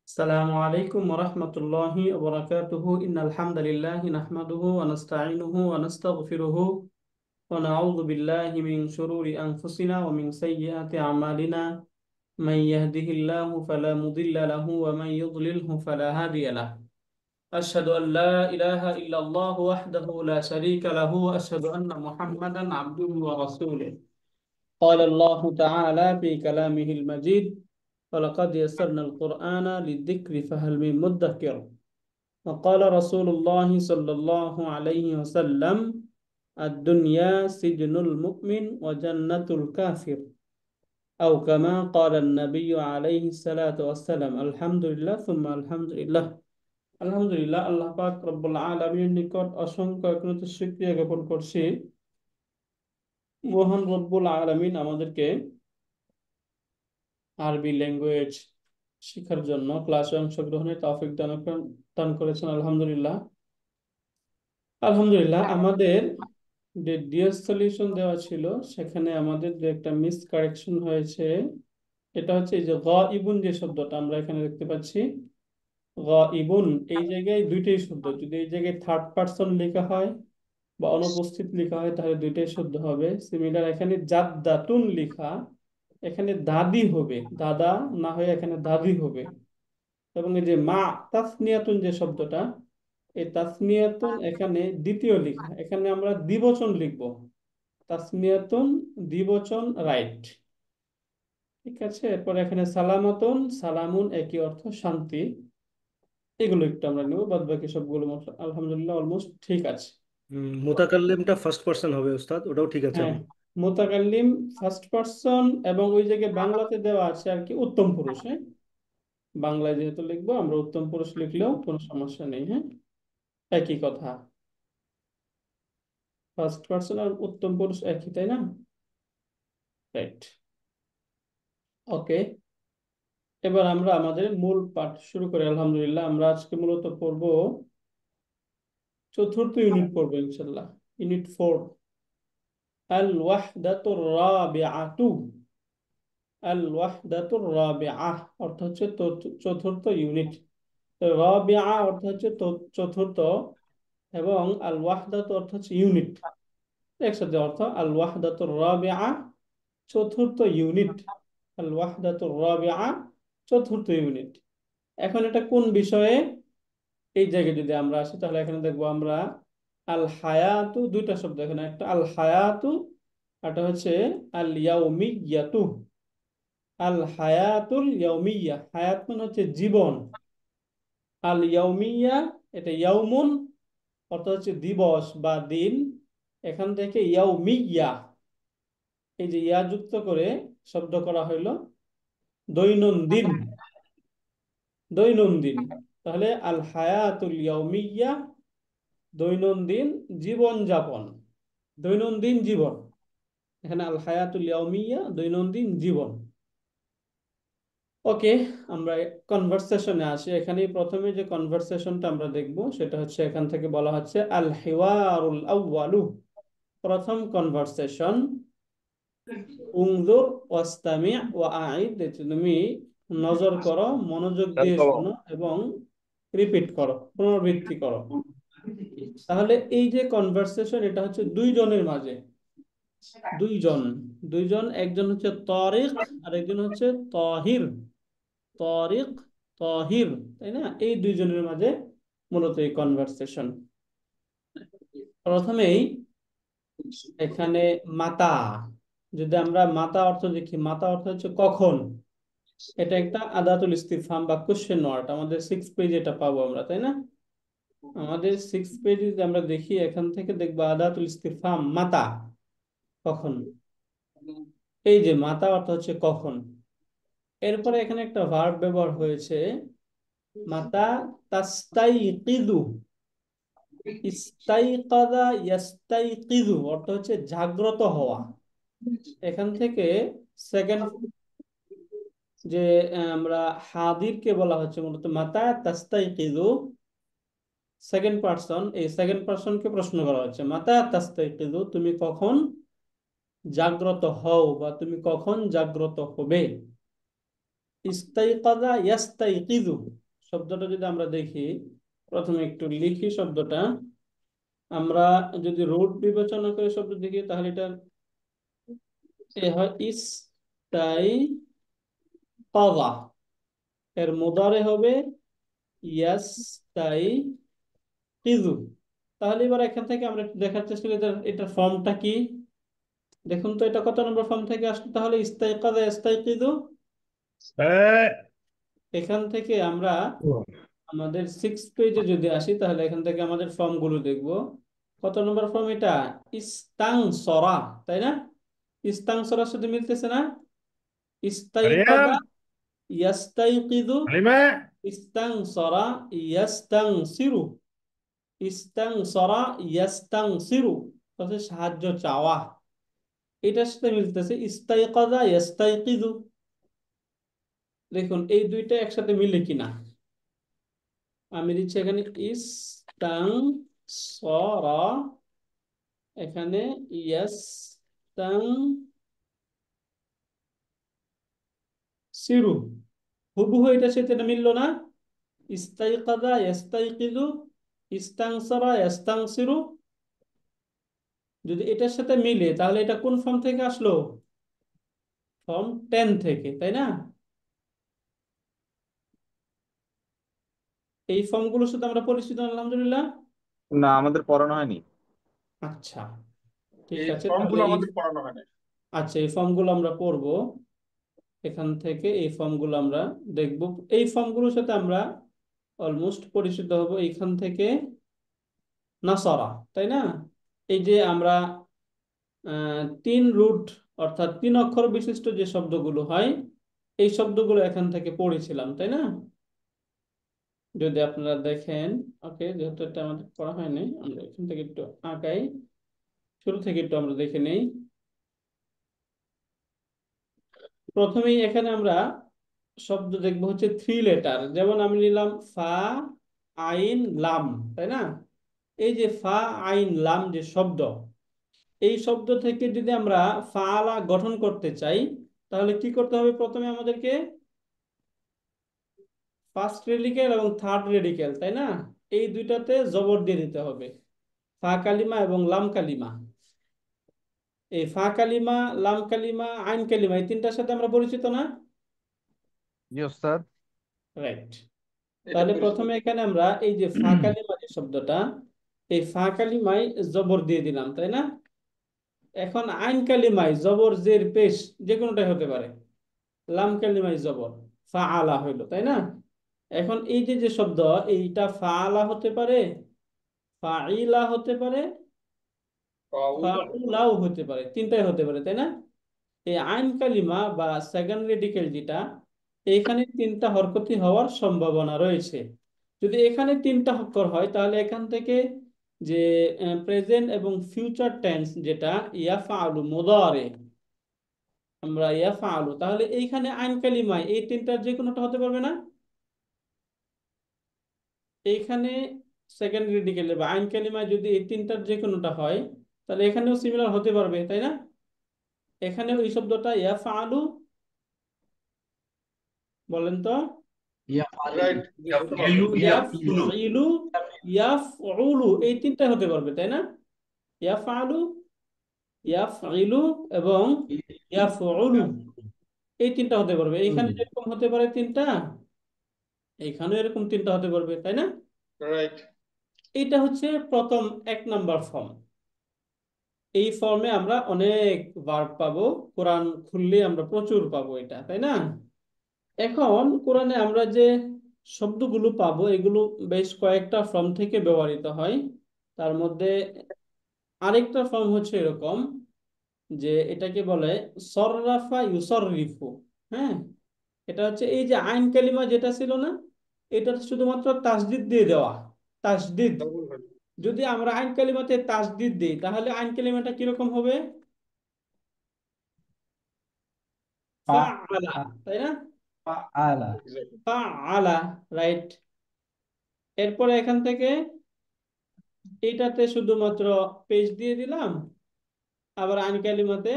السلام عليكم ورحمة الله وبركاته إن الحمد لله نحمده ونستعينه ونستغفره ونعوذ بالله من شرور أنفسنا ومن سيئات أعمالنا من يهده الله فلا مضل له ومن يضلله فلا هادي له أشهد أن لا إله إلا الله وحده لا شريك له وأشهد أن محمدا عبده ورسوله قال الله تعالى في كلامه المجيد ولقد يسرنا القرآن للذكر فهل من مدكر وقال رسول الله صلى الله عليه وسلم الدنيا سجن المؤمن وجنة الكافر أو كما قال النبي عليه الصلاة والسلام الحمد لله ثم الحمد لله আলহামদুলিল্লাহ আল্লাহ পাক রব্বুল আলামিনের নিকট অসংখ্য একনত শুকরিয়া জ্ঞাপন করছি। মহান রব্বুল আলামিন আমাদেরকে আরবি ল্যাঙ্গুয়েজ শিখার জন্য ক্লাসে অংশগ্রহণের তৌফিক দান করেছেন। আলহামদুলিল্লাহ আলহামদুলিল্লাহ আমাদের যে ডিএস সলিউশন দেওয়া ছিল সেখানে আমাদের যে একটা মিস কারেকশন হয়েছে, এটা হচ্ছে এই যে গাইবুন যে শব্দটা আমরা এখানে দেখতে পাচ্ছি, গাইবুন এই জায়গায় দুইটাই শুদ্ধ। যদি এই জায়গায় থার্ড পারসন লেখা হয় বা অনুপস্থিত লেখা হয় তাহলে দুইটাই শুদ্ধ হবে। সিমিলার এখানে জাদ্দাতুন লেখা, এখানে দাদি হবে, দাদা না হয়ে এখানে দাদি হবে। এবং এই যে মা তাসনিয়াতুন যে শব্দটা, এই তাসনিয়াতুন এখানে দ্বিতীয় লেখা, এখানে আমরা দ্বিবচন লিখব। তাসনিয়াতুন দ্বিবচন, রাইট, ঠিক আছে। এরপর এখানে সালামাতুন, সালামুন একই অর্থ শান্তি। এগুলো একটু আমরা নেব, বাদ বাকি সবগুলো আলহামদুলিল্লাহ অলমোস্ট ঠিক আছে। মোতাকাল্লিমটা ফার্স্ট পার্সন হবে ওস্তাদ, ওটাও ঠিক আছে হ্যাঁ, আমার। মোতাকাল্লিম ফার্স্ট পারসন এবং ওই জায়গায় বাংলাতে দেওয়া আছে আর কি উত্তম পুরুষ। হ্যাঁ, বাংলায় যেহেতু লিখবো আমরা উত্তম পুরুষ লিখলেও কোনো সমস্যা নেই। হ্যাঁ, একই কথা, ফার্স্ট পারসন আর উত্তম পুরুষ একই, তাই না? রাইট, ওকে। এবার আমরা আমাদের মূল পাঠ শুরু করি। আলহামদুলিল্লাহ আমরা আজকে মূলত পড়ব চতুর্থ ইউনিট, পড়বো ইনশাল্লাহ, ইউনিট 4, আল ওয়াহদাতুর রাবিআতু। আল ওয়াহদাতুর রাবিআহ অর্থ হচ্ছে চতুর্থ ইউনিট। রাবিআ অর্থ হচ্ছে চতুর্থ, এবং আল ওয়াহদাতু অর্থ হচ্ছে ইউনিট। একসাথে অর্থ আল ওয়াহদাতুর রাবিআ, চতুর্থ ইউনিট। আল ওয়াহদাতুর রাবিআ, চতুর্থ ইউনিট। এখন এটা কোন বিষয়ে? এই জায়গায় যদি আমরা আসি তাহলে এখানে দেখবো আমরা আল হায়াতু, দুইটা শব্দ এখানে, একটা আল হায়াতু, এটা হচ্ছে আল ইয়াউমিয়াতু। আল হায়াতুল ইয়াউমিয়া, হায়াত মানে হচ্ছে জীবন, আল ইয়াউমিয়া এটা ইয়াউমুন অর্থ হচ্ছে দিবস বা দিন। এখান থেকে ইয়াউমিয়া, এই যে ইয়া যুক্ত করে শব্দ করা হইলো দৈনন্দিন, দৈনন্দিন। তাহলে আল হায়াতুল ইয়াউমিয়া, দৈনন্দিন জীবন যাপন, দৈনন্দিন জীবন। এখানে আল হায়াতুল ইয়াউমিয়া দৈনন্দিন জীবন। ওকে, আমরা কনভারসেশনে আসি। এখানে প্রথমে যে কনভারসেশনটা আমরা দেখব সেটা হচ্ছে, এখান থেকে বলা হচ্ছে আল হিওয়ারুল আউয়ালু, প্রথম কনভারসেশন। উনজুর ওয়াস্তামি ওয়া আইদ, তুমি নজর করো, মনোযোগ দিয়ে শোনো এবং রিপিট করো, পুনরাবৃত্তি করো। তাহলে এই যে কনভারসেশন, এটা হচ্ছে দুইজনের মাঝে, দুইজন, দুইজন, একজন হচ্ছে তরিক আর একজন হচ্ছে তহির। তরিক, তহির, তাই না? এই দুইজনের মাঝে মূলত এই কনভারসেশন। প্রথমেই এখানে মাতা, যদি আমরা মাতা অর্থ দেখি, মাতা অর্থ হচ্ছে কখন। এটা একটা আদাতুল ইস্তিফহাম বা কোশ্চেন ওয়ার্ড, আমাদের 6 পেজ এটা পাবো আমরা, তাই না? আমাদের 6 পেজ যদি আমরা দেখি, এখান থেকে দেখবো আদাতুল ইস্তিফহাম মাতা, কখন। এই যে মাতা অর্থ হচ্ছে কখন। এরপরে এখানে একটা ভার্ব ব্যবহার হয়েছে, মাতা তাস্তাইকিযু। ইস্তাইকাযা ইয়াস্তাইকিযু অর্থ হচ্ছে জাগ্রত হওয়া। এখান থেকে সেকেন্ড যে আমরা হাদিরকে বলা হচ্ছে মূলত মাতা তাস্তাইকিযু, সেকেন্ড পারসন, এই সেকেন্ড পারসনকে প্রশ্ন করা হচ্ছে, মাতা তাস্তাইকিযু, তুমি কখন জাগ্রত হও বা তুমি কখন জাগ্রত হবে। ইস্তাইকাযা ইয়াস্তাইকিযু শব্দটা যদি আমরা দেখি, প্রথমে একটু লিখি শব্দটা। আমরা যদি রুট বিবেচনা করে শব্দ দেখি তাহলে এটা এ হয় ইস্তাইকাযা, এর মুদারে হবে ইয়াস্তাইকিযু। তাহলে এবার এখান থেকে আমরা একটু দেখার চেষ্টা করি এটার ফর্মটা কি। দেখুন তো এটা কত নম্বর ফর্ম থেকে আসলো, তাহলে ইস্তাইকাযা ইয়াস্তাইকিযু। এখান থেকে আমরা আমাদের 6 পেজে যদি আসি তাহলে এখান থেকে আমাদের ফর্ম গুলো দেখবো। কত নম্বর ফর্ম এটা? ইস্তাংসরা, তাই না? ইস্তাংসরার সাথে মিলতেছে না? ইস্তাইকাযা مريم ইয়াস্তাইকিযু, حليمة ইস্তাংসরা ইয়াস্তাংসিরু, ইস্তাংসরা ইয়াস্তাংসিরু, তাহলে সাহায্য চাওয়া। এটার সাথে মিলতেছে ইস্তাইকাযা ইয়াস্তাইকিযু। দেখুন এই দুইটা একসাথে মিলে কিনা। আমি দিচ্ছি এখানে ইস্তাংসরা, এখানে ইয়াস্তাংসিরু, হুবহু এটার সাথে এটা মিললো না? ইস্তাইকাযা ইয়াস্তাইকিযু, ইস্তাংসারা ইয়াস্তাংসিরু। যদি এটার সাথে মিলে তাহলে এটা কোন ফর্ম থেকে আসলো? ফর্ম 10 থেকে, তাই না? এই ফর্মগুলোর সাথে আমরা পরিচিত না, আলহামদুলিল্লাহ। না, আমাদের পড়ানো হয়নি। আচ্ছা, ঠিক এই আছে, তাহলে ফর্মগুলো এই, আমাদের পড়ানো হয় না। আচ্ছা এই ফর্মগুলো আমরা পড়বো। এখান থেকে এই ফর্মগুলো আমরা দেখব। এই ফর্মগুলোর সাথে আমরা অলমোস্ট পরিচিত হব এইখান থেকে। নাসারা, তাই না? এই যে আমরা 3 রুট অর্থাৎ 3 অক্ষর বিশিষ্ট যে শব্দগুলো হয়, এই শব্দগুলো এখান থেকে পড়েছিলাম, তাই না? যদি আপনারা দেখেন, ওকে, যেহেতু এটা আমাদের পড়া হয়নি আমরা এখান থেকে একটু আগাই, শুরু থেকে একটু আমরা দেখে নেই। প্রথমেই এখানে আমরা শব্দ দেখবো হচ্ছে 3 লেটার, যেমন আমি নিলাম ফা, আইন, লাম, তাই না? এই যে ফা, আইন, লাম যে শব্দ, এই শব্দ থেকে যদি আমরা ফালা গঠন করতে চাই তাহলে কি করতে হবে? প্রথমে আমাদেরকে ফার্স্ট রেডিকেল এবং থার্ড রেডিকেল, তাই না, এই দুইটাতে জবর দিয়ে দিতে হবে। ফা কালিমা এবং লাম কালিমা। এই ফা কালিমা, লাম কালিমা, আইন কালিমা, এই তিনটার সাথে আমরা পরিচিত না? জি ওস্তাদ। রাইট। এটা তাহলে পরিষ্কার। প্রথমে এখানে আমরা এই যে ফা কালিমা যে শব্দটা, এই ফা কালিমায় জবর দিয়ে দিলাম, তাই না? এখন আইন কালিমায় জবর জের পেশ যে কোনোটাই হতে পারে। লাম কালিমায় জবর ফা আলা হইলো, তাই না? এখন এই যে যে শব্দ, এইটা ফা আলা হতে পারে, ফা ইলা হতে পারে, ফা উলাও হতে পারে, তিনটাই হতে পারে, তাই না? এই আইন কালিমা বা সেকেন্ড রেডিকেল যেটা, এখানে 3টা হরকতি হওয়ার সম্ভাবনা রয়েছে। যদি এখানে 3টা অক্ষর হয় তাহলে এখান থেকে যে প্রেজেন্ট এবং ফিউচার টেন্স যেটা ইয়াফআলু মুদারে, আমরা ইয়াফআলু, তাহলে এইখানে আইন কালিমায় এই তিনটার যে কোনোটা হতে পারবে না? এইখানে সেকেন্ড রেডিকেলে বা আইন কালিমায় যদি এই তিনটার যে কোনোটা হয় তাহলে এখানেও সিমিলার হতে পারবে, তাই না? এখানে ওই শব্দটা ইয়াফআলু, বলেন তো। রাইট। ইয়াফইলু, ইয়াফউলু, এই তিনটা হতে পারবে, তাই না? ইয়াফআলু, ইয়াফইলু এবং ইয়াফউলু, এই তিনটা হতে পারবে। এইখানে যেরকম হতে পারে তিনটা, এইখানেও এরকম তিনটা হতে পারবে, তাই না? রাইট। এইটা হচ্ছে প্রথম 1 নাম্বার ফর্ম। এই ফর্মে আমরা অনেক ভার্ব পাবো, কোরআন খুললে আমরা প্রচুর পাবো এটা, তাই না? এখন কোরআনে আমরা যে শব্দগুলো পাবো এগুলো বেশ কয়েকটা ফর্ম থেকে ব্যবহৃত হয়। তার মধ্যে আরেকটা ফর্ম হচ্ছে এরকম যে এটাকে বলে সররাফা ইউসররিফু। হ্যাঁ, এটা হচ্ছে এই যে আইন কালিমা যেটা ছিল না, এটা শুধুমাত্র তাসদিদ দিয়ে দেওয়া। তাসদিদ, যদি আমরা আইন কালিমাতে তাসদিদ দিই তাহলে আইন কালিমাটা কিরকম হবে? ফাআলা, তাই না? আলা। ফাআলা, রাইট। এরপরে এখান থেকে এটাতে শুধুমাত্র পেজ দিয়ে দিলাম, আবার আইন কালিমাতে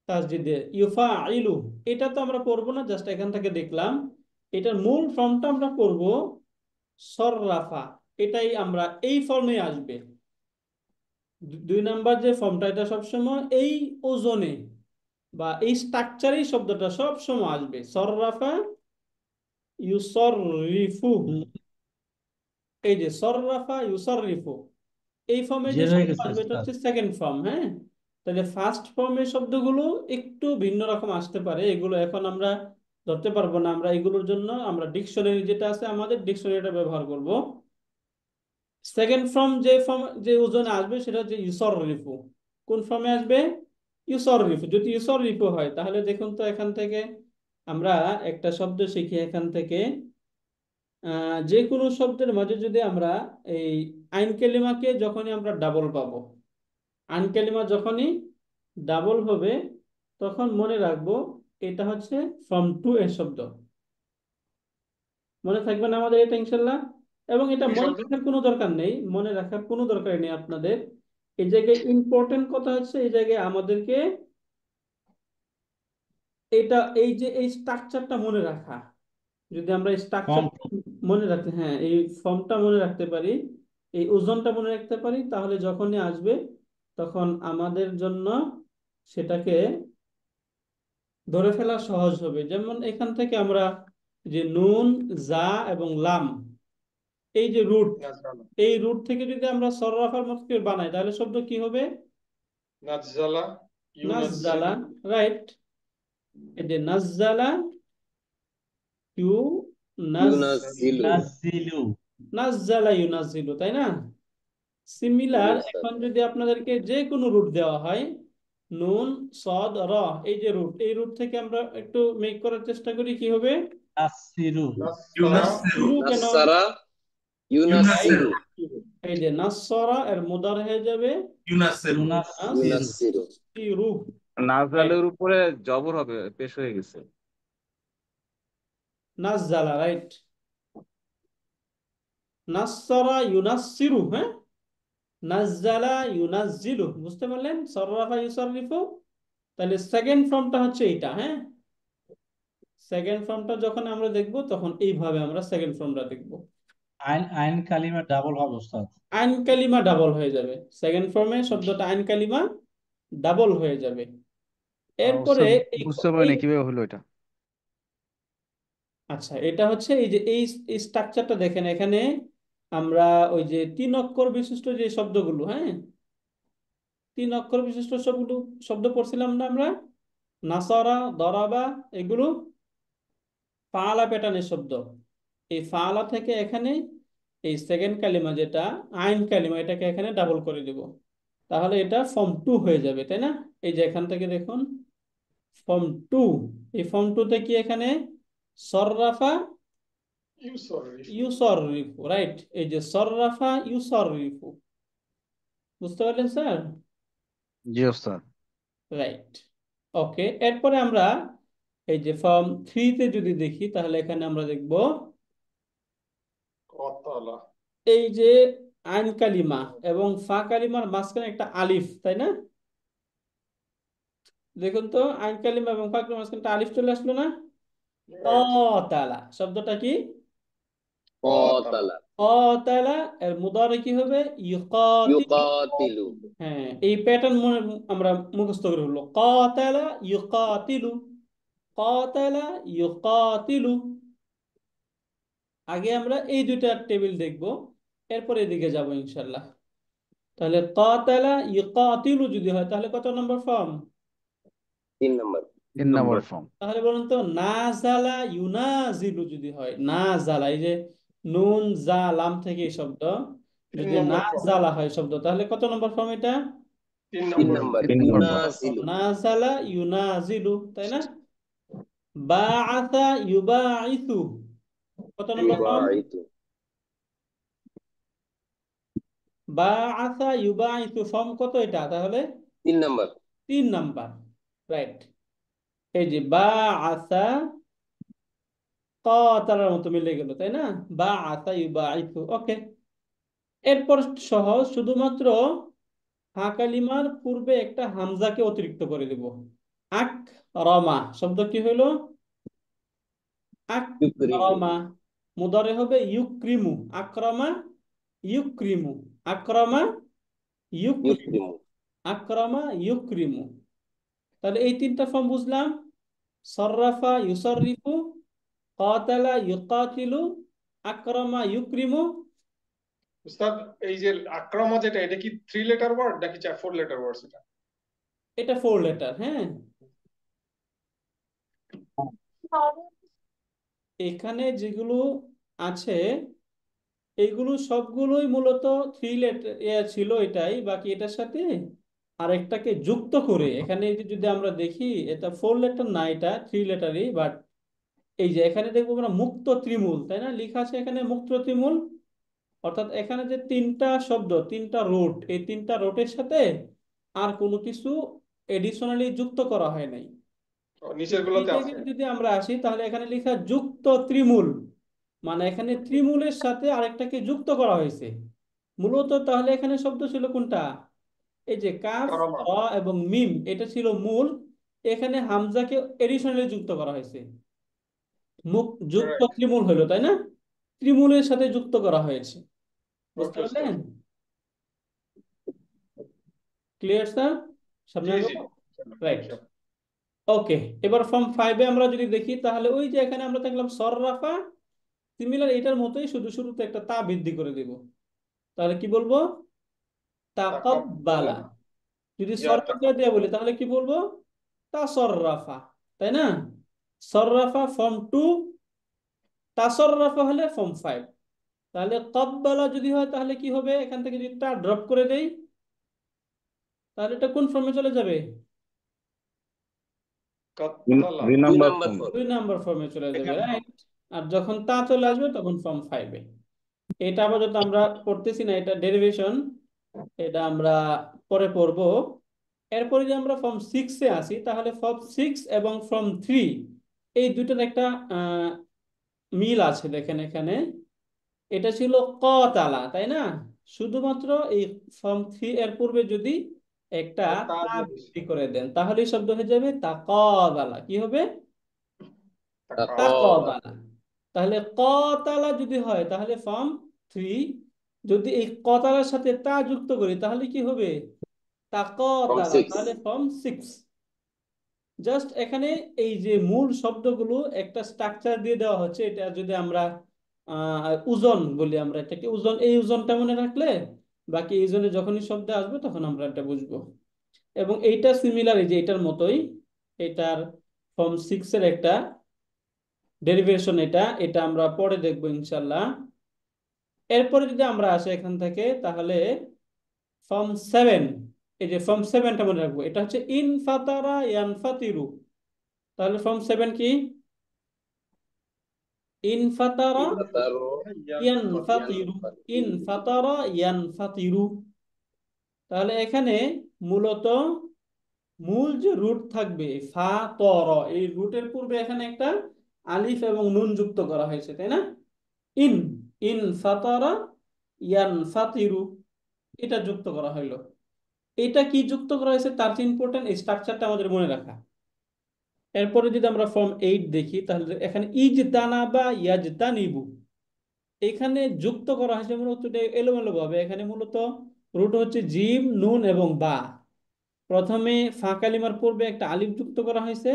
তাসদিদে ইউফাইলু, এটা তো আমরা পড়বো না, জাস্ট এখান থেকে দেখলাম। এটার মূল ফর্মটা আমরা পড়ব সররাফা, এটাই আমরা এই ফর্মে আসবে। দুই নাম্বার যে ফর্মটা, এটা সবসময় এই ওজনে বা এই স্ট্রাকচারেই শব্দটা সব সময় আসবে, সররাফা ইউসররিফু। এই যে সররাফা ইউসররিফু, এই ফর্মে যে জের হয়ে শব্দ গেছে আসবে এটা উস্তাদ। হচ্ছে সেকেন্ড ফর্ম। হ্যাঁ, তাহলে ফার্স্ট ফর্মের শব্দগুলো একটু ভিন্ন রকম আসতে পারে, এগুলো এখন আমরা ধরতে পারবো না। আমরা এগুলোর জন্য আমরা ডিকশনারি যেটা আছে আমাদের, ডিকশনারিটা ব্যবহার করব। সেকেন্ড ফর্ম যে ওজনে আসবে সেটা হচ্ছে ইউসররিফু। কোন ফর্মে আসবে? ইউসররিফু। যদি ইউসররিফু হয় তাহলে দেখুন তো, এখান থেকে আমরা একটা শব্দ শিখি। এখান থেকে যে কোনো শব্দের মাঝে যদি আমরা এই আইন কালিমাকে যখনই আমরা ডাবল পাবো, আইন কালিমা যখনই ডাবল হবে, তখন মনে রাখবো এটা হচ্ছে ফর্ম টু এর শব্দ। মনে থাকবে না আমাদের এটা, ইনশাল্লাহ? এবং এটা কি মনে শব্দ? রাখার কোনো দরকার নেই, মনে রাখার কোনো দরকার নেই আপনাদের। এই জায়গায় ইম্পর্টেন্ট কথা হচ্ছে, এই জায়গায় আমাদেরকে এটা, এই যে এই স্ট্রাকচারটা মনে রাখা। যদি আমরা এই স্ট্রাকচার ফর্ম মনে রাখতে, হ্যাঁ, এই ফর্মটা মনে রাখতে পারি, এই ওজনটা মনে রাখতে পারি, তাহলে যখনই আসবে তখন আমাদের জন্য সেটাকে ধরে ফেলা সহজ হবে। যেমন এখান থেকে আমরা যে নুন, জা এবং লাম, এই যে রুট, নাজজালা। এই রুট থেকে যদি আমরা সররাফার মতো করে বানাই, তাহলে শব্দ কি হবে? নাজজালা নাজ্জালা, ইউনাজ্জিলু। রাইট। এই যে নাজ্জালা ইউ ইউনাজ্জিলু। নাজিলু। নাজ্জালা ইউনাজ্জিলু, তাই না? সিমিলার, জি স্যার। এখন যদি আপনাদেরকে যে কোনো রুট দেওয়া হয়, নুন, সদ, র, এই যে রুট, এই রুট থেকে আমরা একটু মেক করার চেষ্টা করি, কি হবে? নাসিরু। নাসসারা নাসসিরু। কেন? নাসসারা ইউনাসসিরু। এই যে নাসসারা এর মুদার হয়ে যাবে ইউনাসিরু। ইউনাসসিরু। নাসসিরু। রাইট, নাজালের উপরে জবর হবে, পেশ হয়ে গেছে। নাজ্জালা, রাইট। নাসসারা ইউনাসসিরু, হ্যাঁ, নাজ্জালা ইউনাজ্জিলু, বুঝতে পারলেন? সররাফা ইউসাররিফু। তাহলে সেকেন্ড ফর্মটা হচ্ছে এইটা। হ্যাঁ, সেকেন্ড ফর্মটা যখন আমরা দেখব, তখন এইভাবে আমরা সেকেন্ড ফর্মটা দেখব। আইন আইন কালিমা ডাবল হবে উস্তাদ। আইন কালিমা ডাবল হয়ে যাবে, সেকেন্ড ফর্মে শব্দটা আইন কালিমা ডাবল হয়ে যাবে। এরপরে ওস্তাদ, এই বুঝতে পারি এই না কিভাবে হলো এটা। আচ্ছা, এটা হচ্ছে এই যে এই স্ট্রাকচারটা দেখেন, এখানে আমরা ওই যে তিন অক্ষর বিশিষ্ট যে শব্দগুলো, হ্যাঁ, তিন অক্ষর বিশিষ্ট শব্দ শব্দ পড়ছিলাম না আমরা, নাসারা, দরাবা, এগুলো ফাআলা প্যাটার্নের শব্দ। এই ফাআলা থেকে এখানে এই সেকেন্ড কালিমা যেটা আইন কালিমা, এটাকে এখানে ডাবল করে দিব, তাহলে এটা ফর্ম টু হয়ে যাবে, তাই না? এই যে এখান থেকে দেখুন ফর্ম টু, এই ফর্ম টুতে কি এখানে সররাফা ইউসররিফু। ইউসররিফু, রাইট। এই যে সররাফা ইউসররিফু, বুঝতে পারলেন স্যার? জি ওস্তাদ। রাইট, ওকে। এরপরে আমরা এই যে ফর্ম থ্রিতে যদি দেখি, তাহলে এখানে আমরা দেখব কতালা। এই যে আইন কালিমা এবং ফা কালিমার মাঝখানে একটা আলিফ, তাই না? দেখুন তো, আইন কালিমা এবং ফা কালিমার মাঝখানে একটা আলিফ চলে আসলো না? রাইট। তালা, শব্দটা কি? কতালা। কতালা তালা এর মুদারে কি হবে? ইউকাতিলু। ইউকাতিলু। হ্যাঁ, এই প্যাটার্ন আমরা মুখস্থ করে হলো, কাতালা ইউকাতিলু, কাতালা ইউকাতিলু। আগে আমরা এই দুইটা টেবিল দেখব, এরপর এদিকে যাব ইনশাল্লাহ। তাহলে কাতালা ইউকাতিলু যদি হয়, তাহলে কত নম্বর ফর্ম? 3 নম্বর। 3 নম্বর ফর্ম। তাহলে বলুন তো, নাজালা ইউনাজিলু যদি হয়, নাজালা, এই যে নুন জা লাম থেকে এই শব্দ, তিন যদি নম্বর ফর্ম। নাজালা হয় শব্দ, তাহলে কত নম্বর ফর্ম এটা? 3 3 নম্বর। নম্বর। 3 নম্বর ফর্ম। ইউনাজিলু। নাজালা ইউনাজিলু, তাই না? বাআসা ইউবাইসু, কত নম্বর ফর্ম? ইউবাইতু। বাআসা ইউবাইসু, ফর্ম কত এটা তাহলে? 3 নম্বর। 3 নাম্বার, রাইট। এই যে বাআসা, কাতালার মতো মিলে গেল, তাই না? বাআসা ইউবাইসু, ওকে। এরপর সহজ, শুধুমাত্র হা কালিমার পূর্বে একটা হামজাকে অতিরিক্ত করে দেব। আকরামা শব্দ কি হইলো? ইউক্রিমু আকরামা। মুদারে হবে ইউক্রিমু। আকরামা ইউক্রিমু। আকরামা ইউক্রিমু। ইউক্রিমু আকরামা ইউক্রিমু। তাহলে এই তিনটা ফর্ম বুঝলাম। সররাফা ইউসররিফু, কাতালা ইউকাতিলু, আকরামা ইউক্রিমু। উস্তাদ, এই যে আক্রমা যেটা, এটা কি 3 লেটার ওয়ার্ড নাকি 4 লেটার ওয়ার্ড এটা? এটা 4 লেটার। হ্যাঁ, এখানে যেগুলো আছে এইগুলো সবগুলোই মূলত 3 লেটার ছিল, এটাই বাকি এটার সাথে আরেকটাকে যুক্ত করে এখানে এই যে যদি আমরা দেখি এটা 4 লেটার না, এটা 3 লেটারই। বাট এই যে এখানে দেখবো আমরা মুক্ত ত্রিমূল, তাই না? লেখা আছে এখানে মুক্ত ত্রিমূল। অর্থাৎ এখানে যে তিনটা শব্দ, তিনটা রুট, এই তিনটা রুটের সাথে আর কোনো কিছু এডিশনালি যুক্ত করা হয় নাই। নিচের এই গুলোতে আছে। জায়গায় যদি আমরা আসি তাহলে এখানে লেখা যুক্ত ত্রিমূল, মানে এখানে ত্রিমূলের সাথে আরেকটাকে যুক্ত করা হয়েছে মূলত। তাহলে এখানে শব্দ ছিল কোনটা? এই যে কাফ, করমা। র এবং মিম, এটা ছিল মূল। এখানে হামজাকে এডিশনালি যুক্ত করা হয়েছে, মুখ যুক্ত রাইট। ত্রিমূল হলো, তাই না? ত্রিমূলের সাথে যুক্ত করা হয়েছে। বুঝতে ওকে উস্তাদ। পারলেন? Clear sir? সামনে জি জি। আগাবো? রাইট। ওকে, এবার ফর্ম 5-এ আমরা যদি দেখি তাহলে ওই যে এখানে আমরা দেখলাম সররাফা, সিমিলার এটার মতোই, শুধু শুরুতে একটা তা বৃদ্ধি করে দিব। তাহলে কি বলবো? তাকাব্বালা। তাকাব্বালা যদি ইয়া সররাফা দিয়ে বলি তাকাব্বালা। তাহলে কি বলবো? তাসররাফা, তাই না? সররাফা ফর্ম 2, তাসররাফা হলে ফর্ম 5। তাহলে কব্বালা যদি হয় তাহলে কি হবে? এখান থেকে যদি তা ড্রপ করে দেই তাহলে এটা কোন ফর্মে চলে যাবে? কাত্তালা। 2 2 number number form. Form 2 number ফর্মে চলে যাবে, এখানে রাইট। আর যখন তা চলে আসবে তখন ফর্ম 5-এ। এটা আপাতত আমরা পড়তেছি না, এটা ডেরিভেশন, এটা আমরা পরে পড়বো। এরপরে যদি আমরা ফর্ম 6-এ আসি তাহলে ফর্ম 6 এবং ফর্ম 3 এই দুইটার একটা আহ, মিল আছে। দেখেন এখানে এটা ছিল কতালা, তাই না? শুধুমাত্র এই ফর্ম 3 এর পূর্বে যদি একটা তা তা দিয়ে দিছি। বৃদ্ধি করে দেন তাহলে এই শব্দ হয়ে যাবে তাকাদালা। কি হবে? তাকাব্বালা। তাকাদালা। তাহলে কতালা যদি হয় তাহলে ফর্ম 3। যদি এই কতালার সাথে তা যুক্ত করি তাহলে কি হবে? ফর্ম তাকাতালা, 6 তাহলে ফর্ম 6। জাস্ট এখানে এই যে মূল শব্দগুলো একটা স্ট্রাকচার দিয়ে দেওয়া হচ্ছে। এটা যদি আমরা ওজন বলি, আমরা এটাকে ওজন, এই ওজনটা মনে রাখলে বাকি এই ওজনে যখনই শব্দ আসবে তখন আমরা এটা বুঝবো। এবং এইটা সিমিলার, এই যে এটার মতোই, এটার ফর্ম 6-এর একটা ডেরিভেশন। এটা এটা আমরা পরে দেখবো ইনশাল্লাহ। এরপরে যদি আমরা আসি এখান থেকে তাহলে ফর্ম 7, এই যে ফর্ম 7টা মনে রাখবো, এটা হচ্ছে ইনফাতারা ইয়ানফাতিরু। তাহলে ফর্ম 7 কি? ইনফাতারা ইনফাতারু ইয়ানফাতিরু। ইয়ানফাতিরু ইনফাতারা ইয়ানফাতিরু। তাহলে এখানে মূলত মূল যে রুট থাকবে ফা তর, এই রুটের পূর্বে এখানে একটা আলিফ এবং নুন যুক্ত করা হয়েছে, তাই না? ইন ইনফাতারা ইয়ানফাতিরু, এটা যুক্ত করা হইলো। এটা কি যুক্ত করা হয়েছে তার চেয়ে ইম্পর্টেন্ট এই স্ট্রাকচারটা আমাদের মনে রাখা। এরপরে যদি আমরা ফর্ম 8 দেখি তাহলে এখানে ইজতানা বা ইয়াজতানিবু, এখানে যুক্ত করা হয়েছে মূলত এটা এলোমেলো ভাবে। এখানে মূলত রুট হচ্ছে জিম, নুন এবং বা। প্রথমে ফা কালিমার পূর্বে একটা আলিফ যুক্ত করা হয়েছে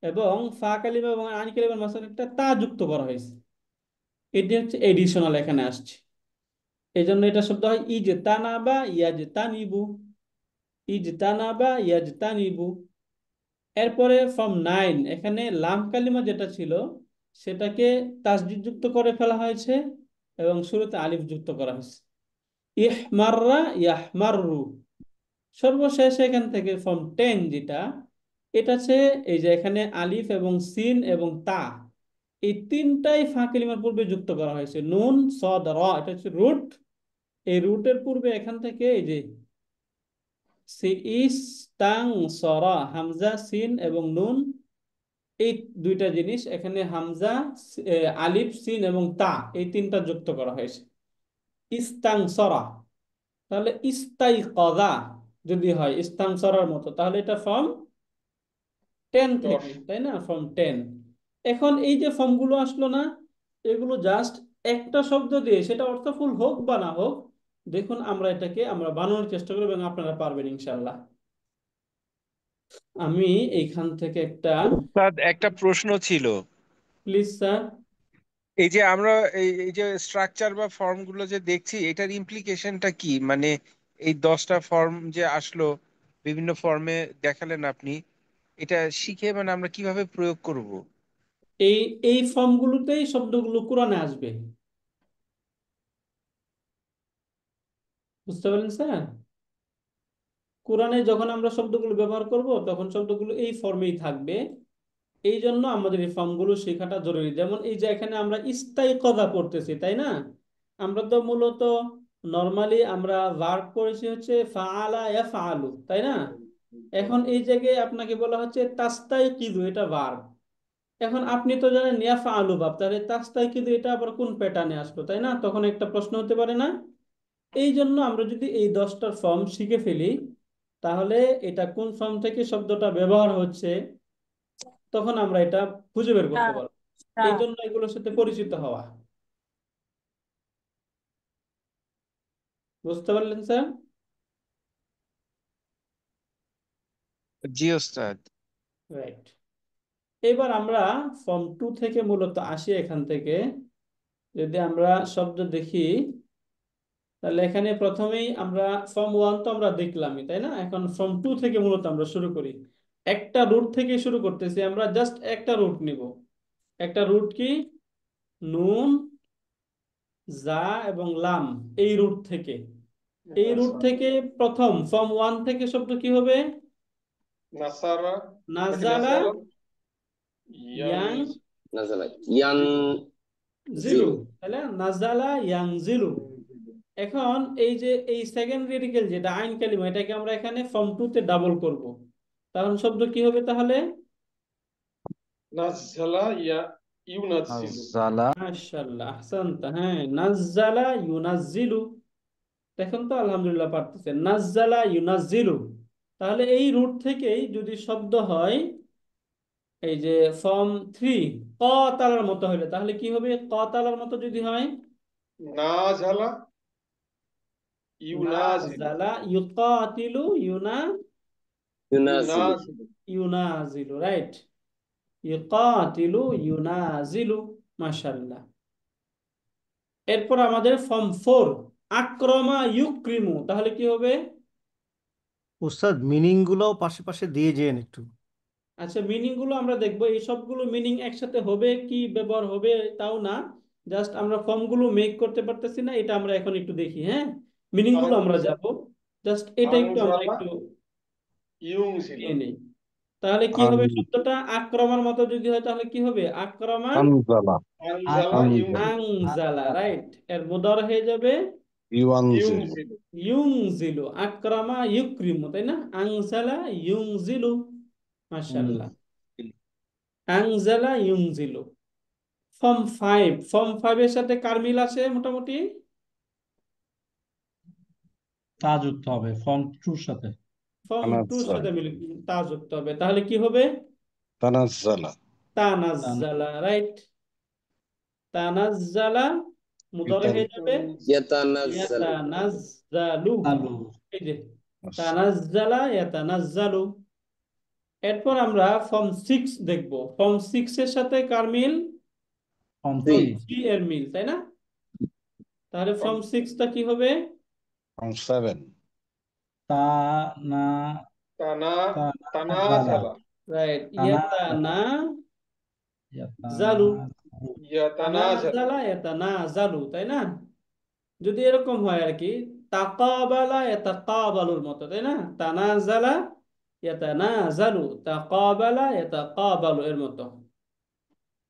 এবং ফা কালিমা এবং আইন কালিমার মাঝখানে একটা তা যুক্ত করা হয়েছে। এটি হচ্ছে এডিশনাল এখানে আসছে। এই জন্য এটা শব্দ হয় ইজতানা বা ইয়াজতানিবু। ইজতানা বা ইয়াজতানিবু। এরপরে ফর্ম 9, এখানে লাম কালিমা যেটা ছিল সেটাকে তাসদিদ যুক্ত করে ফেলা হয়েছে এবং শুরুতে আলিফ যুক্ত করা হয়েছে। ইহমাররা ইয়াহমাররু। সর্বশেষ এখান থেকে ফর্ম 10 যেটা, এটা হচ্ছে এই যে এখানে আলিফ এবং সিন এবং তা, এই তিনটাই ফা কালিমার পূর্বে যুক্ত করা হয়েছে। নুন সদ র, এটা হচ্ছে রুট। এই রুটের পূর্বে এখান থেকে এই যে সি ইস তাং সরা, হামজা সিন এবং নুন, এই দুইটা জিনিস এখানে হামজা, আলিফ সিন এবং তা, এই তিনটা যুক্ত করা হয়েছে। ইস্তাং সরা, তাহলে ইস্তাই কদা যদি হয় ইস্তাং সরার মতো তাহলে এটা ফর্ম 10 10 থেকে, তাই না, ফর্ম 10। এখন এই যে ফর্মগুলো আসলো না, এগুলো জাস্ট একটা শব্দ দিয়ে, সেটা অর্থফুল হোক বা না হোক, দেখুন আমরা এটাকে আমরা বানানোর চেষ্টা করব এবং আপনারা পারবেন ইনশাল্লাহ। আমি এইখান থেকে একটা, উস্তাদ একটা প্রশ্ন ছিল। Please sir. এই যে আমরা এই যে স্ট্রাকচার বা ফর্ম গুলো যে দেখছি, এটার ইমপ্লিকেশনটা কি? মানে এই 10টা ফর্ম যে আসলো, বিভিন্ন ফর্মে দেখালেন আপনি, এটা শিখে মানে আমরা কিভাবে প্রয়োগ করব? এই এই ফর্মগুলোতেই শব্দগুলো কোরআনে আসবে, বুঝতে পারলেন স্যার? কোরআনে যখন আমরা শব্দগুলো ব্যবহার করব তখন শব্দগুলো এই ফর্মেই থাকবে। এই জন্য আমাদের এই ফর্মগুলো শেখাটা জরুরি। যেমন এই যে এখানে আমরা ইস্তাইকযা পড়তেছি, তাই না? আমরা তো মূলত নর্মালি আমরা ভার্ব পড়েছি হচ্ছে ফাআলা ইয়াফআলু, তাই না? এখন এই জায়গায় আপনাকে বলা হচ্ছে তাস্তাইকিযু, এটা ভার্ব। এখন আপনি তো জানেন ইয়াফআলু ভার্ব, তাহলে তাস্তাইকিযু এটা আবার কোন প্যাটার্নে আসলো, তাই না? তখন একটা প্রশ্ন হতে পারে না? এই জন্য আমরা যদি এই 10টার ফর্ম শিখে ফেলি, তাহলে এটা কোন ফর্ম থেকে শব্দটা ব্যবহার হচ্ছে তখন আমরা এটা খুঁজে বের করতে পারবো। এই জন্য এগুলোর সাথে পরিচিত হওয়া, বুঝতে পারলেন স্যার? জি ওস্তাদ। রাইট। এবার আমরা ফর্ম 2 থেকে মূলত আসি। এখান থেকে যদি আমরা শব্দ দেখি, তাহলে এখানে প্রথমেই আমরা ফর্ম 1 তো আমরা দেখলামই, তাই না? এখন ফর্ম 2 থেকে মূলত আমরা শুরু করি। একটা রুট থেকে শুরু করতেছি আমরা, জাস্ট একটা রুট নিব। একটা রুট কি? নুন, জা এবং লাম, এই রুট থেকে। এই রুট থেকে প্রথম ফর্ম 1 থেকে শব্দ কি হবে? নাসারা নাকি নাজালা নাসালা ইয়ান ইয়াং নাজালা ইয়ান জিলু, তাহলে নাজালা ইয়াং জিলু। এখন এই যে এই সেকেন্ড রেডিকেল যেটা আইন কালিমা, এটাকে আমরা এখানে ফর্ম 2 তে ডাবল করব। তখন শব্দ কি হবে তাহলে? নাজালা ইউনাজিলু। নাজ্জালা মাশাআল্লাহ, আহসানতা। হ্যাঁ, নাজ্জালা ইউনাজ্জিলু। দেখুন তো, আলহামদুলিল্লাহ পারতেছেন। নাজ্জালা ইউনাজ্জিলু। তাহলে এই রুট থেকেই যদি শব্দ হয় এই যে ফর্ম 3 কতালার মতো হলে, তাহলে কি হবে? কতালার মতো যদি হয়, নাজালা ইউনাজিলু। নাজালা ইউকাতিলু ইউনাজিলু ইউনাজিলু, রাইট। ইউকাতিলু ইউনাজিলু, মাশাআল্লাহ। এরপর আমাদের ফর্ম 4 আক্রমা ইউক্রিমু, তাহলে কি হবে? উস্তাদ মিনিং গুলোও পাশে পাশে দিয়ে যেন একটু। আচ্ছা, মিনিং গুলো আমরা দেখবো। এই সবগুলো মিনিং একসাথে হবে কি ব্যবহার হবে তাও না, জাস্ট আমরা ফর্ম গুলো মেক করতে পারতেছি না, এটা আমরা এখন একটু দেখি। হ্যাঁ, মিনিং গুলো আমরা যাব, জাস্ট এটা একটু আমরা আনজালা একটু ইউনজিলু। নিয়ে নেই। তাহলে কি হবে শব্দটা? আক্রমার মতো যদি হয় তাহলে কি হবে? আক্রমা আনজালা আনজালা আংজালা, রাইট। এর মুদার হয়ে যাবে ইউয়ানজিল ইউনজিলু। ইউংজিলু। আক্রমা ইউক্রিমু, তাই না? আংজালা ইউংজিলু, মাশাআল্লাহ। আংজালা ইউংজিলু। ফর্ম 5 এর সাথে কার মিল আছে মোটামুটি? তা যুক্ত হবে ফর্ম টুর সাথে। ফর্ম 2 তানাজ্জাল সাথে মিল, তা যুক্ত হবে। তাহলে কি হবে? তানাজ্জালা তানাজ্জালা, রাইট। তানাজ্জালা মুদারে হয়ে যাবে ইয়াতানাজ্জালু ইয়াতানাজ্জালু। আলু এই যে তানাজ্জালা ইয়াতানাজ্জালু। এরপর আমরা ফর্ম 6 দেখব। ফর্ম 6 এর সাথে কার মিল? ফর্ম থ্রি ফর্ম থ্রি 3 এর মিল, তাই না? তাহলে ফর্ম 6 টা কি হবে? ফর্ম 7 তা না তানা তা জালা তানাজালা রাইট। তানা জালু, ইয়াতানাজালু। তানাজালা ইয়াতানাজালু, তাই না? যদি এরকম হয় আর কি, তাকাবালা ইয়াতাকাবালুর মতো, তাই না? তানাজালা ইয়াতানাজালু, তাকাবালা ইয়াতাকাবালু এর মতো।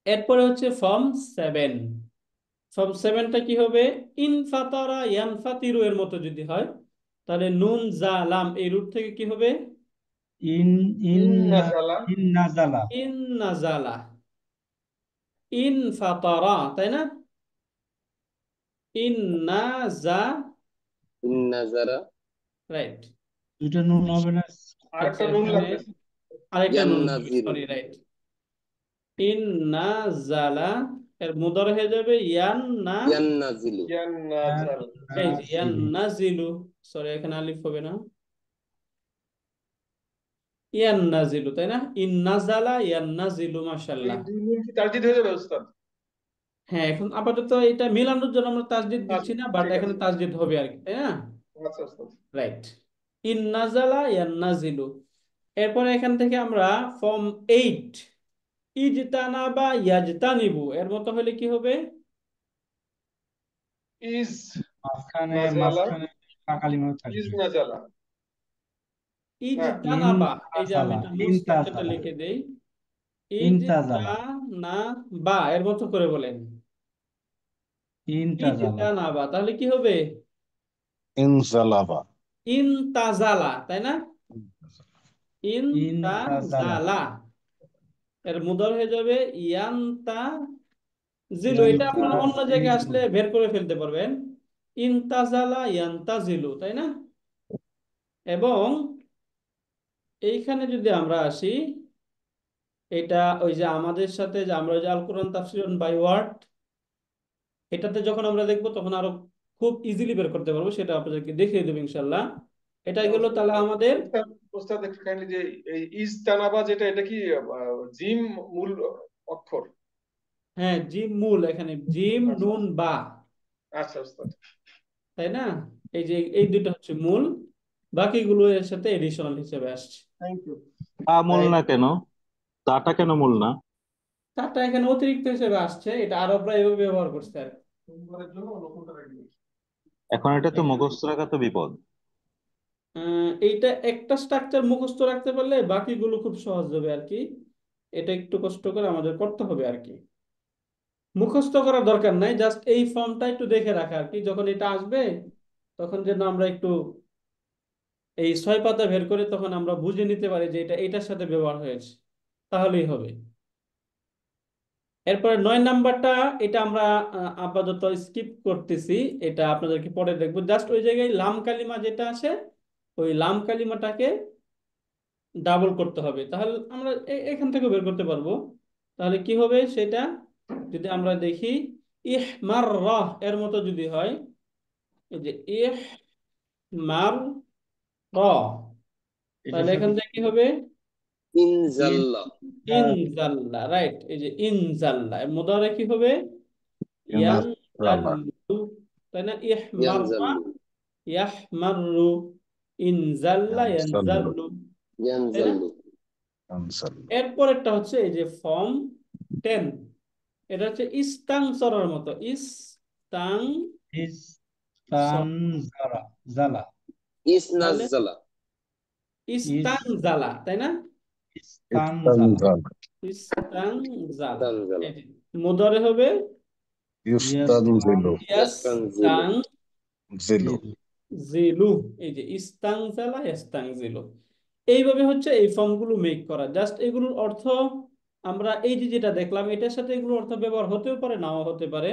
এরপরে হচ্ছে ফর্ম 7। ফর্ম 7টা কি হবে? ইনফাতারা ইয়ানফাতিরু এর মতো যদি হয়, তাহলে নুন জা লাম এই রুট থেকে কি হবে? ইন ইন ইন্নাজালা ইন নাজালা ইন্নাজালা ইনফাতারা, তাই না? ইন্নাজা, ইন্নাজারা রাইট। দুইটা নুন হবে না? আরেকটা আচ্ছা, নুন এখানে লাগতেছে। আরেকটা নুন হবে, ইয়ান্নাজিলু সরি, রাইট। ইন্নাজালা এর মুদারে হয়ে যাবে ইয়ান্না, ইয়ান্নাজিলু ইয়ান্নাজাল এই যে নাজিলু ইয়ান্নাজিলু, সরি এখানে আলিফ হবে না, ইয়ান্নাজিলু, তাই না? ইন্নাজালা ইয়ান্নাজিলু, এই মাশাআল্লাহ। দুই নুন কি তাজদিদ হয়ে যাবে উস্তাদ? হ্যাঁ, এখন আপাতত এটা মিলানোর জন্য আমরা তাসদিদ দিচ্ছি আচ্ছা না, বাট ঠিক এখানে আছে, তাসদিদ হবে আর কি, তাই না? আচ্ছা উস্তাদ। রাইট। ইন্নাজালা ইয়ান্নাজিলু। এরপরে এখান থেকে আমরা ফর্ম 8 ইজতানাবা ইয়াজতানিবু এর মতো হলে কি হবে? ইজ মাঝখানে নাজালা, কালিমা ইজ থাকবে। নাজালা, না ইজতানাবা, এই যে আমি ইনতাজালা এটা নুন স্ট্রাকচারটা ইনতাজালা লিখে দেই, ইনতাজালা ইজতানাবা এর মতো করে বলেন, ইনতাজালা ইজতানাবা, তাহলে কি হবে? ইনজালাবা ইনতাজালা, তাই না? ইনতাজালা ইনতাজালা এর মুদার হয়ে যাবে ইয়ান্তা জিলু। এটা আপনারা অন্য জায়গায় ইয়ানতাজিলু আসলে বের করে ফেলতে পারবেন, ইনতাজালা ইয়ান্তাজিলু, তাই না? এবং এইখানে যদি আমরা আসি, এটা ওই যে আমাদের সাথে যে আমরা যে আল কোরআন তাফসীর বাই ওয়ার্ড, এটাতে যখন আমরা দেখবো তখন আরো খুব ইজিলি বের করতে পারবো, সেটা আপনাদেরকে দেখিয়ে দেবো ইনশাল্লাহ। এটা গেল তাহলে আমাদের। উস্তাদ উস্তাদ একটু কাইন্ডলি যে এই ইজ তানাবা যেটা, এটা কি জিম মূল অক্ষর? হ্যাঁ, জিম মূল, এখানে জিম আচ্ছা নুন বা, আচ্ছা উস্তাদ, তাই না? এই যে এই দুটো হচ্ছে মূল, বাকিগুলো এর সাথে এডিশনাল হিসেবে আসছে। Thank you. তা মূল তাই না কেন? তাটা কেন মূল না? তারটা এখানে অতিরিক্ত হিসেবে আসছে, এটা আরবরা এভাবে ব্যবহার করছে আর কি। সোমবারের জন্য নতুনটা রাখি। এখন এটা তো মুখস্থ রাখা তো বিপদ। এইটা একটা স্ট্রাকচার মুখস্থ রাখতে পারলে বাকিগুলো খুব সহজ হবে আর কি। এটা একটু কষ্ট করে আমাদের করতে হবে আর কি। মুখস্থ করার দরকার নাই, জাস্ট এই ফর্মটা একটু দেখে রাখা আর কি, যখন এটা আসবে তখন যেন আমরা একটু এই 6 পাতা বের করে তখন আমরা বুঝে নিতে পারি যে এটা এটার সাথে ব্যবহার হয়েছে, তাহলেই হবে। এরপরে 9 নাম্বারটা, এটা আমরা আপাতত স্কিপ করতেছি, এটা আপনাদেরকে পরে দেখবো। জাস্ট ওই জায়গায় লাম কালিমা যেটা আছে, ওই লাম কালিমাটাকে ডাবল করতে হবে, তাহলে আমরা এখান থেকে বের করতে পারবো। তাহলে কি হবে সেটা যদি আমরা দেখি, ইহমার রাহ এর মতো যদি হয়, এই যে ইহমার রাহ, এটার তাহলে এখান সাথে থেকে কি হবে? ইনজাল্লা ইনজাল্লা, রাইট। এই যে ইনজাল্লা এর মুদারে কি হবে? ইয়ানজালা ইয়ানজাল্লু, তাই না? ইহমাররা ইয়ানজাল্লু ইয়াহমাররু, ইনজাল্লা ইয়ানজাল্লু ইয়ানজাল্লু, তাই না? ইয়ানজাল্লু ইয়ানজাল্লু এরপরেরটা হচ্ছে এই যে ফর্ম 10, এটা হচ্ছে ইস্তাংসরের মতো, ইস্তাংসর, ইস্তানজারা জালা তাহলে ইসনাজ্জালা ইস্তাংজালা, তাই না? ইস্তানজালা ইস্তাংজালা, তানজালা এই যে মুদারে হবে ইস্তানজিলু ইয়াস্তানজিলু জিলু ইয়াস্তাংজিলু, এই যে ইস্তাংজালা ইয়াস্তাংজিলু। এইভাবে হচ্ছে এই ফর্মগুলো মেক করা। জাস্ট এগুলোর অর্থ আমরা এই যে যেটা দেখলাম এটার সাথে এগুলোর অর্থ ব্যবহার হতেও পারে, নাও হতে পারে।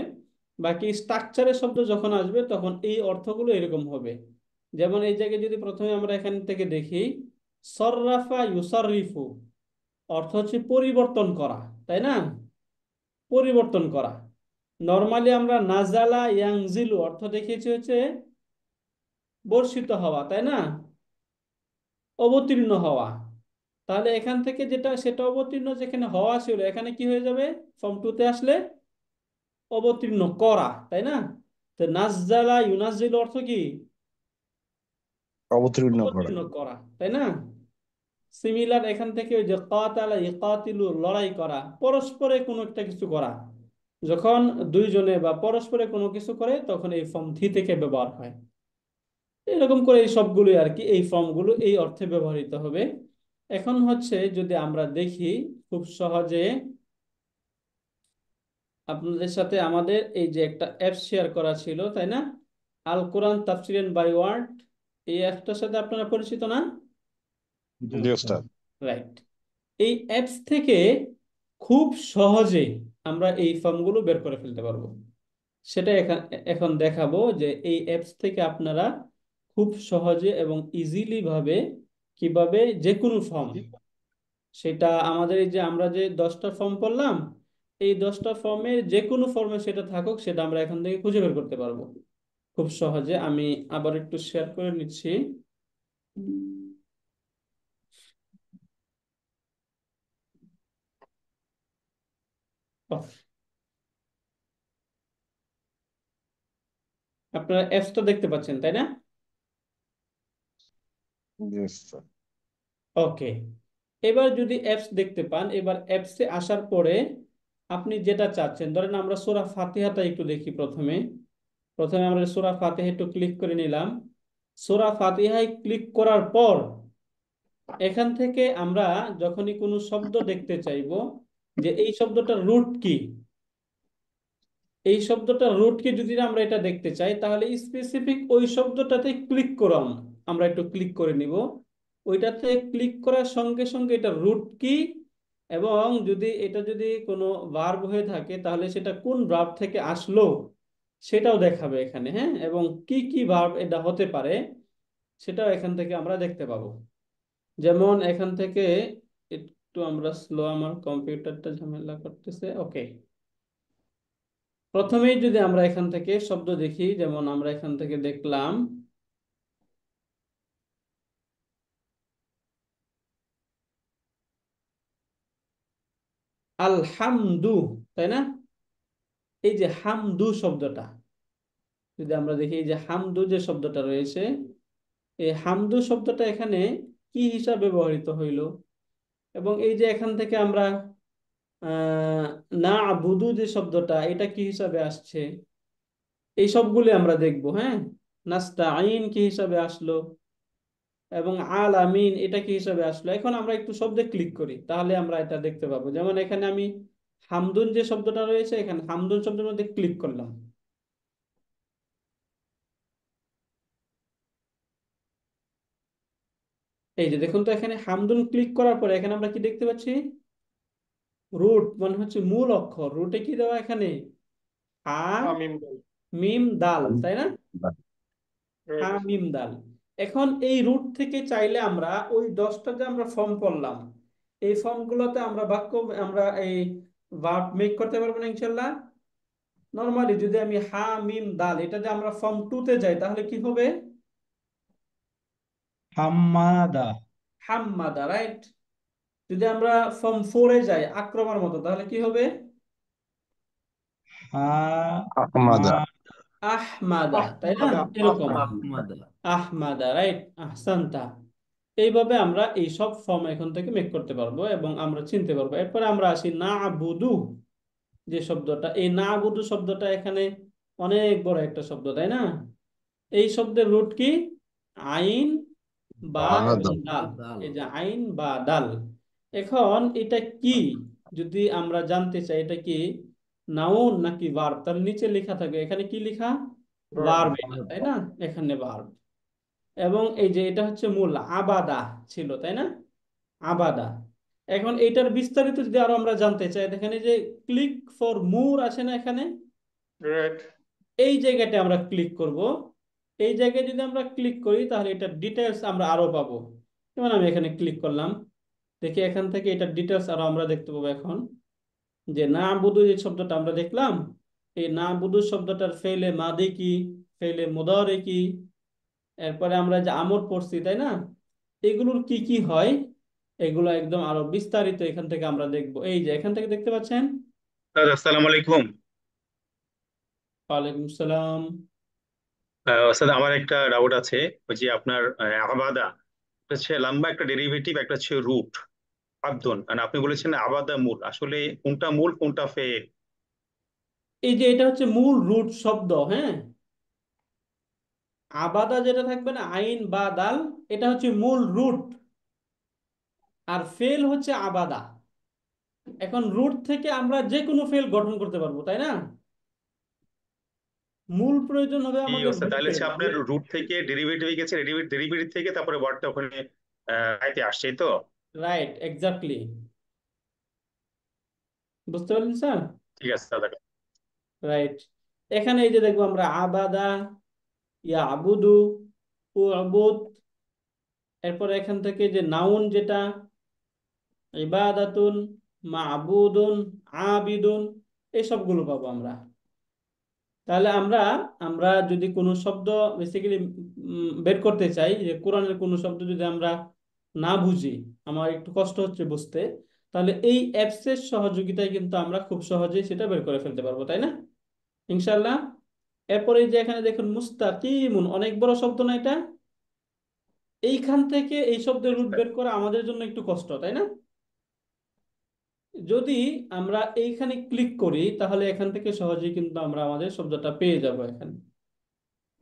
বাকি স্ট্রাকচারের শব্দ যখন আসবে তখন এই অর্থগুলো এরকম হবে। যেমন এই জায়গায় যদি প্রথমে আমরা এখান থেকে দেখি, সররাফা ইউসাররিফু অর্থ হচ্ছে পরিবর্তন করা, তাই না? পরিবর্তন করা। নর্মালি আমরা নাজালা ইয়াংজিলু অর্থ দেখিয়েছি হচ্ছে বর্ষিত হওয়া, তাই না? অবতীর্ণ হওয়া। তাহলে এখান থেকে যেটা সেটা অবতীর্ণ, যেখানে হওয়া ছিল এখানে কি হয়ে যাবে? ফর্ম 2 তে আসলে অবতীর্ণ করা, তাই না? তো নাজ্জালা ইউনাজ্জিলু অর্থ কি? অবতীর্ণ করা অবতীর্ণ করা, তাই না? সিমিলার এখান থেকে ওই যে কাতালা ইকাতিলু লড়াই করা, পরস্পরে কোনো একটা কিছু করা। যখন দুইজনে বা পরস্পরে কোনো কিছু করে তখন এই ফর্ম 3 থেকে ব্যবহার হয়। এরকম করে এই সবগুলোই আর কি, এই ফর্মগুলো এই অর্থে ব্যবহৃত হবে। এখন হচ্ছে যদি আমরা দেখি খুব সহজে আপনাদের সাথে, আমাদের এই যে একটা অ্যাপ শেয়ার করা ছিল, তাই না? আল কোরআন তাফসির বাই ওয়ার্ড, এই অ্যাপটার সাথে আপনারা পরিচিত না? জি উস্তাদ রাইট। এই অ্যাপস থেকে খুব সহজে আমরা এই ফর্মগুলো বের করে ফেলতে পারবো। সেটা এখন দেখাবো যে এই অ্যাপস থেকে আপনারা খুব সহজে এবং ইজিলি ভাবে কিভাবে যে কোনো ফর্ম সেটা আমাদের এই যে আমরা যে 10টা ফর্ম পড়লাম, এই 10টা ফর্মের যে কোনো ফর্মে সেটা থাকুক, সেটা আমরা এখান থেকে খুঁজে বের করতে পারবো খুব সহজে। আমি আবার একটু শেয়ার করে নিচ্ছি। আপনারা অ্যাপস তো দেখতে পাচ্ছেন, তাই না? Yes, sir. ওকে, এবার যদি অ্যাপস দেখতে পান, এবার অ্যাপসে আসার পরে আপনি যেটা চাচ্ছেন, ধরেন আমরা সূরা ফাতিহাটা একটু দেখি। প্রথমে প্রথমে আমরা সূরা ফাতিহা একটু ক্লিক করে নিলাম। সূরা ফাতিহায় ক্লিক করার পর এখান থেকে আমরা যখনই কোনো শব্দ দেখতে চাইবো যে এই শব্দটার রুট কি, এই শব্দটার রুট কি যদি আমরা এটা দেখতে চাই, তাহলে স্পেসিফিক ওই শব্দটাতে ক্লিক করলাম। আমরা একটু ক্লিক করে নিব। ওইটাতে ক্লিক করার সঙ্গে সঙ্গে এটা রুট কি, এবং যদি এটা যদি কোনো ভার্ব হয়ে থাকে তাহলে সেটা কোন ভার্ব থেকে আসলো সেটাও দেখাবে এখানে। হ্যাঁ, এবং কি কি ভার্ব এটা হতে পারে সেটাও এখান থেকে আমরা দেখতে পাবো। যেমন এখান থেকে একটু আমরা স্লো, আমার কম্পিউটারটা ঝামেলা করতেছে। ওকে, প্রথমেই যদি আমরা এখান থেকে শব্দ দেখি, যেমন আমরা এখান থেকে দেখলাম আলহামদু, তাই না? এই যে হামদু শব্দটা, যদি আমরা দেখি এই যে হামদু যে শব্দটা রয়েছে, এই হামদু শব্দটা এখানে কি হিসাবে ব্যবহৃত হইল, এবং এই যে এখান থেকে আমরা না আবুদু যে শব্দটা, এটা কি হিসাবে আসছে, এই সবগুলি আমরা দেখব। হ্যাঁ, নাস্তাঈন কি হিসাবে আসলো, এবং আল আমিন এটা কি হিসাবে আসলো। এখন আমরা একটু শব্দে ক্লিক করি, তাহলে আমরা এটা দেখতে পাবো। যেমন এখানে আমি হামদুন যে শব্দটা রয়েছে, এখানে হামদুন শব্দের মধ্যে ক্লিক করলাম। এই যে দেখুন তো, এখানে হামদুন ক্লিক করার পরে এখানে আমরা কি দেখতে পাচ্ছি, রুট মানে হচ্ছে মূল অক্ষর। রুটে কি দেওয়া এখানে, হা আমিন বল। মিম দাল, তাই না? হা Right. মিম দাল। এখন এই রুট থেকে চাইলে আমরা ওই 10টা যে আমরা ফর্ম পড়লাম, এই ফর্মগুলোতে আমরা বাক্য, আমরা এই ভার্ব মেক করতে পারবো না ইনশাল্লাহ। নরমালি যদি আমি হা মিম দাল এটা যে আমরা ফর্ম 2 তে যাই, তাহলে কি হবে, হাম্মাদা, হাম্মাদা, রাইট? যদি আমরা ফর্ম 4-এ যাই আক্রমার মতো, তাহলে কি হবে, হা আহমাদা। আহমাদা, তাই না? আহমাদা, এরকম আহমাদা। আহমাদা, রাইট, আহসানতা। এইভাবে আমরা এই সব ফর্ম এখন থেকে মেক করতে পারবো এবং আমরা চিনতে পারবো। এরপরে আমরা আসি না আবুদু যে শব্দটা, এই না আবুদু শব্দটা এখানে অনেক বড় একটা শব্দ, তাই না? এই শব্দের রুট কি, আইন বা এবং বাহাদা। দাল। এই যে আইন বা দাল। এখন এটা কি যদি আমরা জানতে চাই, এটা কি নাউন নাকি ভার্ব, তার নিচে লেখা থাকবে এখানে কি লেখা, ভার্ব, তাই না? এখানে ভার্ব। এবং এই যে এটা হচ্ছে মূল আবাদা ছিল, তাই না? আবাদা। এখন এইটার বিস্তারিত যদি আরো আমরা জানতে চাই, দেখেন এই যে ক্লিক ফর মোর আছে না এখানে, Right. এই জায়গাটা আমরা ক্লিক করব। এই জায়গায় যদি আমরা ক্লিক করি তাহলে এটার ডিটেলস আমরা আরো পাবো। যেমন আমি এখানে ক্লিক করলাম, দেখি এখান থেকে এটার ডিটেলস আরো আমরা দেখতে পাবো। এখন যে না বুদু যে শব্দটা আমরা দেখলাম, এই না বুদু শব্দটার ফেলে মাদি কি, ফেলে মুদারে কি, এরপরে আমরা যে আমর পড়ছি, তাই না? এগুলোর কি কি হয়, এগুলো একদম আরো বিস্তারিত এখান থেকে আমরা দেখবো। এই যে এখান থেকে দেখতে পাচ্ছেন। স্যার আসসালামু আলাইকুম। ওয়ালাইকুম সালাম। স্যার আমার একটা ডাউট আছে, ওই যে আপনার আবাদা, এটা হচ্ছে লম্বা একটা ডেরিভেটিভ, একটা হচ্ছে রুট আবদন, মানে আপনি বলেছেন আবাদা মূল, আসলে কোনটা মূল কোনটা ফেল? এই যে এটা হচ্ছে মূল রুট শব্দ। হ্যাঁ, আবাদা যেটা থাকবে না আইন বা দাল, এটা হচ্ছে মূল রুট, আর ফেল হচ্ছে আবাদা। এখন রুট থেকে আমরা যে কোনো ফেল গঠন করতে পারবো, তাই না? মূল প্রয়োজন হবে কি আমাদের অবস্থা, তাহলে রুটের। হচ্ছে আপনার রুট থেকে ডেরিভেটিভ গেছে, ডেরিভেটিভ থেকে তারপরে ওয়ার্ডটা ওখানে আয়তে আসছে, এই তো? Right, exactly. বুঝতে পারলেন স্যার? ঠিক আছে দাদা। রাইট। এখানে এই যে দেখবো আমরা আবাদা, ইয়া আবুদু, ও আবুদ, এরপর এখান থেকে যে নাউন যেটা, ইবাদাতুন, মাবুদুন, আবিদুন, এই সবগুলো পাবো আমরা। তাহলে আমরা আমরা যদি কোনো শব্দ বেসিক্যালি বের করতে চাই, যে কোরআনের কোনো শব্দ যদি আমরা না বুঝি, আমার একটু কষ্ট হচ্ছে বুঝতে, তাহলে এই অ্যাপসের সহযোগিতায় কিন্তু আমরা খুব সহজেই সেটা বের করে ফেলতে পারবো, তাই না ইনশাল্লাহ। এরপরে এই যে এখানে দেখুন মুস্তাকিমুন, অনেক বড় শব্দ না এটা? এইখান থেকে এই শব্দের রুট বের করা আমাদের জন্য একটু কষ্ট, তাই না? যদি আমরা এইখানে ক্লিক করি তাহলে এখান থেকে সহজেই কিন্তু আমরা আমাদের শব্দটা পেয়ে যাব এখানে।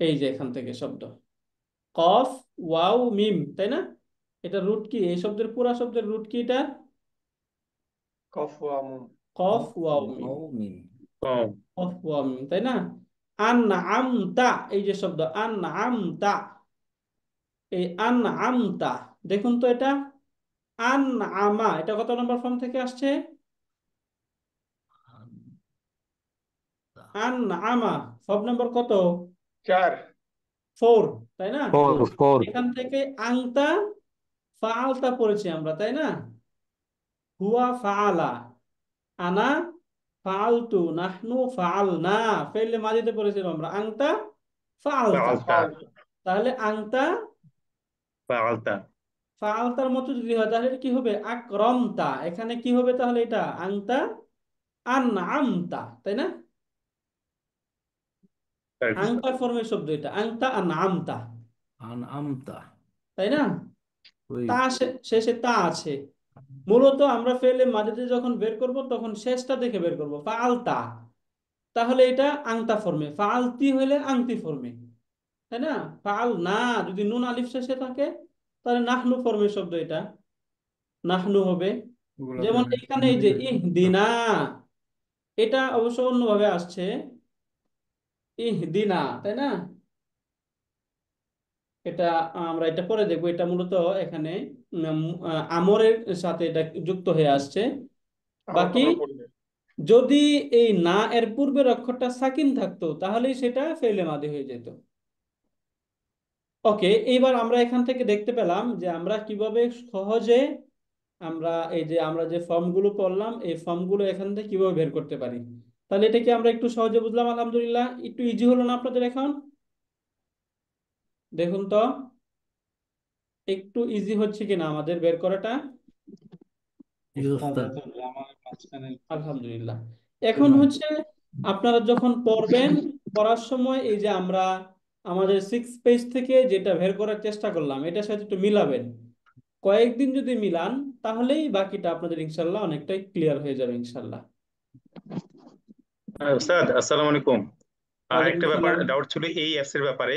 এই যে এখান থেকে শব্দ কফ ওয়াও মিম, তাই না? এটা রুট কি? এই শব্দের পুরা শব্দের রুট কি? এটা কফ ওয়া মুম। কফ ওয়াও মিম, কফ ওয়াও মিম, তাই না? আন আমতা, এই যে শব্দ আন আমতা, এই আন আমতা, দেখুন তো এটা আন আমা, এটা কত নম্বর ফর্ম থেকে আসছে? আন আমা ফর্ম নম্বর কত? 4। 4, তাই না? ফোর এখান থেকে আংতা ফাআলতা পড়েছি আমরা, তাই না? হুয়া ফাআলা, আনা ফাআলতু, নাহনু ফাআলনা, ফেলে মাজিতে পড়েছিলাম আমরা আংতা ফাআলতা। ফাআলতা, তাহলে আংতা ফাআলতা, ফাআলতার মতো যদি হয় তাহলে এটা কি হবে? আকরামতা। এখানে কি হবে তাহলে? এটা আংতা আনআমতা, তাই না? correct. আংতা ফর্মের শব্দ এটা, আংতা আনআমতা, আনআমতা। তাই না? ওই তা শেষে তা আছে। মূলত আমরা ফেলে মাঝে যখন বের করব তখন শেষটা দেখে বের করব, ফাআলতা, তাহলে এটা আংতা ফর্মে, ফাআলতি হইলে আংতি ফর্মে, তাই না? ফাআল না যদি নুন আলিফ শেষে থাকে তাহলে নাহনু ফর্মের শব্দ এটা, নাহনু হবে। ওগুলা যেমন দেখে এখানে এই যে ইহদিনা, এটা অবশ্য অন্যভাবে আসছে ইহদিনা, তাই না? এটা আমরা এটা পরে দেখবো। এটা মূলত এখানে আমরের সাথে এটা যুক্ত হয়ে আসছে। আমার বাকি তোমরা পড়বে। যদি এই না এর পূর্বের অক্ষরটা সাকিন থাকতো তাহলেই সেটা ফেলে মাদি হয়ে যেত। ওকে, এইবার আমরা এখান থেকে দেখতে পেলাম যে আমরা কিভাবে সহজে আমরা এই যে আমরা যে ফর্মগুলো পড়লাম এই ফর্মগুলো এখান থেকে কিভাবে বের করতে পারি। তাহলে এটা কি আমরা একটু সহজে বুঝলাম? আলহামদুলিল্লাহ, একটু ইজি হলো না আপনাদের? এখন দেখুন তো একটু ইজি হচ্ছে কিনা আমাদের বের করাটা। উস্তাদ এত গ্রামারের মাঝখানে আলহামদুলিল্লাহ। এখন হচ্ছে আপনারা যখন পড়বেন, পড়ার সময় এই যে আমরা আমাদের 6 পেজ থেকে যেটা বের করার চেষ্টা করলাম এটার সাথে একটু মিলাবেন। কয়েকদিন যদি মিলান তাহলেই বাকিটা আপনাদের ইনশাল্লাহ অনেকটাই ক্লিয়ার হয়ে যাবে ইনশাল্লাহ। স্যার আসসালামু আলাইকুম। ওয়ালাইকুম একটা ব্যাপার আসসালাম। ডাউট ছিল এই অ্যাপস এর ব্যাপারে।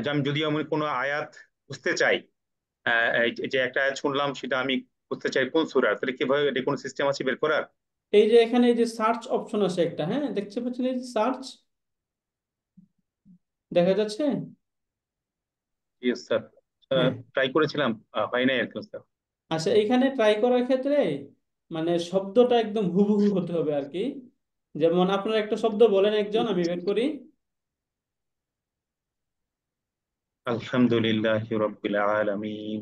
যে আমি যদি আমি কোনো আয়াত বুঝতে চাই, এই যে একটা আয়াত শুনলাম সেটা আমি বুঝতে চাই কোন সূরা, তাহলে কিভাবে, এটা কোনো সিস্টেম আছে বের করার? এই যে এখানে এই যে সার্চ অপশন আছে একটা, হ্যাঁ দেখতে পাচ্ছেন এই যে সার্চ দেখা যাচ্ছে। ইয়েস স্যার, হ্যাঁ, ট্রাই করেছিলাম, হয় নাই আর কি স্যার। আচ্ছা, এখানে ট্রাই করার ক্ষেত্রে মানে শব্দটা একদম হুবহু হতে হবে আর কি। যেমন আপনার একটা শব্দ বলেন একজন, আমি বের করি। আলহামদুলিল্লাহ রাব্বিল আলামিন।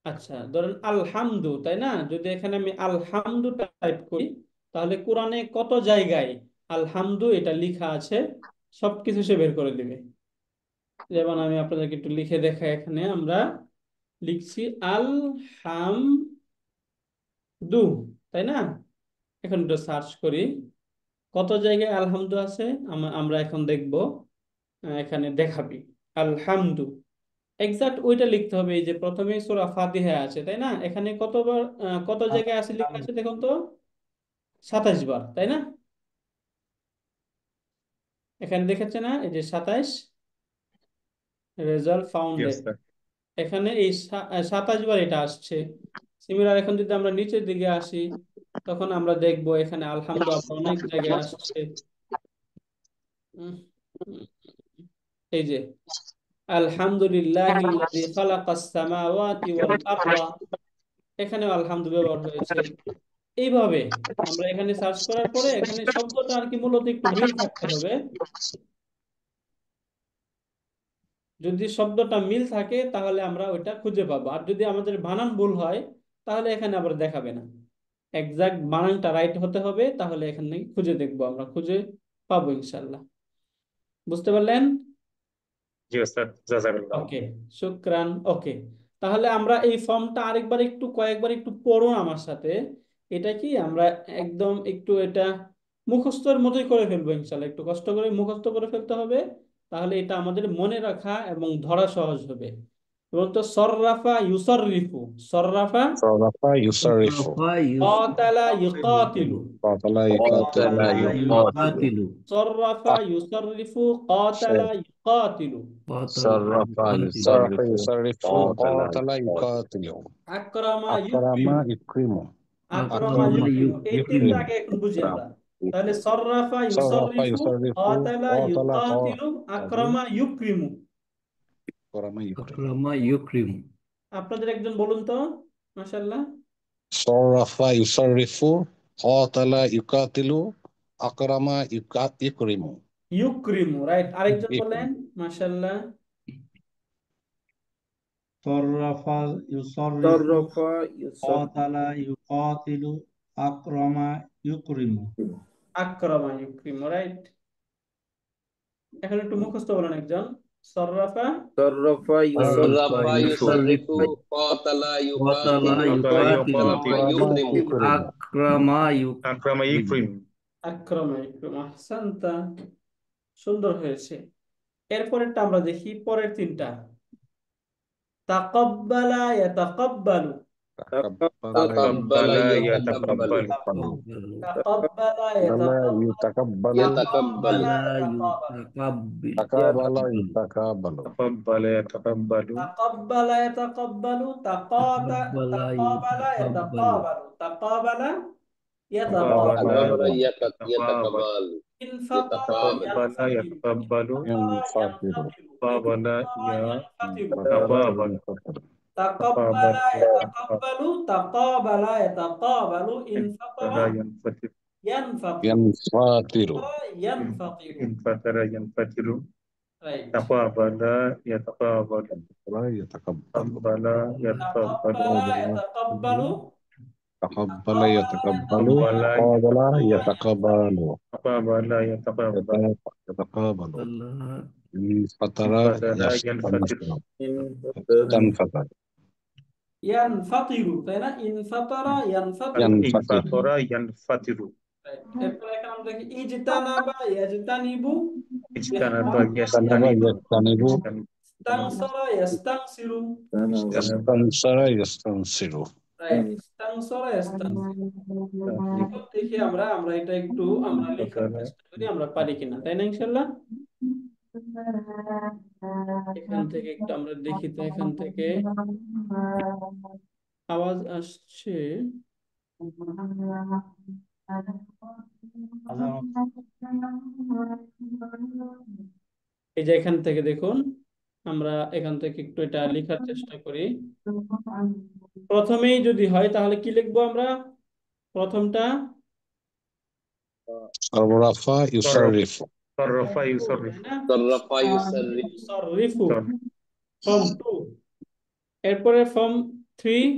আচ্ছা, ধরেন আলহামদু, তাই না? যদি এখানে আমি আলহামদু টাইপ করি তাহলে কোরআনে কত জায়গায় আলহামদু এটা লেখা আছে সবকিছু সে বের করে দিবে। যেমন আমি আপনাদেরকে একটু লিখে দেখাই, এখানে আমরা লিখছি আল হাম দু, তাই না? এখন একটু সার্চ করি কত জায়গায় আলহামদু আছে। আমরা এখন দেখব, এখানে দেখাবি আলহামদু এক্সাক্ট ওইটা লিখতে হবে। এই যে প্রথমে সূরা ফাতিহা আছে, তাই না? এখানে কতবার কত জায়গায় আছে লেখা আছে দেখুন তো, 27 বার, তাই না? এখানে দেখাচ্ছে না এই যে 27 রেজাল্ট ইয়েস ফাউন্ডেড, স্যার। এখানে এই 27 বার এটা আসছে। সিমিলার এখন যদি আমরা নিচের দিকে আসি তখন আমরা দেখব এখানে আলহামদুলিল্লাহ অনেক জায়গায় আসছে। উম, উম, এই যে আলহামদুলিল্লাহিল্লাযী খালাকাস সামাওয়াতি ওয়াল আরদা, এখানেও আলহামদু ব্যবহার হয়েছে। এইভাবে আমরা এখানে সার্চ করার পরে এখানে শব্দটা আর কি মূলত একটু মিল থাকতে হবে। যদি শব্দটা মিল থাকে তাহলে আমরা ওইটা খুঁজে পাবো, আর যদি আমাদের বানান ভুল হয় তাহলে এখানে আবার দেখাবে না। এক্সাক্ট বানানটা রাইট হতে হবে, তাহলে এখানে খুঁজে দেখবো, আমরা খুঁজে পাবো ইনশাল্লাহ। বুঝতে পারলেন? জি ওস্তাদ, জাযাকাল্লাহ। ওকে, শুকরান। ওকে, তাহলে আমরা এই ফর্মটা আরেকবার একটু কয়েকবার একটু পড়ুন আমার সাথে। এটা কি আমরা একদম একটু এটা মুখস্থের মতোই করে ফেলবো ইনশাল্লাহ, একটু কষ্ট করে মুখস্থ করে ফেলতে হবে, তাহলে এটা আমাদের মনে রাখা এবং ধরা সহজ হবে। এবং তো সররাফা ইউসররিফু, সররাফা صرف يصرف صرف قاتلا يقاتل، قاتل يقاتل قاتل يقاتل يقاتل صرف يصرف قاتل يقاتل، قاتل صرف يقاتل يصرف قاتل يقاتل أكرم أكرم يكرم، يكرم أكرم أكرم يكرم। এই তিনটা يكرم আগে এখন বুঝি আমরা। তাহলে সররাফা صرف ইউসররিফু يصرف قاتلا قاتل يقاتل قاتل أكرم يكرم। أكرم يكرم أكرم يكرم আপনাদের একজন বলুন তো, মাশাআল্লাহ। صرف يصرف قاتل يقاتل أكرم يكرم ইউক্রিমু, রাইট। আরেকজন বলেন, يكرم মাশাআল্লাহ। صرف يصرف صرف يصرف قاتل يقاتل أكرم يكرم আকরামা ইউক্রিমু, রাইট। এখন একটু মুখস্থ বলেন একজন। সররাফা صرف صرف يصرف صرف يصرف يصرف قاتل قاتل يقاتل يقاتل أكرم أكرم يكرم يكرم أكرم আকরামা يكرم ইকরিম। আকরামা ইউক্রিমু, আহসানতা, সুন্দর হয়েছে। এরপরেরটা আমরা দেখি, পরের তিনটা। তাকাব্বালা ইয়াতাকাব্বালু, تقبل تقبل ইয়াতাকাব্বালু। يتقبل তাকাব্বালা لا ইয়াতাকাব্বালু, يتقبل يتقبل তাকাবালা يتقبل تقابل يتقابل তাকাব্বালা ইয়াতাকাব্বালু। তাকাব্বালা ইয়াতাকাব্বালু, تقبل তাকাবালা يتقبل ইয়াতাকাবালু, তাকাবালা ইয়াতাকাবালু, তাকাবালা تقابل ইয়াতাকাবালু। يتقبل ইনফাতারা তাকাব্বালা ইয়ানফাতিরু, ইয়াতাকাব্বালু। ইনফাতারা ينفطر ইয়ানফাতিরু, তাকাবালা ইনফাতারা ينفطر ইয়াতাকাবালু। ينفطر তাকাব্বালা তাকাবালা ইয়াতাকাব্বালু, তাকাবালা ইয়াতাকাবালু, ইনফাতারা ইয়ানফাতারা ইয়ানফাতিরু। ইয়ানফাতিরু, ينفطر ইয়ানফাতিরু, ইনফাতারা ইয়ানফাতিরু। রাইট। তাকাবালা ইয়াতাকাবালু। لا يتقبل তাকাব্বালা ইয়াতাকাব্বালু। তাকাব্বালা ইয়াতাকাব্বালু, تقبل يتقبل তাকাব্বালা قابل ইয়াতাকাব্বালু। يتقبل তাকাবালা ইয়াতাকাব্বালু। يتقابل الله انفطر ইনফাতারা ইয়ানফাতিরু। يستنفطر تنفطر ইয়ানফাতিরু, তাই না? ইনফাতারা ইয়ানফাতিরু, ينفطر ইনফাতারা ইয়ানফাতিরু। রাইট। এরপরে এখানে আমরা দেখি ইজতানাবা ইয়াজতানিবু, ইজতানাবা اجتنب ইয়াজতানিবু। يجتنب ইস্তানসারা ইয়াস্তানসিরু, ইজতানাবা استنصر يستنصر রাইট। ইস্তানসারা ইয়াস্তানসিরু। এখন দেখি আমরা আমরা এটা একটু আমরা লেখার ইনফাতারা চেষ্টা করি, আমরা পারি কিনা, তাই না? ইনশাল্লাহ। এখান থেকে একটু আমরা দেখি তো, এখান থেকে আওয়াজ আসছে। এই যে এখান থেকে দেখুন, আমরা এখান থেকে একটু এটা লেখার চেষ্টা করি। প্রথমেই যদি হয় তাহলে কি লিখবো আমরা? প্রথমটা صرف يصرف সরফা তাই ইউসররিফু। না? صرف يصرف ইউসাররিফু, ফর্ম 2। এরপরে ফর্ম 3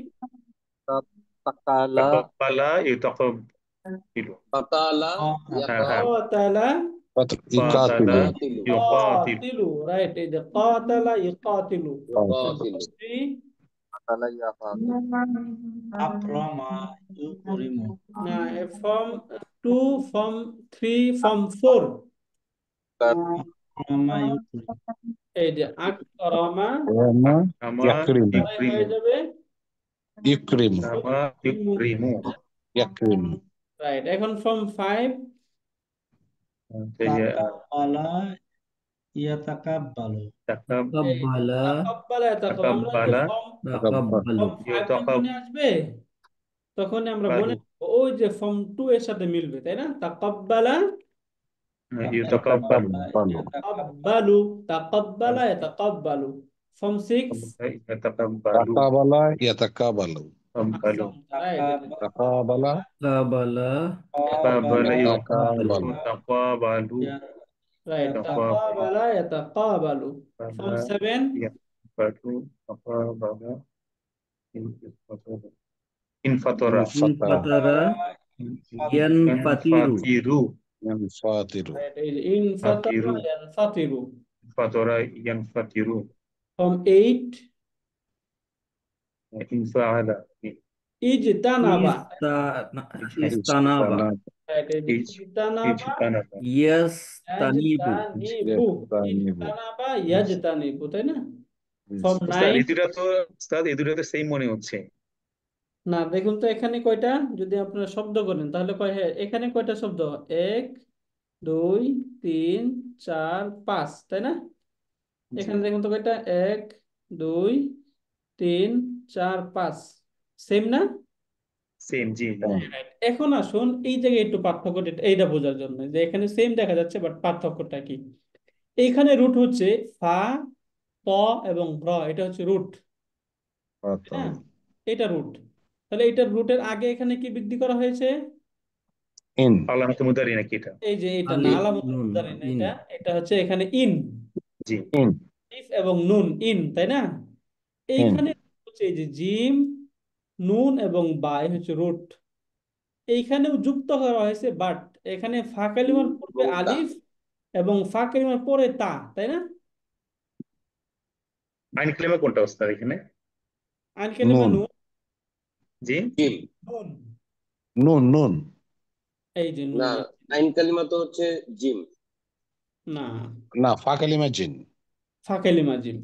تقال তাকাব্বালা ইউতাকাব্বিলু। قتال হ্যাঁ হ্যাঁ। কাতালা কাতালা يقاتل ইউকাতিলু। ইকাতিলু, রাইট। এই যে কাতালা ইকাতিলু, يقاتل 3 قتل يقاتل أكرم يكرم না, ফর্ম 2, ফর্ম 3, ফর্ম 4। أكرم يكرم এই যে আকরামা وما আমা يكرم হয়ে ইকরিমু। যাবে يكرم আমা ইকরিমু। يكرم রাইট। এখন ফর্ম 5 এই যে تقبل يتقبل তাকাব تقبل তাকাব্বালা ইয়াতাকাব্বালু, আমরা যে তাকাব্বালা ফর্ম تقبل 5 যখনই আসবে তখনই আমরা মনে রাখবো ওই যে ফর্ম 2 এর সাথে মিলবে, তাই না? তাকাব্বালা ইউতাকাব্বালু। তাকাব্বালু, তাকাব্বালা ইয়াতাকাব্বালু। ফর্ম 6 ইয়াতাকাব্বালু। تقابل يتقابل তাকাব্বালু। রাইট। تقابل تقبل তাকাব্বালা يتقابل তাকাব্বালু। রাইট, তাকাবালা ইয়াতাকাবালু। ফর্ম 7 ইয়াতাকাব্বালু। তাকাব্বালা ইউতাকাব্বালু। ইনফাতরা ইনফাতারা ইয়ানফাতিরু ইয়ানফাতিরু ينفطر Right, এই যে ইনফাতারা ফাতিরু ইয়ানফাতিরু ইনফাতরা ইয়ানফাতিরু from 8 ইনফাআলা ইজতানাবা, ইস্তানাবা right, এই যে ইজতানাবা ইজতানাবা ইয়াস্তানিবু ইয়াজতানিবু, يجتنب ইজতানাবা ইয়াজতানিবু, তাই না? from উস্তাদ 9 এই দুটা তো উস্তাদ এই দুটা তো সেম মনে হচ্ছে। না, দেখুন তো এখানে কয়টা, যদি আপনারা শব্দ করেন তাহলে কয়, হ্যাঁ এখানে কয়টা শব্দ, 1 2 3 4 5, তাই না? এখানে দেখুন তো কয়টা, 1 2 3 4 5, সেম না? সেম, জি জি। Right. এখন আসুন এই জায়গায় একটু পার্থক্যটা এইটা বোঝার জন্য, যে এখানে সেম দেখা যাচ্ছে বাট পার্থক্যটা কি। এইখানে রুট হচ্ছে ফা, ত এবং র, এটা হচ্ছে রুট, হ্যাঁ এটা রুট। তাহলে এটার রুটের আগে এখানে কি বৃদ্ধি করা হয়েছে? إن আলামত মুদারি নাকি এটা? এই যে এটা না, আলিফ আলামত নুন মুদারি না, ইন এটা হচ্ছে এখানে ইন, জি إن ইফ এবং নুন, ইন, তাই না? إن এইখানে হচ্ছে এই যে জিম, নুন এবং বা, এই হচ্ছে রুট। এইখানেও যুক্ত করা হয়েছে বাট, এখানে ফা কালিমার পূর্বে আলিফ এবং ফা কালিমার পরে তা, তাই না? আইন ক্লেমা কোনটা উস্তাদ এখানে? আইন কালিমা নুন। নুন, জি জিম নুন, نون نون এই যে নুন, না, আইন কালিমা তো হচ্ছে জিম। না না ফা কালিমা জিন ফা কালিমা জিম।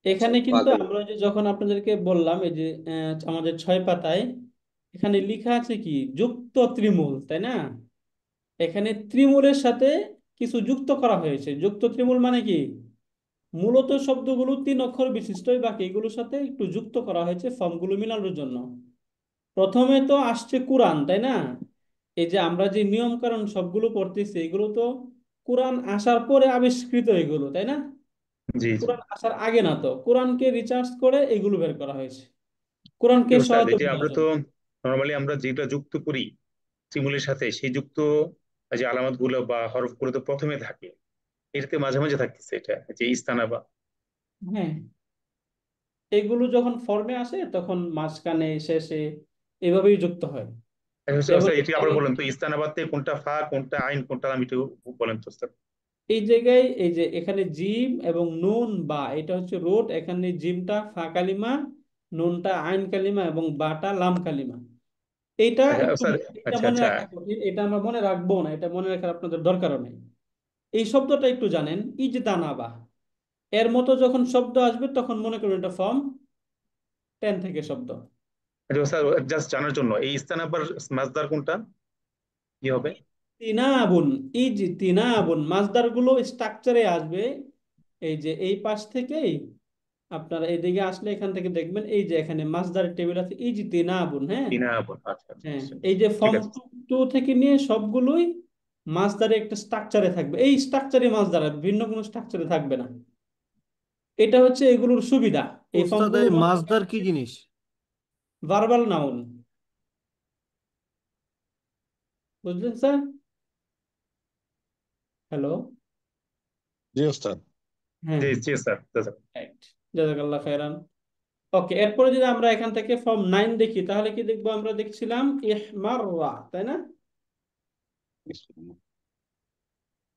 এখানে আচ্ছা, কিন্তু ফা কালিমা। আমরা যে যখন আপনাদেরকে বললাম এই যে আমাদের 6 পাতায় এখানে লেখা আছে কি, যুক্ত ত্রিমূল, তাই না? এখানে ত্রিমূলের সাথে কিছু যুক্ত করা হয়েছে। যুক্ত ত্রিমূল মানে কি, মূলত শব্দগুলো 3 অক্ষর বিশিষ্ট, বাকি এগুলোর সাথে একটু যুক্ত করা হয়েছে ফর্মগুলো মিলানোর জন্য। প্রথমে তো আসছে কোরআন, তাই না? এই যে আমরা যে নিয়ম কানুন সবগুলো পড়তেছি, এগুলো তো কোরআন আসার পরে আবিষ্কৃত এগুলো, তাই না? জি জি। কোরআন আসার আগে না তো, কোরআনকে রিসার্চ করে এগুলো বের করা হয়েছে, কোরআনকে উস্তাদ সহায়তা এই যে করার আমরা জন্য। তো নরমালি আমরা যেটা যুক্ত করি ত্রিমূলের সাথে, সেই যুক্ত যে আলামত গুলো বা হরফ গুলো তো প্রথমে থাকে, এটাতে মাঝে মাঝে থাকতেছে এটা যে ইস্তানাবা। হ্যাঁ, এগুলো যখন ফর্মে আসে তখন মাঝখানে শেষে এভাবেই যুক্ত হয়। যেমন এটি আবার বলেন তো, ইস্তানাবাদে কোনটা ফা কোনটা আইন কোনটা লাম একটু বলেন তো উস্তাদ। এই জায়গায় এই যে এখানে জিম এবং নুন বা, এটা হচ্ছে রুট। এখানে জিমটা ফা কালিমা, নুনটা আইন কালিমা এবং বাটা লাম কালিমা। এটা আচ্ছা একটু, উস্তাদ, এটা আচ্ছা মনে আচ্ছা। রাখা কঠিন, এটা আমরা মনে রাখবো না, এটা মনে রাখার আপনাদের দরকারও নেই। এই শব্দটা একটু জানেন, ইজদানাবা, এর মতো যখন শব্দ আসবে তখন মনে করুন এটা ফর্ম 10 থেকে শব্দ। আচ্ছা উস্তাদ, জাস্ট জানার জন্য এই ইস্তানাবার মাসদার কোনটা কি হবে? তিনাবুন, তিনাবুন, মাসদার গুলো স্ট্রাকচারে আসবে। এই যে এই পাশ থেকেই আপনারা এইদিকে আসলে এখান থেকে দেখবেন এই যে এখানে মাসদার টেবিল আছে, তিনাবুন, হ্যাঁ তিনাবুন, আচ্ছা আচ্ছা হ্যাঁ। আচ্ছা। এই যে ঠিক ফর্ম আছে। 2 থেকে নিয়ে সবগুলোই মাসদারে একটা স্ট্রাকচারে থাকবে, এই স্ট্রাকচারে মাসদার, ভিন্ন কোনো স্ট্রাকচারে থাকবে না। এটা হচ্ছে এগুলোর সুবিধা, এই ওস্তাদ ফর্মগুলো এই মাসদার কি জিনিস? ভার্বাল নাউন, বুঝলেন স্যার? হ্যালো, জি ওস্তাদ হ্যাঁ, জি জি স্যার। রাইট, জাযাকাল্লাহ খাইরান। ওকে, এরপরে যদি আমরা এখান থেকে ফর্ম 9 দেখি তাহলে কি দেখবো, আমরা দেখছিলাম ইহমাররা, তাই না?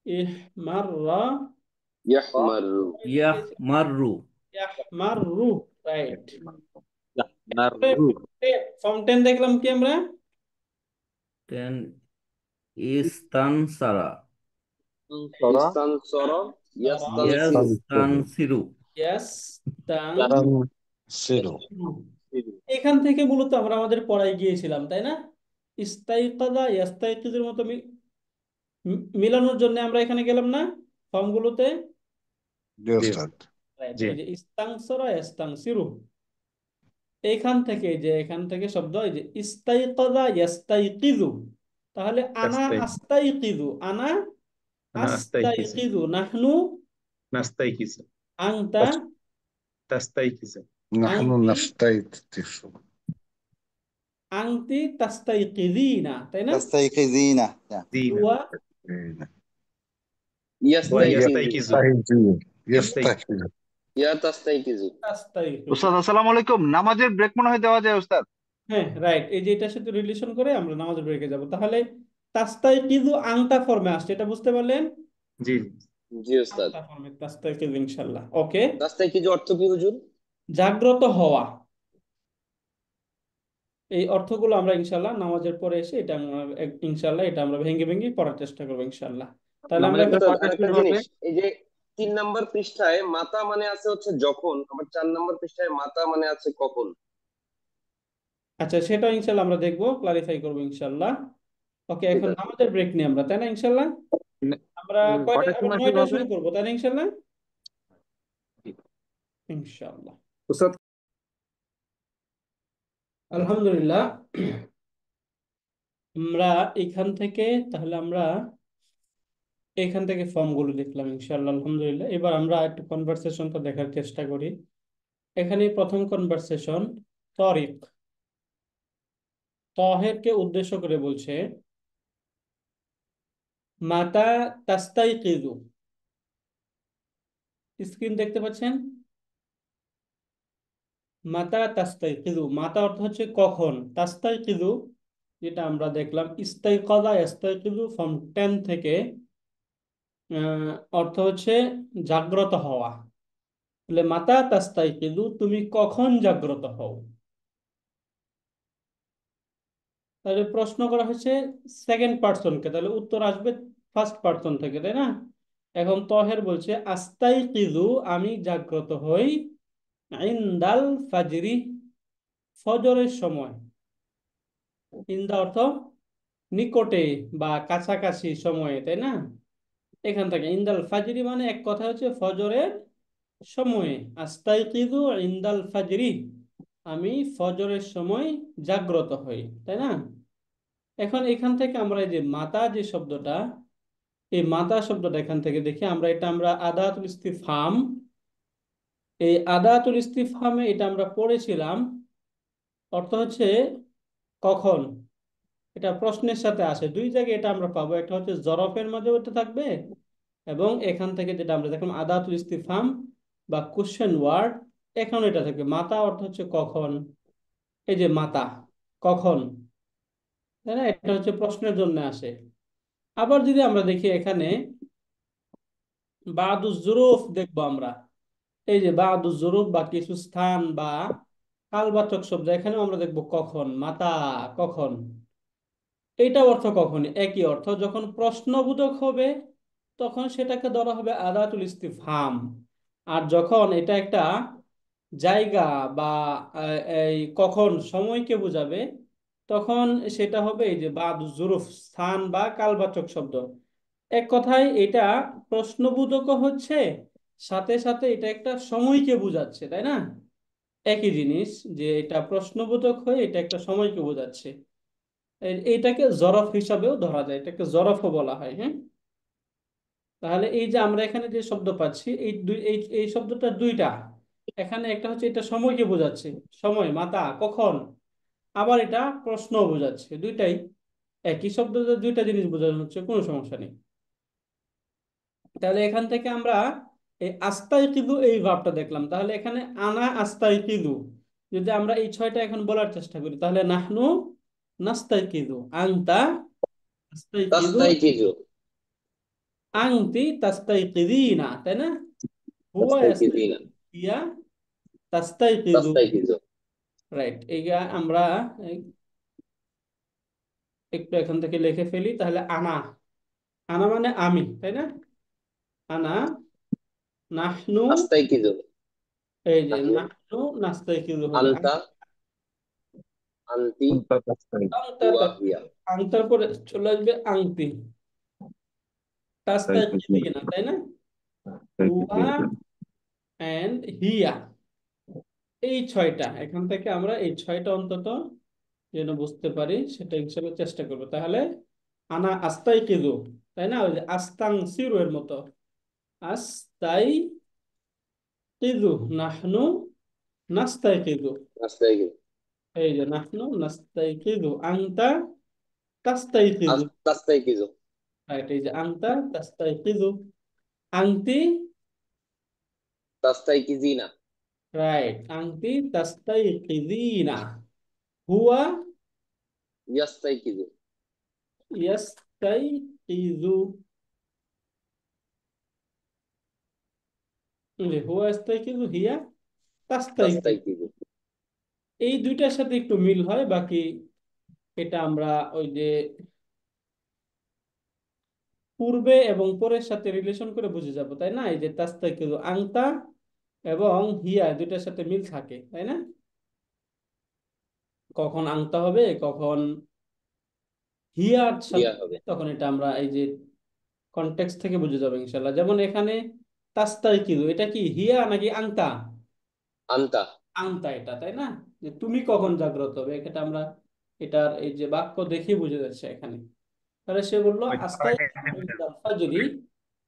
ইহমাররা, ইয়াহমারু। ইয়াহমাররু ইয়াহমাররু, রাইট। ইয়াহমাররু। ফর্ম 10 দেখলাম কি আমরা, দেন ইস্তানসারা ইস্তানসরা, ইয়াস্তানসিরু। ইয়াস্তানসিরু সিরু এখান থেকে মূলত আমরা আমাদের পড়ায় গিয়েছিলাম, তাই না? ইস্তাইকাযা ইয়াস্তাইকিজের মতো মিলানোর জন্য আমরা এখানে গেলাম না ফর্মগুলোতে? জি ওস্তাদ Right, এই যে ইস্তানসরা ইয়াস্তানসিরু, এইখান থেকে যে এখান থেকে শব্দ এই যে ইস্তাইকাযা ইয়াস্তাইকিযু, তাহলে আনা আস্তাইকিযু, আনা আস্তাইকিযু, নাহনু নাস্তাইকিজ, আনতা তাস্তাইকিজ, নাহনু নাস্তাইকিজু আনতি তাস্তাইকিযিনা, তাই না? تستيقظين দিনা, হুয়া ইয়াস্তাইকিজু। ইয়াস্তাইকিজু ইয়া তাস্তাইকিজু। তাস্তাইকিযু। উস্তাদ আসসালামু আলাইকুম, নামাজের ব্রেক মনে হয় দেওয়া যায় উস্তাদ। হ্যাঁ, রাইট, এই যে এটার সাথে রিলেশন করে আমরা নামাজের ব্রেকে যাব। তাহলে তাস্তাইকিযু আংতা ফর্মে আসছে, এটা বুঝতে পারলেন? জি জি ওস্তাদ। আংতা ফর্মে তাস্তাইকিযু, ইনশাআল্লাহ। ওকে, রাস্তায় কি যে অর্থ কি হুজুর? জাগ্রত হওয়া। এই অর্থগুলো আমরা ইনশাআল্লাহ নামাজের পরে এসে এটা ইনশাআল্লাহ এটা আমরা ভেঙে ভেঙে পড়ার চেষ্টা করবো ইনশাআল্লাহ। তাহলে আমরা নামাজের ওস্তাদ পরে আরেকটা শুরু হবে। জিনিস, এই যে 3 নম্বর পৃষ্ঠায় মাতা মানে আছে হচ্ছে যখন, আবার 4 নম্বর পৃষ্ঠায় মাতা মানে আছে কখন। আচ্ছা, সেটা ইনশাআল্লাহ আমরা দেখবো, ক্লারিফাই করবো ইনশাআল্লাহ। ওকে, ঠিক এখন আছে। নামাজের ব্রেক নিয়ে আমরা, তাই না ইনশাআল্লাহ? আমরা কয়টা, কটার আবার সময় শুরু 9টায় হবে? শুরু করবো, তাই না ইনশাআল্লাহ? ইনশাআল্লাহ। উস্তাদ আলহামদুলিল্লাহ, আমরা এখান থেকে, তাহলে আমরা এখান থেকে ফর্মগুলো দেখলাম ইনশাআল্লাহ। আলহামদুলিল্লাহ, এবার আমরা একটু কনভারসেশনটা দেখার চেষ্টা করি। এখানে প্রথম কনভারসেশন, তরিক তহেরকে উদ্দেশ্য করে বলছে, মাতা তাস্তাইকিযু। স্ক্রিন দেখতে পাচ্ছেন? মাতা তাস্তাইকিযু, মাতা অর্থ হচ্ছে কখন, তাস্তাইকিযু যেটা আমরা দেখলাম ইস্তাইকাযা ইস্তাইকিযু ফর্ম 10 থেকে অর্থ হচ্ছে জাগ্রত হওয়া। তাহলে মাতা তাস্তাইকিযু, তুমি কখন জাগ্রত হও। তাহলে প্রশ্ন করা হয়েছে সেকেন্ড পার্সনকে, তাহলে উত্তর আসবে ফার্স্ট পার্সন থেকে, তাই না? এখন তহের বলছে আস্তাইকিযু, আমি জাগ্রত হই, ইনদাল ফাজরি, ফজরের সময়। ইন্দা অর্থ নিকটে বা কাছাকাছি সময়ে, তাই না? এখান থেকে ইনদাল ফাজরি মানে এক কথা হচ্ছে ফজরের সময়ে। আস্তাইকিযু ইনদাল ফাজরি, আমি ফজরের সময় জাগ্রত হই, তাই না? এখন এখান থেকে আমরা এই যে মাতা যে শব্দটা, এই মাতা শব্দটা এখান থেকে দেখি আমরা, এটা আমরা আদাতুল ইস্তিফহাম, এই আদাতুল ইস্তিফহামে এটা আমরা পড়েছিলাম, অর্থ হচ্ছে কখন। এটা প্রশ্নের সাথে আসে, দুই জায়গায় এটা আমরা পাবো, একটা হচ্ছে জরফের মাঝে ওটা থাকবে, এবং এখান থেকে যেটা আমরা দেখলাম আদাতুল ইস্তিফহাম বা কোশ্চেন ওয়ার্ড, এখন এটা থাকবে। মাতা অর্থ হচ্ছে কখন, এই যে মাতা কখন, তাই না? এটা হচ্ছে প্রশ্নের জন্য আসে। আবার যদি আমরা দেখি এখানে বাদুজ জুরুফ দেখবো আমরা, এই যে বাদুজ জুরুফ বা কিছু স্থান বা কালবাচক শব্দ, এখানেও আমরা দেখবো কখন, মাতা কখন। এইটা অর্থ কখনই একই অর্থ, যখন প্রশ্নবোধক হবে তখন সেটাকে ধরা হবে আদাতুল ইস্তিফহাম, আর যখন এটা একটা জায়গা বা এই কখন সময়কে বোঝাবে তখন সেটা হবে এই যে বাদ জুরুফ, স্থান বা কালবাচক শব্দ। এক কথায় এটা প্রশ্নবোধকও হচ্ছে, সাথে সাথে এটা একটা সময়কে বোঝাচ্ছে, তাই না? একই জিনিস, যে এটা প্রশ্নবোধক হয়ে এটা একটা সময়কে বোঝাচ্ছে। এইটাকে জরফ হিসাবেও ধরা যায়, এটাকে জরফও বলা হয়। হ্যাঁ, তাহলে এই যে আমরা এখানে যে শব্দ পাচ্ছি, এই দুই এই শব্দটা দুইটা, এখানে একটা হচ্ছে এটা সময়কে বোঝাচ্ছে, সময় মাতা কখন, আবার এটা প্রশ্ন বোঝাচ্ছে, দুইটাই একই শব্দ, দুইটা জিনিস বোঝানো হচ্ছে, কোনো সমস্যা নেই। তাহলে এখান থেকে আমরা এই আস্তাইকিদু এই ভাবটা দেখলাম। তাহলে এখানে আনা আস্তাইকিদু, যদি আমরা এই 6টা এখন বলার চেষ্টা করি, তাহলে নাহনু নাস্তাইকিদু, আনতা তাস্তাইকিদু, তাস্তাইকিজু, আনতি তাস্তাইকিদিনা, তাই না? হুয়া তাস্তাইকিদিনা, ইয়াস্তাইকিদু, হিয়া তাস্তাইকিদু। তাস্তাইকিজু। রাইট, এইটা আমরা একটু এখান থেকে লিখে ফেলি। তাহলে আনা, আনা মানে আমি, তাই না? আনা, নাহনু, আস্তাইকিজু, এই যে নাহনু, নাহনু নাস্তাইকিদু হবে আনতা, আনতি, আংতা, হুয়া, হিয়া। আংতার পরে চলে আসবে আংতি, তাস্তাইকিদিনা, তাই না? হুয়া এন্ড হিয়া, এই 6টা, এখান থেকে আমরা এই 6টা অন্তত যেন বুঝতে পারি সেটা ইনশাল্লাহ চেষ্টা করবো। তাহলে আনা আস্তাইকিদু, তাই না? ওই যে আস্তাং সিরু এর মতো, আস্তাই কিদু, নাহনু নাস্তাই কিদু, আস্তাইকিজু, এই যে নাহনু নাস্তাই কিদু, আংতা তাস্তাই কিদু। তাস্তাইকিজু, রাইট, এই যে আংতা তাস্তাই কিদু, আংতি, তাস্তাইকিজিনা, রাইট, আংতি তাস্তাই কিদিনা। হুয়া ইয়াস্তাইকিযু ইয়াস্তাইকিযু, হুয়া ইয়াস্তাইকিযু, হিয়া তাস্তাইকিযু। তাস্তাইকিযু। এই দুইটার সাথে একটু মিল হয়, বাকি এটা আমরা ওই যে পূর্বে এবং পরের সাথে রিলেশন করে বুঝে যাব, তাই না? এই যে তাস্তাইকিযু, আংতা এবং হিয়া দুইটার সাথে মিল থাকে, তাই না? কখন আংতা হবে, কখন হিয়ার সাথে, হিয়া হবে। তখন এটা আমরা এই যে কনটেক্সট থেকে বুঝে যাবো ইনশাল্লাহ। যেমন এখানে তাস্তাইকিযু, এটা কি হিয়া নাকি আংতা? আন্তা। আংতা এটা, তাই না? যে তুমি কখন জাগ্রত হবে, এটা আমরা এটার এই যে বাক্য দেখে বুঝে যাচ্ছে এখানে। তাহলে সে বললো ফাজরি,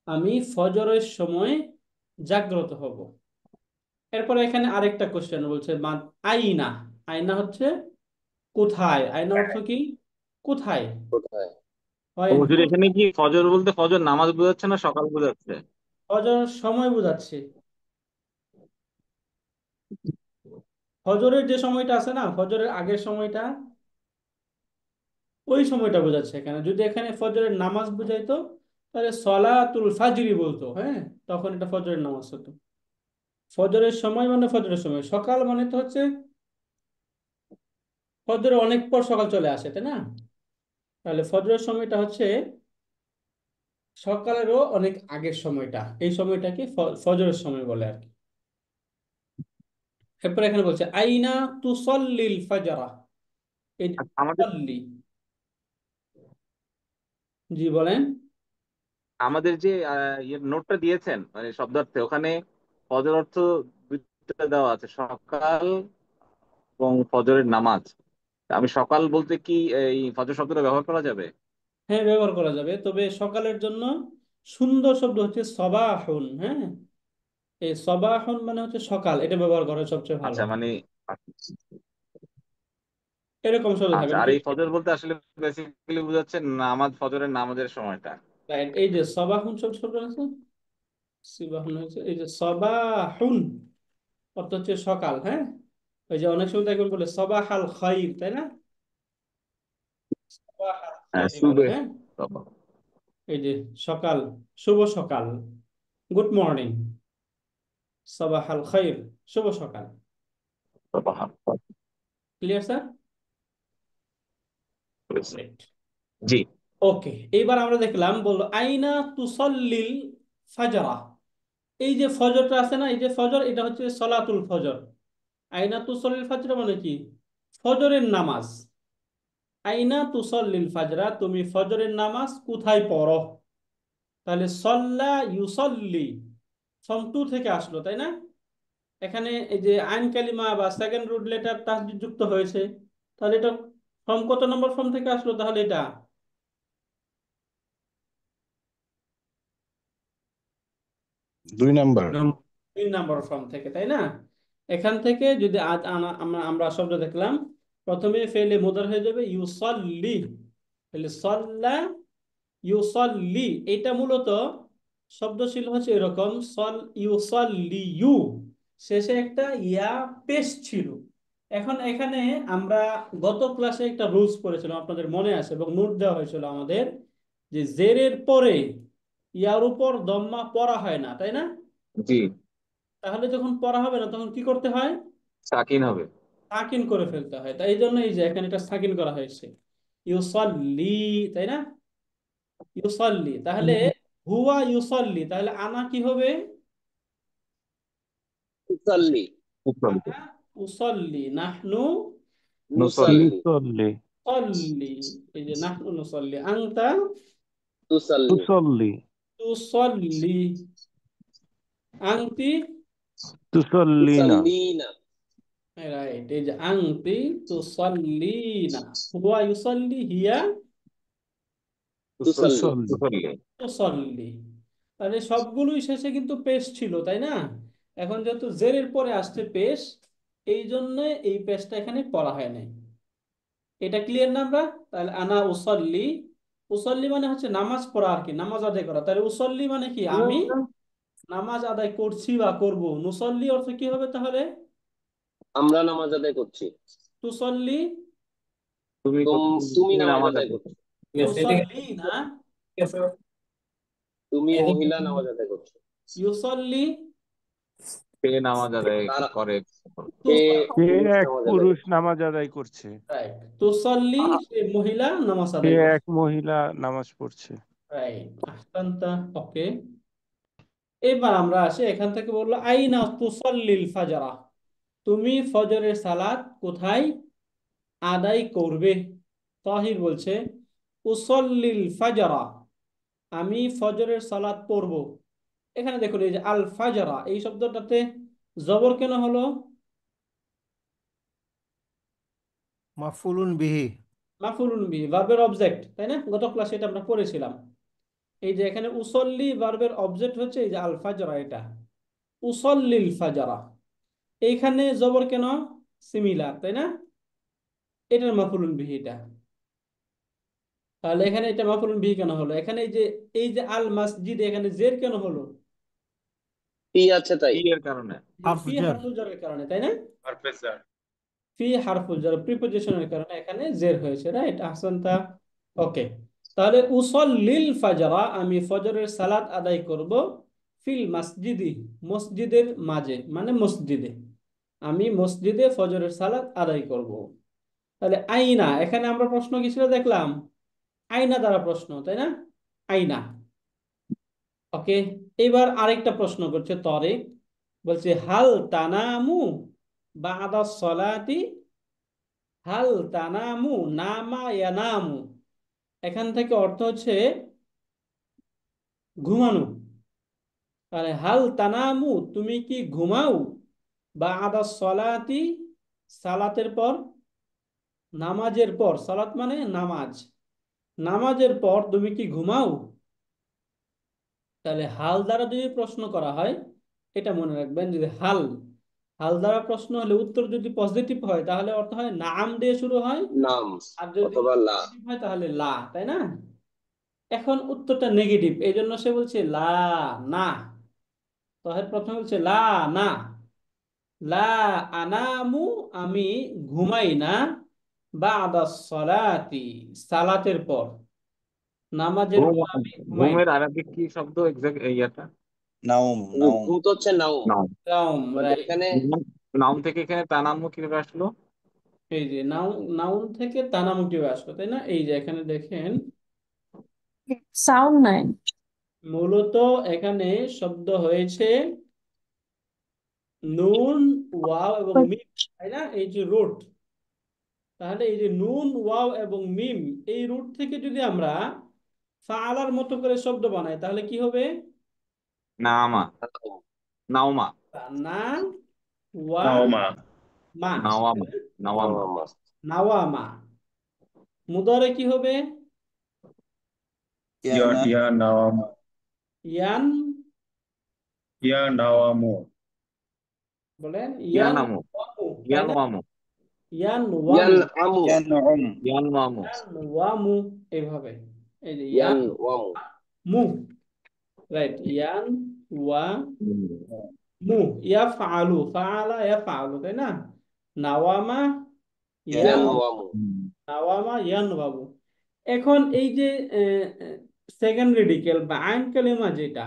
আমি ফজরের সময় জাগ্রত হব। এরপরে এখানে আরেকটা কোশ্চেন বলছে, আইনা। আইনা হচ্ছে কোথায়, আইনা অর্থ কি কোথায় কোথায়? হয়? হুজুর এখানে কি ফজর বলতে ফজর নামাজ বোঝাচ্ছে না সকাল বোঝাচ্ছে? ফজর সময় বোঝাচ্ছে। ফজরের যে সময়টা আছে না, ফজরের আগের সময়টা, ওই সময়টা বোঝাচ্ছে এখানে। যদি এখানে ফজরের নামাজ বুঝাইতো তাহলে সলাতুল ফাজরি বলতো, হ্যাঁ, তখন এটা ফজরের নামাজ হতো। ফজরের সময় মানে ফজরের সময়, সকাল মানে তো হচ্ছে ফজরের অনেক পর সকাল চলে আসে, তাই না? তাহলে ফজরের সময়টা হচ্ছে সকালেরও অনেক আগের সময়টা, এই সময়টাকে ফজরের সময় বলে আর কি। এরপর এখানে বলছে আইনা তুসল্লিল ফাজরা, এই যে আমাদের তুসল্লি, জি বলেন। আমাদের যে নোটটা দিয়েছেন মানে শব্দার্থে ওখানে ফজর অর্থ দুইটা দেওয়া আছে, সকাল এবং ফজরের নামাজ। আমি সকাল বলতে কি এই ফজর শব্দটা ব্যবহার করা যাবে? হ্যাঁ, ব্যবহার করা যাবে, তবে সকালের জন্য সুন্দর শব্দ হচ্ছে সবাহুন। হ্যাঁ, এই সবাহুন মানে হচ্ছে সকাল, এটা ব্যবহার করা সবচেয়ে ভালো। আচ্ছা মানে এরকম শব্দ আচ্ছা, থাকবেন আর এই ফজর বলতে আসলে বেসিক্যালি বোঝাচ্ছে নামাজ, ফজরের নামাজের সময়টা। রাইট। এই যে সবাহুন শব্দ আছে, সিবাহুন হচ্ছে এই যে সবাহুন অর্থ হচ্ছে সকাল। হ্যাঁ, ওই যে অনেক সময় দেখবেন বলে সবাহাল খাইর, তাই না? সবাহাল হ্যাঁ, খাইর বলে, সুবে। হ্যাঁ, এই যে সকাল, শুভ সকাল, গুড মর্নিং, সবাহাল খাইর, শুভ সকাল। Clear sir? জি। ওকে, এইবার আমরা দেখলাম, বললো আইনা তুসল্লিল ফাজরা। এই যে ফজরটা আছে না, এই যে ফজর, এটা হচ্ছে সলাতুল ফজর। আইনা তুসল্লিল ফাজরা মানে কি? ফজরের নামাজ। আইনা তুসল্লিল ফাজরা, তুমি ফজরের নামাজ কোথায় পড়ো? তাহলে সল্লা ইউসল্লি, ফর্ম 2 থেকে আসলো, তাই না? এখানে এই যে আইন কালিমা বা সেকেন্ড রুট লেটার তাসদিদ যুক্ত হয়েছে, তাহলে এটা ফর্ম কত নম্বর ফর্ম থেকে আসলো তাহলে? এটা 2 নাম্বার। 3 নম্বর ফর্ম থেকে, তাই না? এখান থেকে যদি আজ আমরা শব্দ দেখলাম, প্রথমে ফেলে মুদার হয়ে যাবে ইউসল্লি, তাহলে সল্লা ইউসল্লি, এটা মূলত শব্দ ছিল হচ্ছে এরকম, ইউসল্লিয়ু, শেষে একটা ইয়া পেশ ছিল। এখন এখানে আমরা গত ক্লাসে একটা রুলস পড়েছিলাম, আপনাদের মনে আছে, এবং নোট দেওয়া হয়েছিল আমাদের, যে জেরের পরে ইয়ার উপর দম্মা পড়া হয় না, তাই না? জি। তাহলে যখন পড়া হবে না তখন কি করতে হয়? সাকিন হবে। সাকিন করে ফেলতে হয়। তাই এই জন্য এই যে এখানে এটা সাকিন করা হয়েছে, ইউসল্লি, তাই না? ইউসল্লি, তাহলে হুয়া ইউসল্লি, তাহলে আনা কি হবে? তুসাল্লি। আনা উসল্লি, নাহনু নুসল্লি। নুসল্লি সল্লি, এই যে নাহনু নুসল্লি, আনতা তুসাল্লি। তুসল্লি তুসল্লি, আনতি, তুসল্লিনা তুসাল্লিনা। রাইট, এই যে আনতি তুসল্লিনা, হুয়া ইউসল্লি, হিয়া তুসাল্লি। তুসল্লি তুসল্লি। তুসল্লি। তাহলে সবগুলোই শেষে কিন্তু পেশ ছিল, তাই না? এখন যেহেতু জেরের পরে আসছে পেশ, এই জন্য এই পেশটা এখানে পড়া হয় নাই। এটা ক্লিয়ার না আমরা? তাহলে আনা উসল্লি, উসল্লি মানে হচ্ছে নামাজ পড়া আর কি, নামাজ আদায় করা। তাহলে উসল্লি মানে কি? আমি নামাজ আদায় করছি বা করব। নুসল্লি অর্থ কি হবে তাহলে? আমরা নামাজ আদায় করছি। তুসল্লি তুমি তুমি নামাজ নামাজ আদায় আদায় করছো। ইউসাল্লি না, তুমি এদিকে মহিলা নামাজ আদায় করছো। ইউসাল্লি সে নামাজ আদায় তারা করে। সে সে পুরুষ এক নামাজ আদায় পুরুষ করছে। নামাজ আদায় করছে। রাইট, তুসাল্লি সে মহিলা নামাজ সে আদায় করছে। এক মহিলা নামাজ পড়ছে। রাইট, আহসানতা। ওকে, এবার আমরা আসি, এখান থেকে বললো আইনা তুসাল্লিল ফাজরা, তুমি ফজরের সালাত কোথায় আদায় করবে? তাহির বলছে উসল্লিল ফাজরা, আমি ফজরের সালাত পড়ব। এখানে দেখুন এই যে আল ফাজরা এই শব্দটাতে জবর কেন হলো? মাফুলুন বিহি। মাফুলুন বিহি, ভার্বের অবজেক্ট, তাই না? গত ক্লাসে এটা আমরা পড়েছিলাম। এই যে এখানে উসল্লি ভার্বের অবজেক্ট হচ্ছে এই যে আল ফাজরা, এটা উসল্লিল ফাজরা। এইখানে জবর কেন? সিমিলার, তাই না? এটার মাফুলুন বিহি এটা। তাহলে এখানে এটা মাফুলুন বিহি কেন হলো? এখানে এই যে আল মসজিদ, এখানে জের কেন হলো? কি আছে তাই। কি এর কারণে? ফি হারফুল জারের কারণে, তাই না? প্রফেসর ফি হারফুল জার প্রিপোজিশনের কারণে এখানে জের হয়েছে, রাইট, আহসানতা। ওকে, তাহলে উসল্লিল ফাজরা, আমি ফজরের সালাত আদায় করব, ফিল মসজিদি, মসজিদের মাঝে, মানে মসজিদে, আমি মসজিদে ফজরের সালাত আদায় করব। তাহলে আইনা, এখানে আমরা প্রশ্ন কি ছিল দেখলাম? আইনা দ্বারা প্রশ্ন, তাই না? আইনা। ওকে, এবার আরেকটা প্রশ্ন করছে তরিক, বলছে হাল তানামু বাদা সলাতি, হাল তানামু, নামা ইয়ানামু, এখান থেকে অর্থ হচ্ছে ঘুমানো। তাহলে হাল তানামু, তুমি কি ঘুমাও, বাদা সলাতি, সালাতের পর, নামাজের পর, সালাত মানে নামাজ, নামাজের পর তুমি কি ঘুমাও? তাহলে হাল দ্বারা যদি প্রশ্ন করা হয়, এটা মনে রাখবেন, যদি হাল হাল দ্বারা প্রশ্ন হলে উত্তর যদি পজিটিভ হয় তাহলে অর্থ হয় নাম দিয়ে শুরু হয়, নাম আর যদি অথবা লা। নেগেটিভ হয় তাহলে লা, তাই না? এখন উত্তরটা নেগেটিভ, এই জন্য সে বলছে লা না। তাহলে প্রথমে বলছে লা না, লা আনামু, আমি ঘুমাই না, বাদা সলাতি, সালাতের পর, নামাজের ঘুম, পর আমি ঘুমাই না। ঘুমের আরবিক কি শব্দ এক্সাক্ট ইয়াটা? নাউম নাউম ঘুম তো হচ্ছে নাউম, নাউম। কাউম, বাট রাইট। এখানে নাউম থেকে এখানে তানাম্মু কিভাবে আসলো? এই যে নাউন, নাউন থেকে তানামুটিও আসলো, তাই না? এই যে এখানে দেখেন, সাউন্ড নাই। মূলত এখানে শব্দ হয়েছে নুন, ওয়াও এবং মিম, তাই না? এই যে রুট, তাহলে এই যে নুন, ওয়াও এবং মিম, এই রুট থেকে যদি আমরা ফাআলার মতো করে শব্দ বানাই তাহলে কি হবে? নামা, নাওমা, না, ওয়া, নাওমা মা, তাই নাওয়ামা, না? নাওয়ামা। নাওমা। নাওয়ামা। মুদারে কি হবে? ইয়া ইয়া নাওয়াম ইয়ান, ইয়া নাওয়ামু বলেন ইয়ান ইয়ানামু, ওয়ামু, তাই না? ইয়ানওয়ামু, ইয়ান ইয়ান ওয়ামু, আমু, ইয়ানউম ইয়ানওয়ামু। ইয়ান ওয়ামু, এইভাবে, এই যে ইয়ান ইয়ান ওয়ামু। মু, রাইট, ইয়ান ওয়া হুম। মু, ইয়াফআলু, ফাআলা ইয়াফআলু, তাই না? নাওয়ামা, ইয়ান ইয়ান ইয়ানউম ওয়ামু। নাওয়ামা ইয়ানওয়াবু। এখন এই যে সেকেন্ড রেডিকেল বা আইন কালিমা, যেটা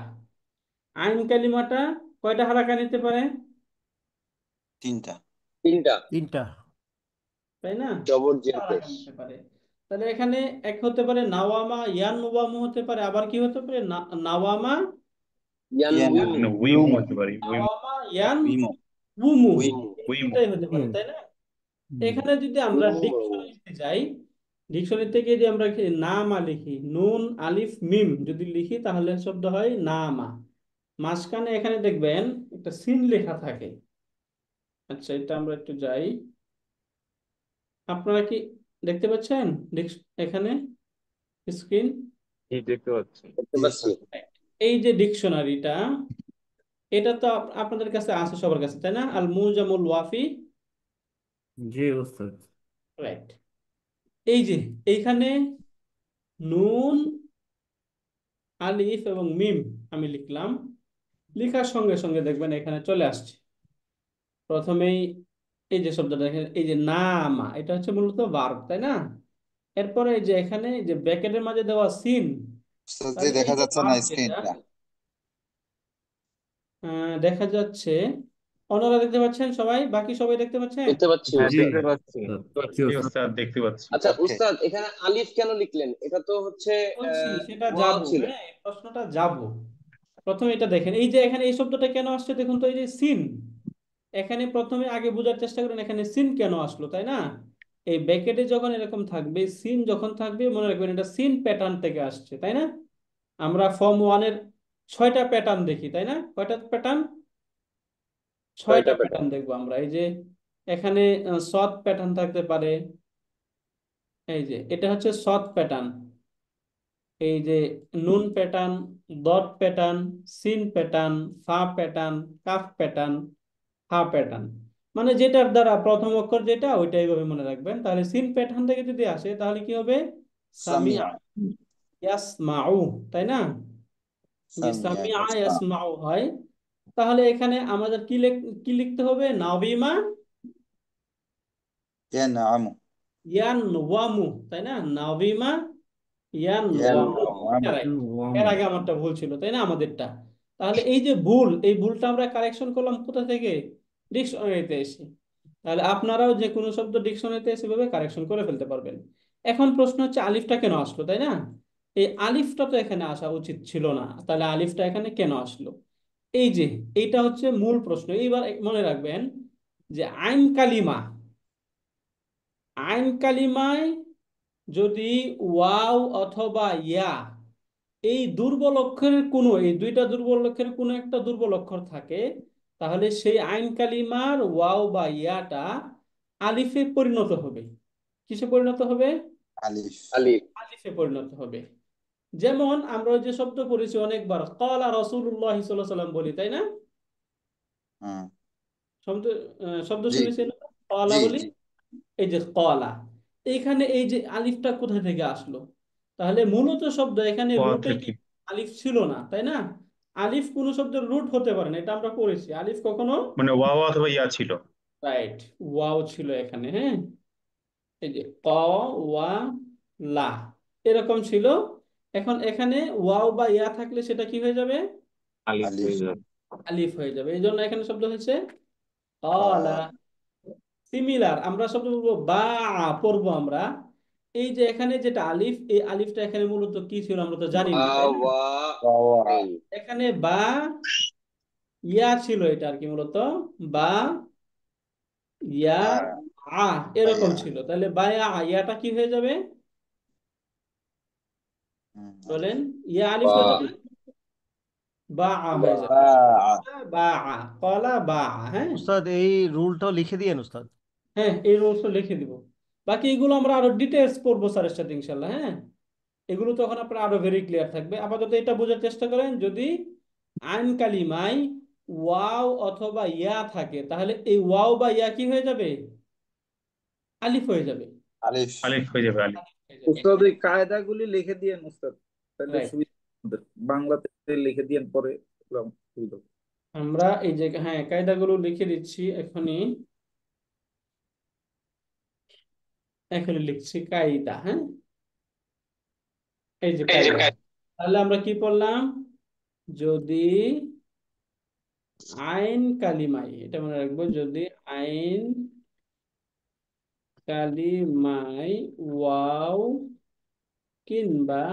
আইন কালিমাটা কয়টা হারাকা নিতে পারে? তিনটা তিনটা, তিনটা। তাই না? জবর জের হারাকা পেশ। নিতে পারে। তাহলে এখানে এক হতে পারে নাওয়ামা ইয়ানওয়ামু হতে পারে, আবার কি হতে পারে ইয়ান নাওয়ামা উইমু, উইমু হতে পারে উইমু নাওয়ামা ইয়ান উইমো উমু, উইমু, উইমু এটাই হতে পারে, তাই না? এখানে যদি আমরা উইমু, ডিকশনারিতে যাই, ডিকশনারি থেকে যদি আমরা নামা লিখি, নুন আলিফ মিম যদি লিখি তাহলে শব্দ হয় নামা। মাঝখানে এখানে দেখবেন একটা সিন লেখা থাকে। আচ্ছা, এটা আমরা একটু যাই, আপনারা কি দেখতে পাচ্ছেন এখানে স্ক্রিন? এই দেখতে পাচ্ছি। দেখতে পাচ্ছি। এই যে ডিকশনারিটা, এটা তো আপনাদের কাছে আছে, সবার কাছে, তাই না? আল মুজামুল ওয়াফি, জি ওস্তাদ। রাইট। এই যে এইখানে নুন আলিফ এবং মিম আমি লিখলাম, লেখার সঙ্গে সঙ্গে দেখবেন এখানে চলে আসছে প্রথমেই এই যে শব্দটা দেখেন, এই যে নামা, এটা হচ্ছে মূলত ভার্ব, তাই না? এরপরে এই যে এখানে এই যে ব্র্যাকেটের মাঝে দেওয়া সিন, উস্তাদ জি, তাহলে এই দেখা যে যাচ্ছে না ভার্ব যেটা স্ক্রিনটা। দেখা যাচ্ছে, অন্যরা দেখতে পাচ্ছেন সবাই, বাকি সবাই দেখতে পাচ্ছেন? দেখতে পাচ্ছি হ্যাঁ, জি উস্তাদ। দেখতে পাচ্ছি। দেখছি জি ওস্তাদ। ওস্তাদ, দেখতে পাচ্ছি। আচ্ছা ওকে, উস্তাদ, এখানে আলিফ কেন লিখলেন? এটা তো হচ্ছে বলছি সেটা ওয়াও যাব, ছিল। হ্যাঁ এই প্রশ্নটা যাব। প্রথমে এটা দেখেন, এই যে এখানে এই শব্দটা কেন আসছে দেখুন তো, এই যে সিন, এখানে প্রথমে আগে বোঝার চেষ্টা করেন এখানে সিন কেন আসলো, তাই না? এই ব্র্যাকেটে যখন এরকম থাকবে, সিন যখন থাকবে, মনে রাখবেন এটা সিন প্যাটার্ন থেকে আসছে, তাই না? আমরা ফর্ম ওয়ানের 6টা প্যাটার্ন দেখি, তাই না? কয়টা প্যাটার্ন? 6টা ছয়টা প্যাটার্ন। প্যাটার্ন দেখবো আমরা। এই যে এখানে সৎ প্যাটার্ন থাকতে পারে, এই যে এটা হচ্ছে সৎ প্যাটার্ন, এই যে নুন প্যাটার্ন, ডট প্যাটার্ন, সিন প্যাটার্ন, ফা প্যাটার্ন, কাফ প্যাটার্ন, হা প্যাটার্ন। মানে যেটার দ্বারা প্রথম অক্ষর যেটা ওইটাই ভাবে মনে রাখবেন। তাহলে সিন প্যাটার্ন থেকে যদি আসে তাহলে কি হবে? সামিআ সামিয়া, ইয়াসমাউ, তাই না? যে সামিয়া সামিআ ইয়াসমা, ইয়াসমাউ হয়, তাহলে এখানে আমাদের কি লিখতে হবে? নাবিমা ইয়ানআমু, ইয়ানওয়ামু, তাই না? নাবিমা ইয়ানওয়ামু। ইয়ানআমু। এর আগে এর আগে আমারটা ভুল ছিল, তাই না আমাদেরটা? তাহলে এই যে ভুল, এই ভুলটা আমরা কারেকশন করলাম কোথা থেকে? ডিকশনারিতে এসে। তাহলে আপনারাও যে কোনো শব্দ ডিকশনারিতে এসে ভাবে কারেকশন করে ফেলতে পারবেন। এখন প্রশ্ন হচ্ছে আলিফটা কেন আসলো, তাই না? এই আলিফটা তো এখানে আসা উচিত ছিল না, তাহলে আলিফটা এখানে কেন আসলো? এই যে এইটা হচ্ছে মূল প্রশ্ন। এইবার মনে রাখবেন যে আইন কালিমা, আইন কালিমায় যদি ওয়াও অথবা ইয়া, এই দুর্বল অক্ষরের কোনো, এই দুইটা দুর্বল অক্ষরের কোনো একটা দুর্বল অক্ষর থাকে, তাহলে সেই আইন কালিমার ওয়াও বা ইয়াটা আলিফে পরিণত হবে। কিসে পরিণত হবে? আলিফ, আলিফ। আলিফে পরিণত হবে। যেমন আমরা ওই যে শব্দ পড়েছি অনেকবার, ক্বালা রাসূলুল্লাহ সাল্লাল্লাহু আলাইহি ওয়াসাল্লাম বলি, তাই না? হুম, শব্দ শব্দ জি শুনেছেন, ক্বালা জি বলি। জি, এই যে ক্বালা, এইখানে এই যে আলিফটা কোথা থেকে আসলো? তাহলে মূলত শব্দ এখানে ওয়া রুটে কি থেকে। আলিফ ছিল না, তাই না? আলিফ কোন শব্দের রুট হতে পারে না, এটা আমরা পড়েছি। আলিফ কখনো, মানে ওয়া অথবা ইয়া ছিল। রাইট, ওয়াও ছিল এখানে, হ্যাঁ। এই যে ক, ওয়া, লা, এরকম ছিল। এখন এখানে ওয়াও বা ইয়া থাকলে সেটা কি হয়ে যাবে? আলিফ আলিফ, হয়ে যাবে। আলিফ হয়ে যাবে। এই জন্য এখানে শব্দ হচ্ছে ক্বালা। কল, সিমিলার আমরা শব্দ বলবো বা, পড়বো আমরা। এই যে এখানে যেটা আলিফ, এই আলিফটা এখানে মূলত কি ছিল আমরা তো জানি বা না, তাই না? ওয়া ওয়া, এই। এখানে বা ইয়া ছিল, এটা আর কি মূলত বা ইয়া আ, আ এরকম আয়া, ছিল। তাহলে বা ইয়া আ, ইয়াটা কি হয়ে যাবে আলিফ, বলেন? ইয়া আলিফ বা হয়ে যাবে, বা আ বা হয়ে যাবে। বা, বা আ, কলা বা আ, হ্যাঁ। উস্তাদ এই রুলটাও লিখে দিয়েন উস্তাদ। হ্যাঁ এই রুলসটা লিখে দিব। বাকি এগুলো আমরা আরো ডিটেলস পড়বো স্যারের সাথে ইনশাল্লাহ, হ্যাঁ। এগুলো তখন আপনার আরো ভেরি ক্লিয়ার থাকবে। আপাতত এটা বোঝার চেষ্টা করেন, যদি আইন কালিমায় ওয়াও অথবা ইয়া থাকে, তাহলে এই ওয়াও বা ইয়া কি হয়ে যাবে? আলিফ হয়ে যাবে। আলিফ। আলিফ হয়ে যাবে, আলিফ। হয়ে যাবে, উস্তাদ হ্যাঁ। ওই কায়দাগুলি লিখে দিয়েন উস্তাদ, তাহলে রাইট। সুবিধা আমাদের। বাংলাতে লিখে দিয়েন পরে, সুবিধা হবে। আমরা এই যে হ্যাঁ কায়দাগুলো লিখে দিচ্ছি এখনই, এখনই লিখছি কায়দা, হ্যাঁ। এই যে কায়দা। তাহলে আমরা কি পড়লাম? যদি আইন কালিমায়, এটা মনে রাখবো, যদি আইন কালিমায় ওয়াও কিংবা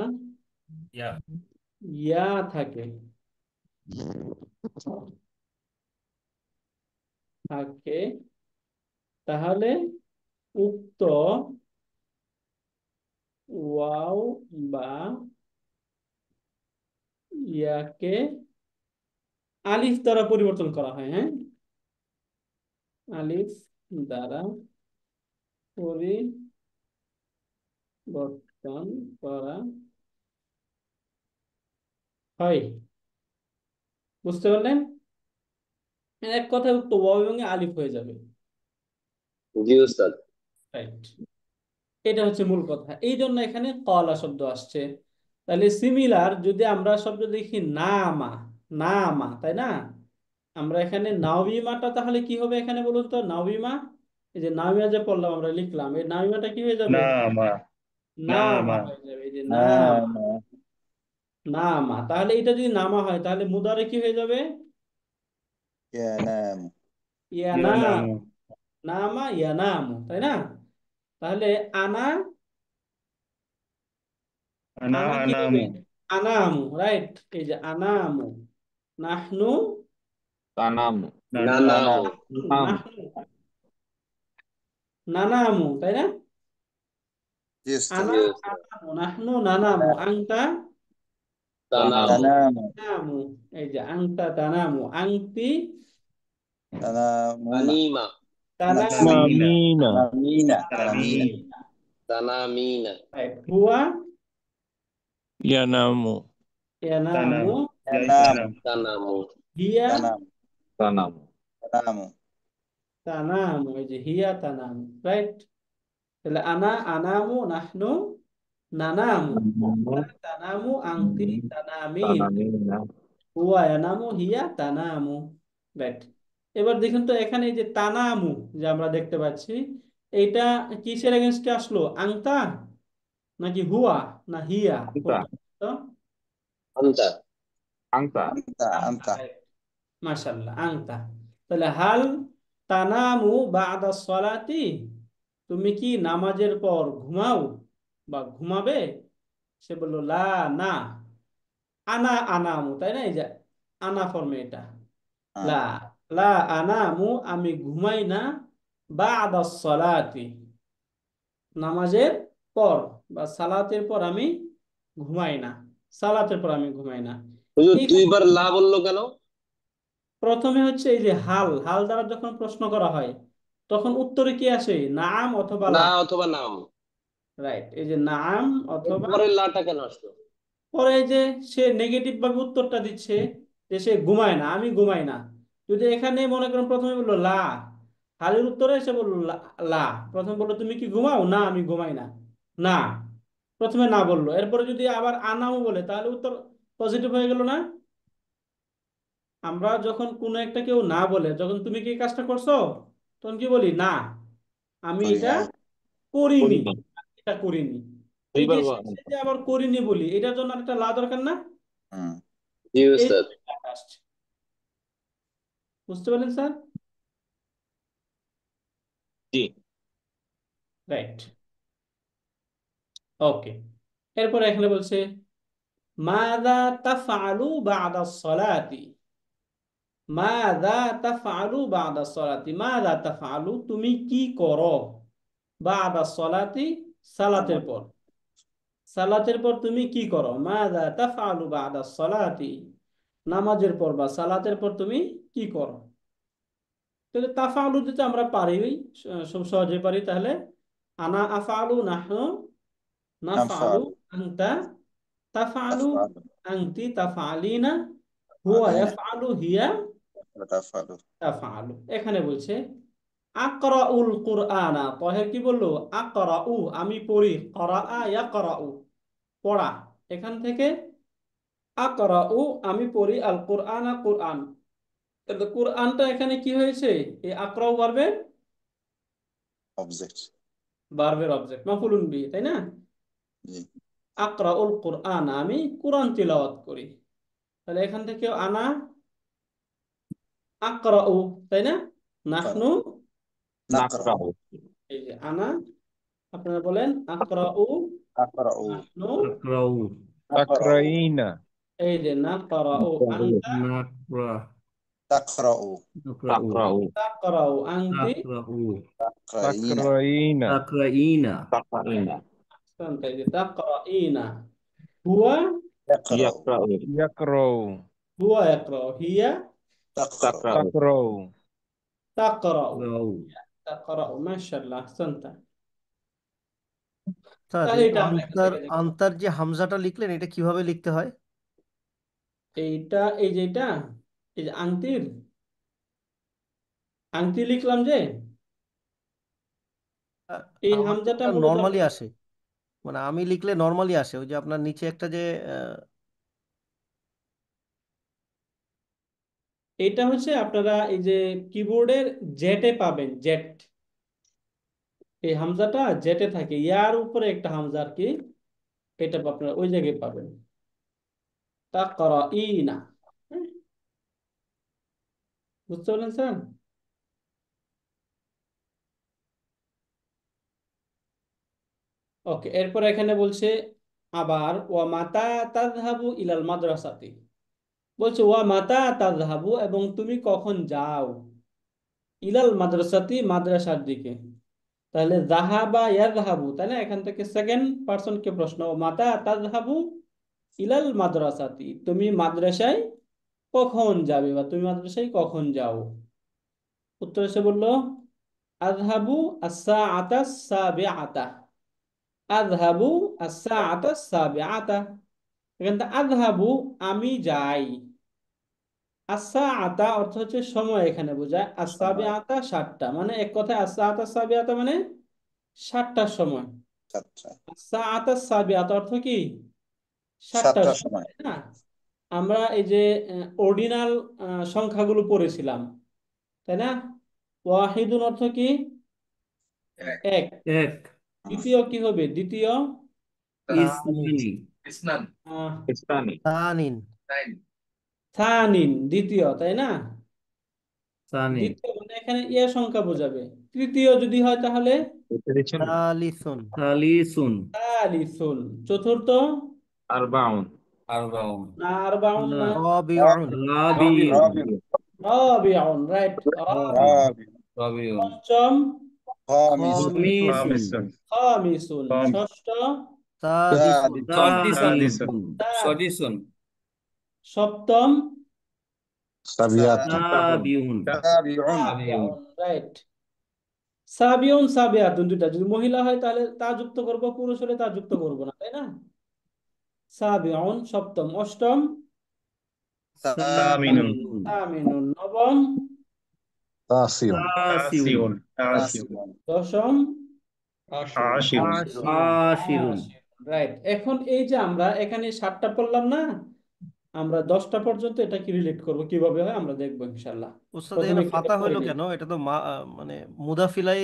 ইয়া থাকে, থাকে, তাহলে উক্ত ওয়াও বা ইয়াকে আলিফ দ্বারা পরিবর্তন করা হয়, হ্যাঁ। আলিফ দ্বারা পরিবর্তন করা হয়। বুঝতে পারলেন? এক কথায় উক্ত ওয়াও এবং এ আলিফ হয়ে যাবে। জি উস্তাদ। রাইট, এটা হচ্ছে মূল কথা। এই জন্য এখানে কলা শব্দ আসছে। তাহলে সিমিলার যদি আমরা শব্দ দেখি নামা, নামা, তাই না? আমরা এখানে নাওবিমাটা তাহলে কি হবে এখানে বলুন তো? নাওবিমা, এই যে নাওবিমা যে পড়লাম আমরা লিখলাম, এই নাওবিমাটা কি হয়ে যাবে? না মা, নামা নামা হয়ে যাবে, এই যে নামা, নামা নামা। তাহলে এটা যদি নামা হয় তাহলে মুদারে কি হয়ে যাবে? ইয়ানামু ইয়ানাম, ইয়ানামু নামা ইয়ানামু, তাই না? তাহলে আনা, আনা আনা কি হবে? আনামু আনামু, রাইট। এই যে আনামু, নাহনু, তানামু নানু নানামু নাম নাহনু, নানামু, তাই না? জি উস্তাদ আনা, জি উস্তাদ আনামু, নাহনু, নানামু, আংতা, তানামু তানামু তানামু। এই যে আংতা তানামু, আংতি তানামুনা তানিমা তানামি, তানামিনা তানামিনা তানামিনা তানামিনা তানামিনা, তানামিনা রাইট। হুয়া ইয়ানামু তানাম ইয়ানামু, ইয়ানামু তানামু হিয়া তানামু তানামু তানামু তানামু, এই যে হিয়া তানামু, রাইট। তাহলে আনা আনামু, নাহনু নানামু, তানামু, আংতি তানামিন, তানামিনা হুয়া ইয়ানামু, হিয়া তানামু, রাইট। এবার দেখুন তো এখানে এই যে তানামু যে আমরা দেখতে পাচ্ছি, এইটা কিসের এগেনস্টে আসলো? আংতা নাকি হুয়া না হিয়া? আংতা কোনটা? তো আনতা আংতা আনতা আংতা, আনতা right. মাশাআল্লাহ, আংতা। তাহলে হাল তানামু বাদা সলাতি, তুমি কি নামাজের পর ঘুমাও বা ঘুমাবে? সে বলল লা, না। আনা আনামু, তাই না? এই যে আনা ফর্মে এটা, লা, হ্যাঁ লা আনামু, আমি ঘুমাই না, বাদা সলাতি, নামাজের পর বা সালাতের পর আমি ঘুমাই না, সালাতের পর আমি ঘুমাই না। হুজুর এইখানে দুইবার লা বললো কেন? প্রথমে হচ্ছে এই যে হাল, হাল দ্বারা যখন প্রশ্ন করা হয় তখন উত্তরে কি আসে? নাম অথবা না লা, অথবা নাম, রাইট। এই যে নাম অথবা, পরের লাটা কেন আসলো? পরে এই যে সে নেগেটিভ ভাবে উত্তরটা দিচ্ছে যে সে ঘুমায় না, আমি ঘুমাই না। যদি এখানে মনে করেন প্রথমে বললো লা, হালের উত্তরে এসে বললো লা, লা। প্রথমে বললো তুমি কি ঘুমাও? না, আমি ঘুমাই না, না। প্রথমে না বললো, এরপরে যদি আবার আনাও বলে তাহলে উত্তর পজিটিভ হয়ে গেল না? আমরা যখন কোনো একটা কেউ না বলে, যখন তুমি কি কাজটা করছো, তখন কি বলি? না, আমি করি এটা নাই করিনি, করিনি এটা করিনি। এই দুইবার যে শেষে যে আবার করিনি বলি, এটার জন্য একটা লা দরকার না? হুম জি এই উস্তাদ। জন্য লাটা আসছে। বুঝতে পারলেন স্যার? জি রাইট, ওকে। এরপর এখানে বলছে মাযা তাফআলু বাদা সলাতি, মাযা তাফআলু বাদা সলাতি, মাযা তাফআলু, তুমি কি করো, বাদা সলাতি, সালাতের পর, সালাতের পর তুমি কি করো? মাযা তাফআলু বাদা সলাতি, নামাজের পর বা সালাতের পর তুমি কি করো? তাহলে তাফআলু যদি আমরা পারি, খুব সহজে পারি, তাহলে আনা আফআলু, নাহনু নাফআলু, নাফআলু আনতা তাফআলু, তাফআলু আনতি তাফআলিনা, হুয়া আলিনা ইয়াফআলু, হিয়া তাফআলু তাফআলু। এখানে বলছে আকরাউল কুরআনা, তাহের কি বললো? আকরাউ, আমি পড়ি, করাআ ইয়াকরাউ, পড়া। এখান থেকে আকরাউ, আমি পড়ি, আল কুরআনা, কুরআন। তাহলে কুরআনটা এখানে কি হয়েছে? এই আকরাউ ভার্বের, অবজেক্ট ভার্বের অবজেক্ট, মাফউলুন বিহি, তাই না? জি আকরাউল কুরআন, আমি কুরআন তিলাওয়াত করি। তাহলে এখান থেকে আনা আকরাউ, তাই না? নাহনু, নাকরা নাকরাউ এই যে আনা, আপনারা বলেন আকরাউ, আকরাউ নাহনু, তাকরাউ, আকরাউ তাকরাইনা এই যে নাকরাউ, আনতা নাকরা, তাকরাউ নাকরাউ, তাকরাউ তাকরাউ, আনতি তাকরাউ, তাকরাইনা তাকরাইনা তাকরাইনা, তাকরাইনা আহসানতা, এই যে তাকরাইনা, হুয়া, ইয়াকরাউ ইয়াকরাউ ইয়াকরাউ হুয়া ইয়াকরাউ, হিয়া তাকরাউ তাকরাউ তাকরাউ তাকরাউ, তাকরাউ। তাকরাউ, মাশাআল্লাহ, আহসানতা। স্যার তাহলে এই এটা আমরা এখান আনতার থেকে দেখলাম। আনতার যে হামজাটা লিখলেন এটা কিভাবে লিখতে হয়? এইটা, এই যে এটা, এই যে আংটির, আংটি লিখলাম যে, এই আমার তো হামজাটা ওটা মূলত নর্মালি আসে, মানে আমি লিখলে নর্মালি আসে, ওই যে আপনার নিচে একটা যে এটা হচ্ছে আপনারা এই যে কিবোর্ডের জেটে পাবেন, জেট, এই হামজাটা যেতে থাকে, ইয়ার উপরে একটা হামজা আর কি, এটা আপনারা ওই জায়গায় পাবেন। তাকরাইনা। হ্যাঁ, বুঝতে পারলেন স্যার? ওকে, এরপর এখানে বলছে আবার ওয়া মাতা তাযহাবু ইলাল মাদ্রাসাতি, বলছে ওয়া মাতা তাযহাবু, এবং তুমি কখন যাও, ইলাল মাদ্রাসাতি মাদ্রাসার দিকে। তাহলে যাহাবা ইয়াযহাবু, তাই না? এখান থেকে সেকেন্ড পারসন কে প্রশ্ন, ও মাতা তাযহাবু ইলাল মাদ্রাসাতি, তুমি মাদ্রাসায় কখন যাবে বা তুমি মাদ্রাসায় কখন যাও। উত্তর এসে বলল আযহাবু আস-সাআতা আস-সাবিআতা, আযহাবু আস-সাআতা আস-সাবিআতা। এখান থেকে আযহাবু আমি যাই, আস-সাআতা অর্থ হচ্ছে সময়, এখানে বোঝায় সময় আস-সাবিআতা 7টা, মানে এক কথায় আস-সাআতা আস-সাবিআতা মানে 7টার সময়। আচ্ছা আস-সাআতা আস-সাবিআতা অর্থ কি? 7টার 7টার সময়, সময় তাই না? আমরা এই যে অর্ডিনাল সংখ্যাগুলো পড়েছিলাম, তাই না? ওয়াহিদুন অর্থ কি? এক। এক। দ্বিতীয় কি হবে? দ্বিতীয় ইসনানি। আহ, ইসলামী তানিন। থানিন, দ্বিতীয়, তাই না? সানি। দ্বিতীয় মানে এখানে ইয়া সংখ্যা বোঝাবে। তৃতীয় যদি হয় তাহলে তালিসুন। সালিসুন। সালিসুন। চতুর্থ আরবাউন আরবাউন। না, আরবাউন না, রাবিউন। রাবিউন। রাবিউন রাবিউন, রাইট, রাবিউন। রাবিউন। রাবিউন। পঞ্চম খামিসুন খামিসুন। খামিসুন। ষষ্ঠ সাদিসুন। সাদিসুন। সাদ- সাদিসুন। সপ্তম সাবিয়াতুন সাবিউন। সাবিউন সাবিউন। রাইট। সাবিউন সাবিয়াতুন, দুইটা যদি মহিলা হয় তাহলে তা যুক্ত করব, পুরুষ হলে তা যুক্ত করব না, তাই না? সাবিউন সপ্তম, অষ্টম তামিনুন সামিনুন। তামিনুন, নবম তাসিউন তাসিউন। তাসিউন দশম আশিরুন আশিরুন। রাইট। এখন এই যে আমরা এখানে 7টা পড়লাম না, আমরা 10টা পর্যন্ত এটা কি রিলেট করব, কিভাবে হয় আমরা দেখবো ইনশাল্লাহ। ওস্তাদ প্রথমে এখানে একটু এটা ফাতা পড়ে হইলো নিই। কেন? এটা তো মানে মুদাফিলাই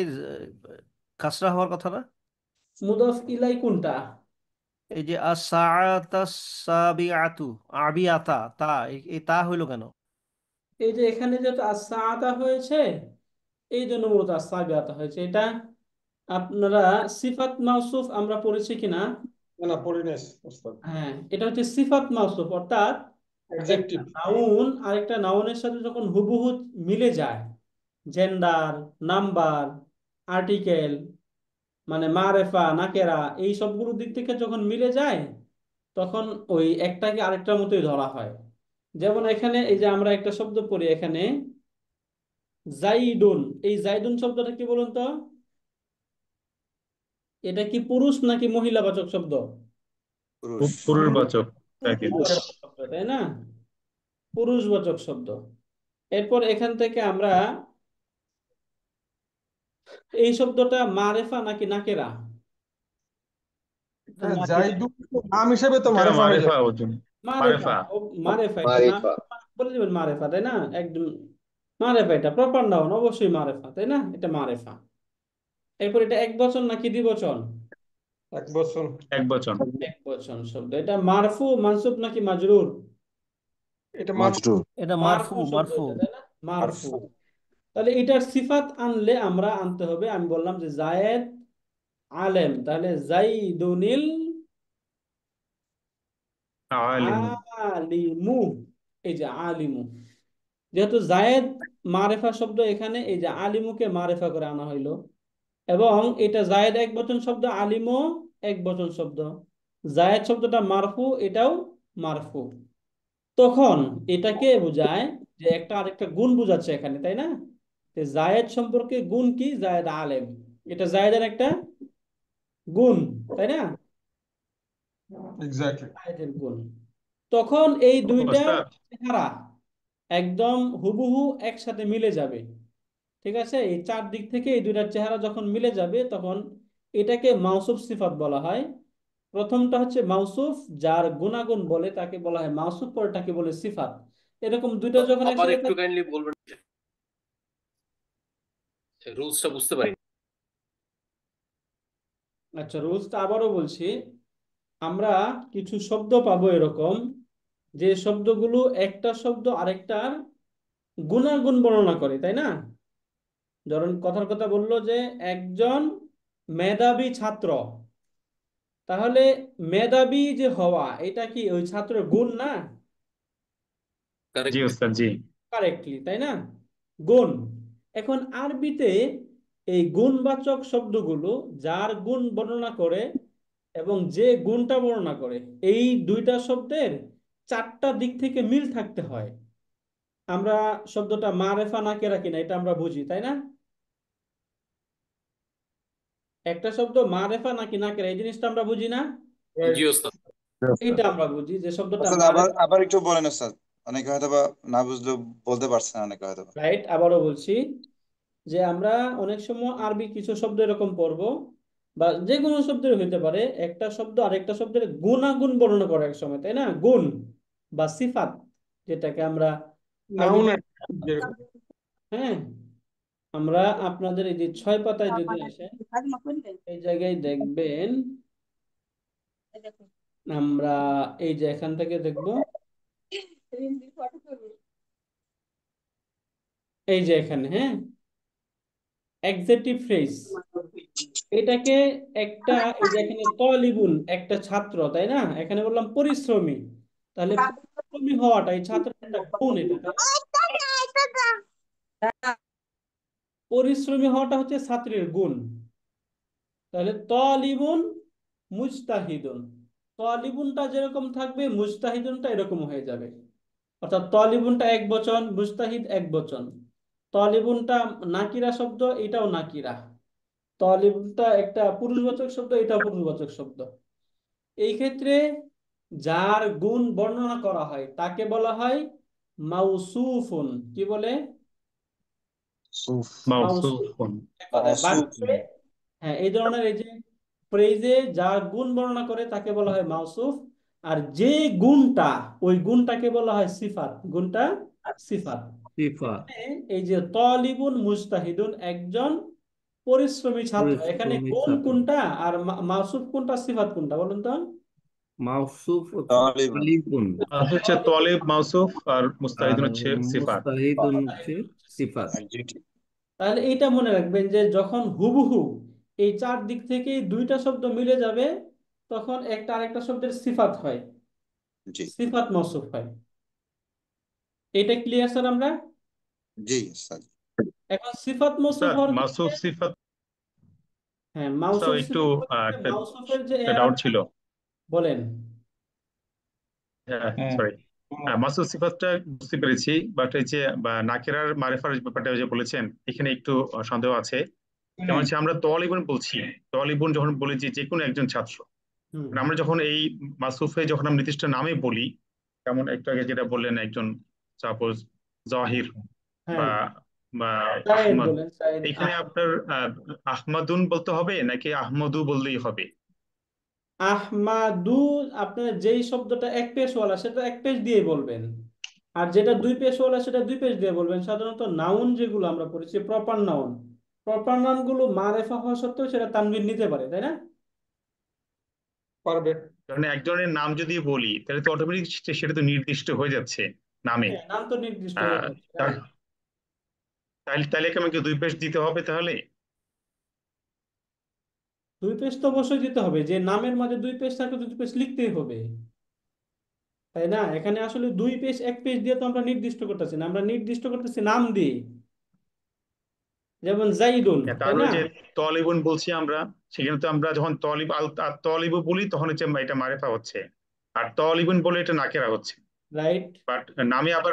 কাসরা হওয়ার কথা না? মুদাফ ইলাই কোনটা? এই যে আস-সাআতাস সাবিআতু, আবিয়াতা, তা এই তা হইলো কেন? এই যে এখানে যেহেতু আস-সাআতা হয়েছে, এই জন্য মূলত আস-সাবিআতা হয়েছে। এটা আপনারা সিফাত মাউসুফ আমরা পড়েছি কিনা? না পড়ি নাই ওস্তাদ। হ্যাঁ, এটা হচ্ছে সিফাত মাউসুফ, অর্থাৎ একটা অ্যাডজেক্টিভ। নাউন আরেকটা নাউনের সাথে যখন হুবহু মিলে যায়, জেন্ডার, নাম্বার, আর্টিকেল, মানে মারেফা, নাকেরা, এই সবগুলোর দিক থেকে যখন মিলে যায়, তখন ওই একটাকে আরেকটার মতোই ধরা হয়। যেমন এখানে এই যে আমরা একটা শব্দ পড়ি এখানে জাইদুন, এই জাইদুন শব্দটা কি বলুন তো? এটা কি পুরুষ নাকি মহিলাবাচক শব্দ? পুরুষ পুরুষবাচক তাকে পুরুষবাচক শব্দ, তাই না? পুরুষবাচক শব্দ। এরপর এখান থেকে আমরা এই শব্দটা মারেফা নাকি নাকেরা? জাইদুন নাম হিসেবে তো এটা মারিফা হয়ে মারেফা যাবে। অর্জুন। মারেফা, মারেফা মারেফা, এটা নাম মারিফা। বলে দিবেন মারেফা, তাই না? একদম মারেফা, এটা প্রপার নাউন, অবশ্যই মারেফা, তাই না? এটা মারেফা। এরপর এটা এক বচন নাকি দ্বিবচন? এক বছর এক বচন। এক বচন শব্দ। এটা মারফু মানসুব নাকি মাজরুর? এটা মাজরুর এটা মারফু। মারফু শব্দ মারফু। এটা, তাই না? মারফু। মারফু। তাহলে এটার সিফাত আনলে আমরা আনতে হবে, আমি বললাম যে জায়েদ আলেম, তাহলে জাইদুনিল আলিমুন আলিমু। এই যে আলিমু, যেহেতু জায়েদ মারেফা শব্দ, এখানে এই যে আলিমুকে মারেফা করে আনা হইলো, এবং এটা জায়েদ এক বচন শব্দ, আলিমও এক বচন শব্দ। জায়েদ শব্দটা মারফু, এটাও মারফু। তখন এটাকে বোঝায় যে একটা আরেকটা গুণ বোঝাচ্ছে এখানে, তাই না? তো জায়েদ সম্পর্কে গুণ কি? জায়েদ আলেম, এটা জায়েদের একটা গুণ, তাই না? এক্স্যাক্টলি। জায়েদের গুণ। তখন এই দুইটার ওস্তাদ চেহারা একদম হুবহু একসাথে মিলে যাবে। ঠিক আছে, এই চার দিক থেকে এই দুইটার চেহারা যখন মিলে যাবে, তখন এটাকে মাউসুফ সিফাত বলা হয়। প্রথমটা হচ্ছে মাউসুফ, যার গুণাগুণ বলে তাকে বলা হয় মাউসুফ, পরটাকে বলে সিফাত। এরকম দুইটা যখন আবার একসাথে একটু কাইন্ডলি বলবেন, রুলসটা বুঝতে পারি। আচ্ছা, রুলসটা আবারও বলছি। আমরা কিছু শব্দ পাবো এরকম, যে শব্দগুলো একটা শব্দ আরেকটার গুণাগুণ বর্ণনা করে, তাই না? ধরুন কথার কথা বললো যে একজন মেধাবী ছাত্র, তাহলে মেধাবী যে হওয়া, এটা কি ওই ছাত্রের গুণ না? জি ওস্তাদ, জি। কারেক্টলি, তাই না? গুণ। এখন আরবিতে এই গুণবাচক শব্দগুলো যার গুণ বর্ণনা করে এবং যে গুণটা বর্ণনা করে, এই দুইটা শব্দের চারটা দিক থেকে মিল থাকতে হয়। আমরা শব্দটা মারেফা নাকেরা কিনা এটা আমরা বুঝি, তাই না? একটা শব্দ মারেফা নাকি নাকেরা, এই জিনিসটা আমরা বুঝি না? রাইট। এইটা আমরা বুঝি যে শব্দটা ওস্তাদ আবার মারেফা। আবার একটু বলেন ওস্তাদ, অনেকে হয়তো বা না বুঝলেও বলতে পারছে না, অনেকে হয়তো বা। রাইট, আবারও বলছি যে আমরা অনেক সময় আরবি কিছু শব্দ এরকম পড়বো, বা যে কোনো শব্দের হইতে পারে, একটা শব্দ আরেকটা শব্দের গুণাগুণ বর্ণনা করে এক সময়, তাই না? গুণ বা সিফাত, যেটাকে আমরা আরবি, নাউন যেরকম। হ্যাঁ, আমরা আপনাদের এই যে 6 পাতায় যদি আসেন, এই জায়গায় দেখবেন, আমরা এই যে এখান থেকে দেখব, এই যে এখানে, হ্যাঁ, এক্সেটিভ ফ্রেজ, এটাকে একটা, এই যে এখানে তলিবুন একটা ছাত্র, তাই না? এখানে বললাম পরিশ্রমী, তাহলে পরিশ্রমী হওয়াটা এই ছাত্রের একটা গুণ, এটা, তাই না? পরিশ্রমী হওয়াটা হচ্ছে ছাত্রের গুণ। তাহলে তলিবুন মুজতাহিদুন, তলিবুনটা যেরকম থাকবে মুজতাহিদুনটা এরকম হয়ে যাবে। অর্থাৎ তলিবুনটা এক বচন, মুজতাহিদ এক বচন। তলিবুনটা নাকিরা শব্দ, এটাও নাকিরা। তলিবুনটা একটা পুরুষবাচক শব্দ, এটাও পুরুষবাচক শব্দ। এই ক্ষেত্রে যার গুণ বর্ণনা করা হয় তাকে বলা হয় মাউসুফুন। কি বলে? সুফ। মাউসুফ। মাউসুফুন। এক কথায় সুফ। বাক্যে, হ্যাঁ, এই ধরনের এই যে ফ্রেজে যার গুণ বর্ণনা করে তাকে বলা হয় মাউসুফ। আর যে গুণটা, ওই গুণটাকে বলা হয় সিফাত, গুণটা সিফাত। সিফাত, এখানে এই যে তলিবুন মুজতাহিদুন, একজন পরিশ্রমী ছাত্র, এখানে পরিশ্রমী গুণ ছাত্র। কোনটা আর মাউসুফ কোনটা, সিফাত কোনটা, বলুন তো? মাউসুফ হচ্ছে তালিবুন। তালিবুন, হচ্ছে তলেব মাউসুফ, আর আর মুস্তাহিদুন হচ্ছে সিফাত। মুস্তাহিদুন হচ্ছে সিফাত। জি ঠিক। তাহলে এইটা মনে রাখবেন যে যখন হুবহু এই চার দিক থেকেই দুইটা শব্দ মিলে যাবে, তখন একটা আরেকটা শব্দের সিফাত হয়, জি সিফাত মওসুফ হয়। এটা ক্লিয়ার স্যার আমরা? জি ওস্তাদ। এখন সিফাত মওসুফ ওস্তাদ, হওয়ার ক্ষেত্রে, মাসুফ সিফাত, হ্যাঁ, ওস্তাদ মাউসুফ একটু সিফাত হওয়ার ক্ষেত্রে একটা মাউসুফের যে ডাউট এরাটা, ছিল। বলেন। হ্যাঁ, সরি। মাসুফ সিফাতটা বুঝতে পেরেছি, বাট এই যে বা নাকিরার মারিফার ব্যাপারটা যে বলেছেন, এখানে একটু সন্দেহ আছে। যেমন হচ্ছে আমরা তলিবুন বলছি, তলিবুন যখন বলি যে যে কোনো একজন ছাত্র, হুম, আমরা যখন এই মাসুফে যখন আমরা নির্দিষ্ট নামে বলি, যেমন একটু আগে যেটা বললেন, একজন সাপোজ জাহির হ্যাঁ, বা বা সাইদ আহমদ, বলেন, সাইদ, এখানে আপনার আহমদুন বলতে হবে নাকি আহমদু বললেই হবে? আহমাদু, আপনার যেই শব্দটা এক পেশওয়ালা সেটা এক পেশ দিয়ে বলবেন, আর যেটা দুই পেশওয়ালা সেটা দুই পেশ দিয়ে বলবেন। সাধারণত নাউন যেগুলো আমরা পড়েছি, প্রপার নাউন, প্রপার নাউন গুলো মারেফা হওয়া সত্ত্বেও সেটা তানবিন নিতে পারে, তাই না? পারবে। কারণ একজনের নাম যদি বলি তাহলে তো অটোমেটিক সেটা তো নির্দিষ্ট হয়ে যাচ্ছে নামে। হ্যাঁ, নাম তো নির্দিষ্ট হয়ে আহ যাচ্ছে, তার- right? তাহলে তাহলে কি আমাকে দুই পেজ দিতে হবে তাহলে? দুই পেজ তো অবশ্যই দিতে হবে, যে নামের মাঝে দুই পেজ থাকে দুই পেজ লিখতেই হবে, তাই না? এখানে আসলে দুই পেজ এক পেজ দিয়ে তো আমরা নির্দিষ্ট করতেছি না, আমরা নির্দিষ্ট করতেছি নাম দিয়ে, যেমন জাইদুন, হ্যাঁ, তাই তারপরে না? যে তলিবুন বলছি আমরা, সেখানে তো আমরা যখন তলিব আর তলিবু বলি তখন হচ্ছে এটা মারিফা হচ্ছে, আর তলিবুন বলে এটা নাকেরা হচ্ছে। রাইট। বাট নামে আবার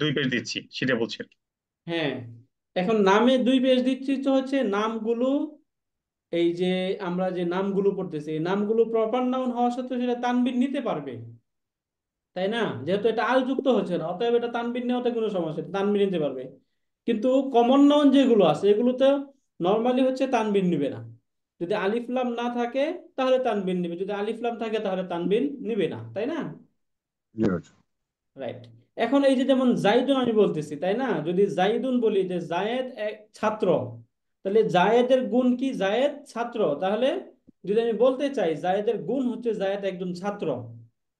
দুই পেজ দিচ্ছি, সেটা বলছি আর কি। হ্যাঁ, এখন নামে দুই পেজ দিচ্ছি তো হচ্ছে নামগুলো, এই যে আমরা যে নামগুলো পড়তেছি, এই নামগুলো প্রপার নাউন হওয়া সত্ত্বেও সেটা তানবিন নিতে পারবে, তাই না? যেহেতু এটা আল যুক্ত হচ্ছে না, অতএব এটা তানবিন নেওয়াতে কোনো সমস্যা নেই, তানবিন নিতে পারবে। কিন্তু কমন নাউন যেগুলো আছে এগুলোতে নর্মালি হচ্ছে তানবিন নিবে না। যদি আলিফ লাম না থাকে তাহলে তানবিন নিবে, যদি আলিফ লাম থাকে তাহলে তানবিন নিবে না, তাই না? রাইট। এখন এই যে যেমন জাইদুন আমি বলতেছি, তাই না? যদি জাইদুন বলি যে জায়েদ এক ছাত্র, তাহলে জায়েদের গুণ কি? জায়েদ ছাত্র। তাহলে যদি আমি বলতে চাই জায়েদের গুণ হচ্ছে জায়েদ একজন ছাত্র,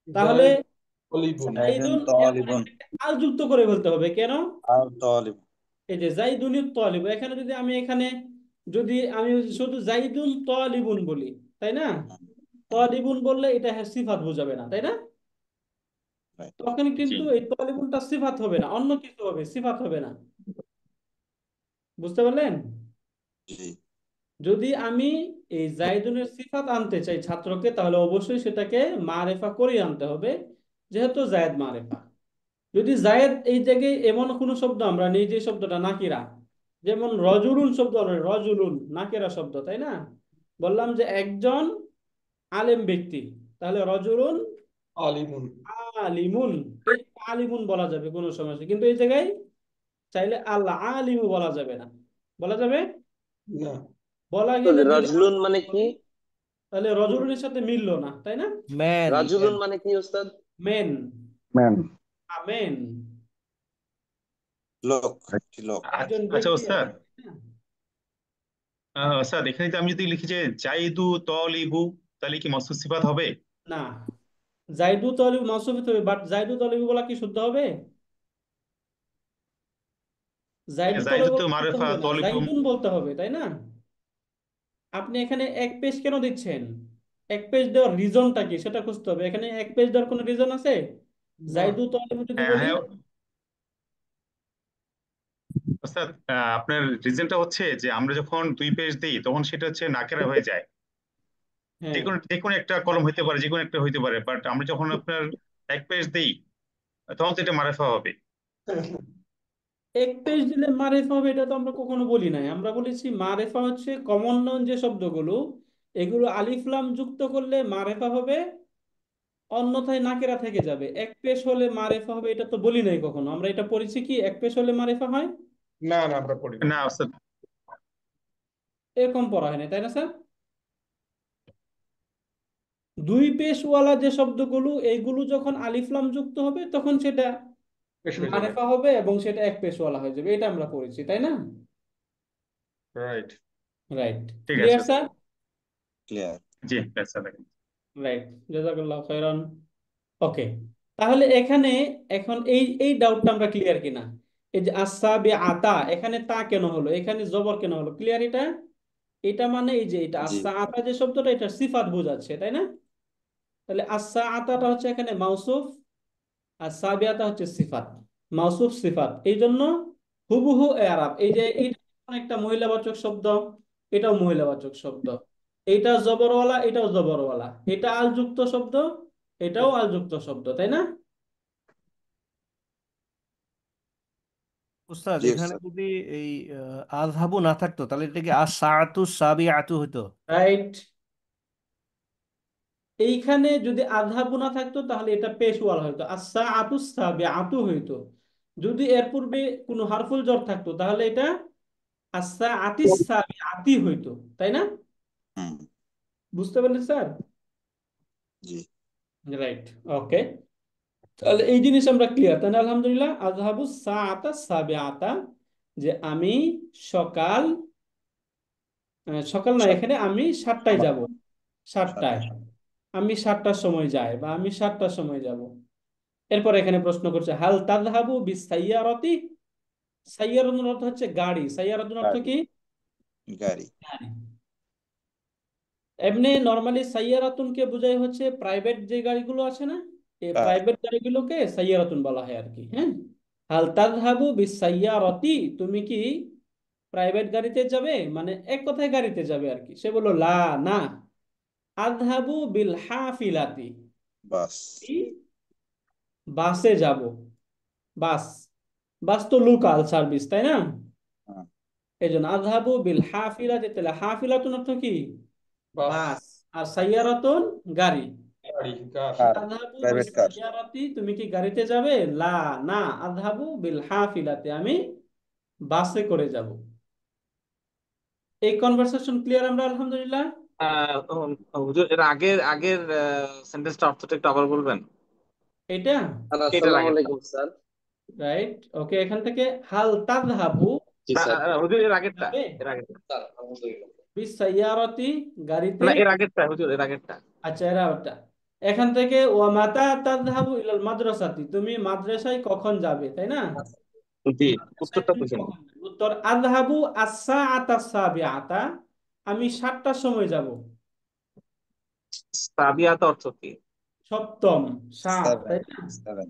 তাহলে জায়েদ তলিবুন। জাইদুন এর পরে তালিবুন একটা আল যুক্ত করে বলতে হবে। কেন? আর তালিবুন এই যে জাইদুন তালিব, এখানে যদি আমি শুধু জাইদুন তালিবুন বলি, তাই না? তালিবুন বললে এটা সিফাত বোঝাবে না, তাই না? রাইট তখন জি কিন্তু এই তালিবুনটা সিফাত হবে না, অন্য কিছু হবে, সিফাত হবে না। বুঝতে পারলেন? জি যদি আমি এই জাইদুনের সিফাত আনতে চাই ছাত্রকে, তাহলে অবশ্যই সেটাকে মারেফা করে আনতে হবে, যেহেতু জায়েদ মারেফা। যদি জায়েদ এই জায়গায় এমন কোনো শব্দ আমরা নেই যে শব্দটা নাকিরা, যেমন রজুলুন শব্দ নয়, রজুলুন নাকিরা শব্দ, তাই না? বললাম যে একজন আলেম ব্যক্তি, তাহলে রজুলুন আলিমুন। আলিমুন, এই আলিমুন বলা যাবে কোনো সমস্যা, কিন্তু এই জায়গায় চাইলে আল আলিমু বলা যাবে না। বলা যাবে? না। বলা তো গেলে যদি রাজলুন মানে কি? তাহলে রজুলুনের সাথে মিললো না, তাই না? ম্যান রাজলুন মানে কি ওস্তাদ? মেন, ম্যান আমেন, লোক একটি লোক একজন আচ্ছা ব্যক্তি ওস্তাদ, আছে, তাই না? স্যার এখানে তো আমি যদি লিখি যে জাইদু তলিবু, তাহলে কি মওসুফ সিফাত হবে? না, জাইদু তলিব মাউসুফ হতে হবে, বাট জাইদু তলিব বলা কি শুদ্ধ হবে? জাইদু জাইদু তলিব তো বলা শুদ্ধ মারেফা, হবে না, তলিবু। জাইদুন বলতে হবে, তাই না? আপনি এখানে এক পেজ কেন দিচ্ছেন? এক পেজ দেওয়ার রিজনটা কি সেটা খুঁজতে হবে। এখানে এক পেজ দেওয়ার কোনো রিজন আছে? না। জাইদু তলিব যদি হ্যাঁ বলি, হ্যাঁ ওস্তাদ, আপনার রিজনটা হচ্ছে যে আমরা যখন 2 পেজ দিই তখন সেটা হচ্ছে নাকেরা হয়ে যায়। হ্যাঁ, যে কোনো একটা কলম হইতে পারে, যে কোনো একটা হইতে পারে, বাট আমরা যখন আপনার 1 পেজ দিই তখন তো এটা মারেফা হবে। এক পেজ দিলে মারেফা হবে এটা তো আমরা কখনো বলি নাই। আমরা বলেছি মারেফা হচ্ছে কমন নাউন যে শব্দগুলো, এগুলো আলিফ লাম যুক্ত করলে মারেফা হবে, অন্যথায় নাকেরা থেকে যাবে। এক পেশ হলে মারেফা হবে এটা তো বলি নাই কখনো। আমরা এটা পড়েছি কি এক পেশ হলে মারেফা হয়? না না, আমরা পড়ি না। না ওস্তাদ, এরকম পড়া হয় না, তাই না স্যার? দুই পেশওয়ালা যে শব্দগুলো, এইগুলো যখন আলিফ লাম যুক্ত হবে তখন সেটা বেশ হয়ে যাবে। মারেফা হবে এবং সেটা এক পেশওয়ালা হয়ে যাবে, এটা আমরা পড়েছি, তাই না? রাইট। রাইট, ঠিক আছে ক্লিয়ার স্যার? ক্লিয়ার জি স্যার। রাইট, জাযাকাল্লাহ খাইরান। ওকে, তাহলে এখানে এখন এই এই ডাউটটা আমরা ক্লিয়ার কিনা? এই যে আসাবি আতা, এখানে তা কেন হলো, এখানে জবর কেন হলো, ক্লিয়ার এটা? এটা মানে এই যে এটা জি আসা আতা যে শব্দটা, এটা সিফাত বোঝাচ্ছে, তাই না? তাহলে আসা আতাটা হচ্ছে এখানে মাউসুফ, আর সাবিয়াতা হচ্ছে সিফাত। মাউসুফ সিফাত, এই জন্য হুবহু এরাব। এই যে এটা একটা মহিলাবাচক শব্দ, এটাও মহিলাবাচক শব্দ, এটা জবরওয়ালা, এটাও জবরওয়ালা, এটা আলযুক্ত শব্দ, এটাও আলযুক্ত শব্দ, তাই না? উস্তাদ জি এখানে স্যার যদি এই আযহাবু না থাকতো তাহলে এটা কি আস-সাআতু সাবিআতু হতো? রাইট, এইখানে যদি আযহাবু না থাকতো তাহলে এটা পেশওয়ালা হইতো, আস-সাআতু সাবিআতু হইতো। যদি এর পূর্বে কোনো হারফুল জর থাকতো তাহলে এটা আস-সাআতিস সাবিআতি হইতো, তাই না? হুম বুঝতে পারলেন স্যার? জি রাইট, ওকে, তাহলে এই জিনিস আমরা ক্লিয়ার, তাহলে আলহামদুলিল্লাহ। আযহাবু সাআতা সাবিআতা, যে আমি সকাল, সকাল না, সাত এখানে আমি 7টায় যাব, 7টায়, সাতটা আমি 7টার সময় যাই বা আমি 7টার সময় যাব। এরপর এখানে প্রশ্ন করছে হাল তাযহাবু বিসাইয়ারাতি। সাইয়ারাতুর অর্থ হচ্ছে গাড়ি, সাইয়ারাতুর অর্থ গাড়ি কি? গাড়ি গাড়ি। এমনি নর্মালি সাইয়ারাতুনকে বোঝায় হচ্ছে প্রাইভেট যে গাড়িগুলো আছে না, এই কার প্রাইভেট গাড়িগুলোকে সাইয়ারাতুন বলা হয় আর কি। হ্যাঁ, হাল তাযহাবু বিসাইয়ারাতি, তুমি কি প্রাইভেট গাড়িতে যাবে, মানে এক কথায় গাড়িতে যাবে আর কি। সে বলল লা, না, আযহাবু বিল হাফিলাতি, বাস বাসে যাব। বাস, বাস তো লোকাল সার্ভিস, তাই না? হ্যাঁ, এই জন্য আযহাবু বিল হাফিলাতি, তাহলে হাফিলাতুন অর্থ কি? বাস, বাস। আর সাইয়ারাতুন গাড়ি। গাড়ি, কার। কার আযহাবু প্রাইভেট কার বিসাইয়ারাতি, তুমি কি গাড়িতে যাবে? লা, না, আযহাবু বিল হাফিলাতি, আমি বাসে করে যাব। এই কনভারসেশন ক্লিয়ার আমরা আলহামদুলিল্লাহ? হুজুর এর আগের আগের সেন্টেন্সটা অর্থটা একটু আবার বলবেন? এটা আর এটার আসসালামু আগেরটা। আলাইকুম স্যার। রাইট, ওকে, এখান থেকে হাল তাযহাবু, জি না স্যার। হুজুর এর আগেরটা, যাবে এর আগেরটা। বিসাইয়ারাতি, গাড়িতে। না এর আগেরটা হুজুর, এর আগেরটা। আচ্ছা, এরা ওটা। এখান থেকে ওয়া মাতা তাযহাবু ইলাল মাদ্রাসাতি, তুমি মাদ্রাসায় কখন যাবে, তাই না? জি, মাদ্রাসায় উত্তরটা তুমি বুঝেন। কখন যাবে? উত্তর আযহাবু আস-সাআতা সাবিআতা, আমি 7টার সময় যাব। সাবিয়াত অর্থ কি? সপ্তম, 7, সেভেন তাই না? সেভেন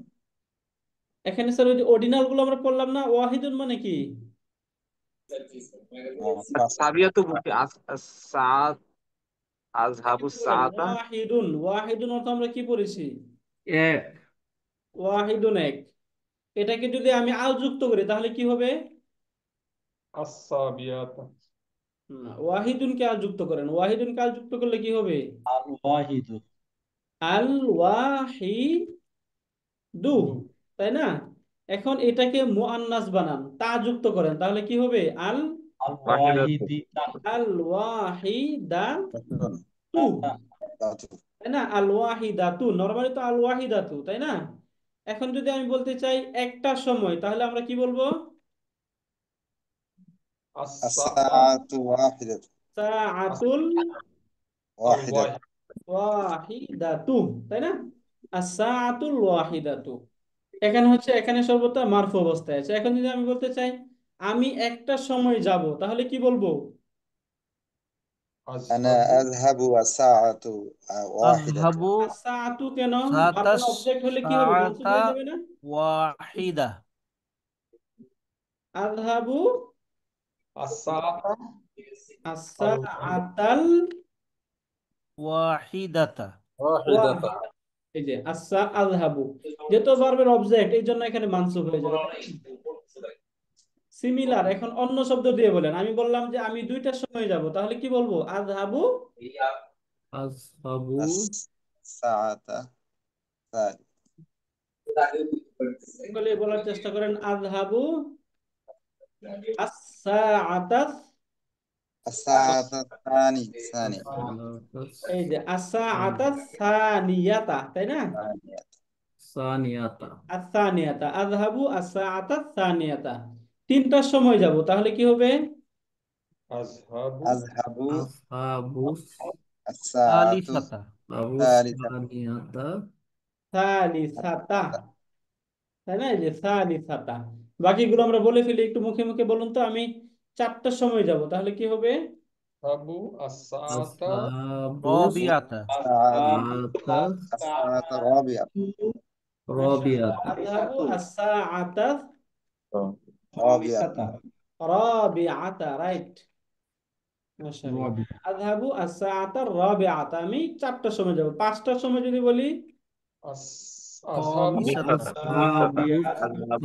এখানে স্যার ওই যে অর্ডিনাল গুলো আমরা পড়লাম না, ওয়াহিদুন মানে কি? সাবিয়াতু বুঝি সাত আযহাবু এখানে বলেন সাআতা। ওয়াহিদুন, ওয়াহিদুন অর্থ আমরা কি পড়েছি? এক ওয়াহিদুন, এক। এটাকে যদি আমি আল যুক্ত করি তাহলে কি হবে? আস-সাবিয়াতা। ওয়াহিদুনকে আল যুক্ত করেন, ওয়াহিদুনকে আল যুক্ত করলে কি হবে? আল ওয়াহিদু। আল ওয়াহিদু, দু। তাই না? এখন এটাকে মুআন্নাস বানান, তা যুক্ত করেন, তাহলে কি হবে? আল আল ওয়াহিদাতু। ওয়াহিদিতা। আল ওয়াহিদাতু, ধাতু। তাই না? আল ওয়াহিদাতু, নরমালি তো আল ওয়াহিদাতু, তাই না? এখন যদি আমি বলতে চাই একটা সময়, তাহলে আমরা কি বলবো? الساعة واحدة সাআতুল واحدة ওয়াহিদাতু, তাই না? as-সাআতুল ওয়াহিদাতু। এখানে হচ্ছে, এখানে সর্বদা মারফু অবস্থায় আছে। এখন যদি আমি বলতে চাই আমি একটা সময় যাব, তাহলে কি বলবো? أنا أذهب الساعة واحدة আযহাবু as-সাআতু কেন? ভার্বের সাতাস অবজেক্ট হলে কি হবে? মনসুব সাআতা হয়ে যাবে না? ওয়াহিদা। আযহাবু আস-সাআতা as-সাআতাল ওয়াহিদাতা। ওয়াহিদা। এই যে আযহাবু, যেহেতু ভার্বের অবজেক্ট, এই জন্য এখানে মানসুব হয়ে যাবে, তাই না? সিমিলার, এখন অন্য শব্দ দিয়ে বলেন। আমি বললাম যে আমি 2টার সময় যাব, তাহলে কি বলবো? আযহাবু, আযহাবু الساعة الثانية বলে বলার চেষ্টা করেন। আযহাবু আস-সাআতাস, الساعة ثانية এই যে আস-সাআতাস সানিয়াতা, তাই না? সানিয়াতা আস-সানিয়াতা, আযহাবু আস-সাআতাস সানিয়াতা, 3টার সময় যাব, তাহলে কি হবে? আযহাবু أذهب আযহাবু الساعة সালিসাতা। الثالثة সানিয়াতা সালিসাতা, তাই না? এই যে সালিসাতা। বাকিগুলো আমরা বলে ফেলি, একটু মুখে মুখে বলুন তো। আমি 4টার সময় যাব, তাহলে কি হবে? আযহাবু আস-সাআতা আযহাবু রবিআতা। الساعة الرابعة রাবিয়াতা আযহাবু আস-সাআতাস رابعة রাবিআতা, রাইট, মাশাআল্লাহ। আযহাবু আস-সাআতার রাবিআতা, আমি 4টার সময় যাব। 5টার সময় যদি বলি, আযহাবু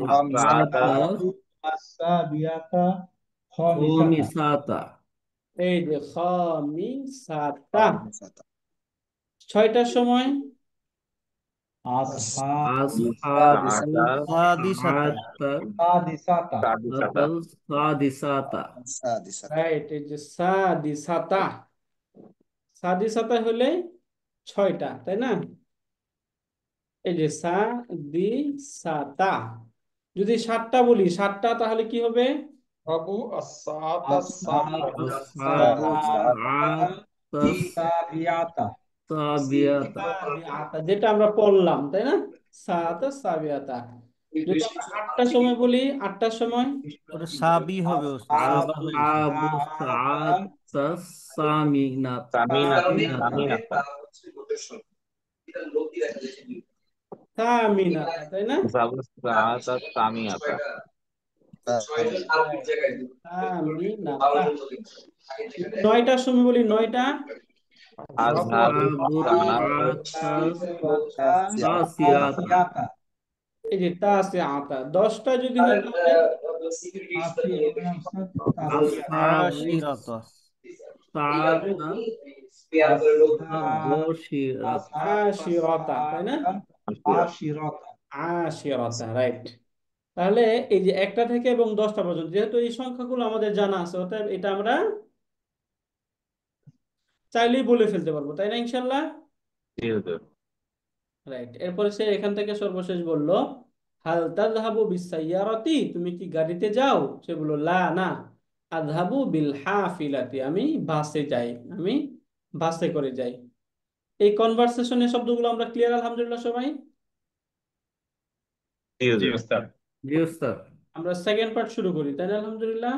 খামিসাতা। আযহাবু خامسة আস-সাবিয়াতা খামিসাতা। খামিসাতা এই যে খামিসাতা। خامسة 6টার সময় আসহাবু আসহাবু সাদিসাতা। সাদিসাতা। সাদিসাতা السادسة রাইট, এই যে সাদিসাতা। সাদিসাতা হলে 6টা, তাই না? এই যে সাদিসাতা। যদি 7টা বলি, 7টা, তাহলে কি হবে? আযহাবু আস-সাআতা আসহাবু আসহাবু সাবিয়াতা। সাবিয়াতা সাবিআতা, যেটা আমরা পড়লাম, তাই না? সাআতা সাবিআতা। যদি আমরা 8টার সময় বলি, 8টার সময় ওটা সাবি হবে ওস্তাদ, সাবা হয়ে গেছে। আসহাবু সাআতা সামিনাতা সামিনাতা। সামিনাতা, তাই না? আযহাবু সাআতা সামিয়াতা। সামিনাতা। 9টার সময় বলি, 9টা আযহাবু আসহাবু তাসিয়াতা এই যে তাসিআতা। 10টা যদি হয়, তাহলে আসহাবু আশিরাতা। সাআতা আশিরাতা আশিরাতা, তাই না? আশিরাতা। আশিরাতা, রাইট। তাহলে এই যে 1টা থেকে এবং 10টা পর্যন্ত, যেহেতু এই সংখ্যাগুলো আমাদের জানা আছে, অতএব এটা আমরা চাইলেই বলে ফেলতে পারবো, তাই না? ইনশাল্লাহ, জি হুজুর। রাইট। এরপরে সে এখান থেকে সর্বশেষ বলল হাল তাযহাবু বিসাইয়ারাতি, তুমি কি গাড়িতে যাও? সে বলল লা, না। আযহাবু বিল হাফিলাতি, আমি বাসে যাই, আমি বাসে করে যাই। এই কনভারসেশনের শব্দগুলো আমরা ক্লিয়ার আলহামদুলিল্লাহ সবাই? জি ওস্তাদ। জি উস্তাদ। আমরা সেকেন্ড পার্ট শুরু করি, তাই না? আলহামদুলিল্লাহ।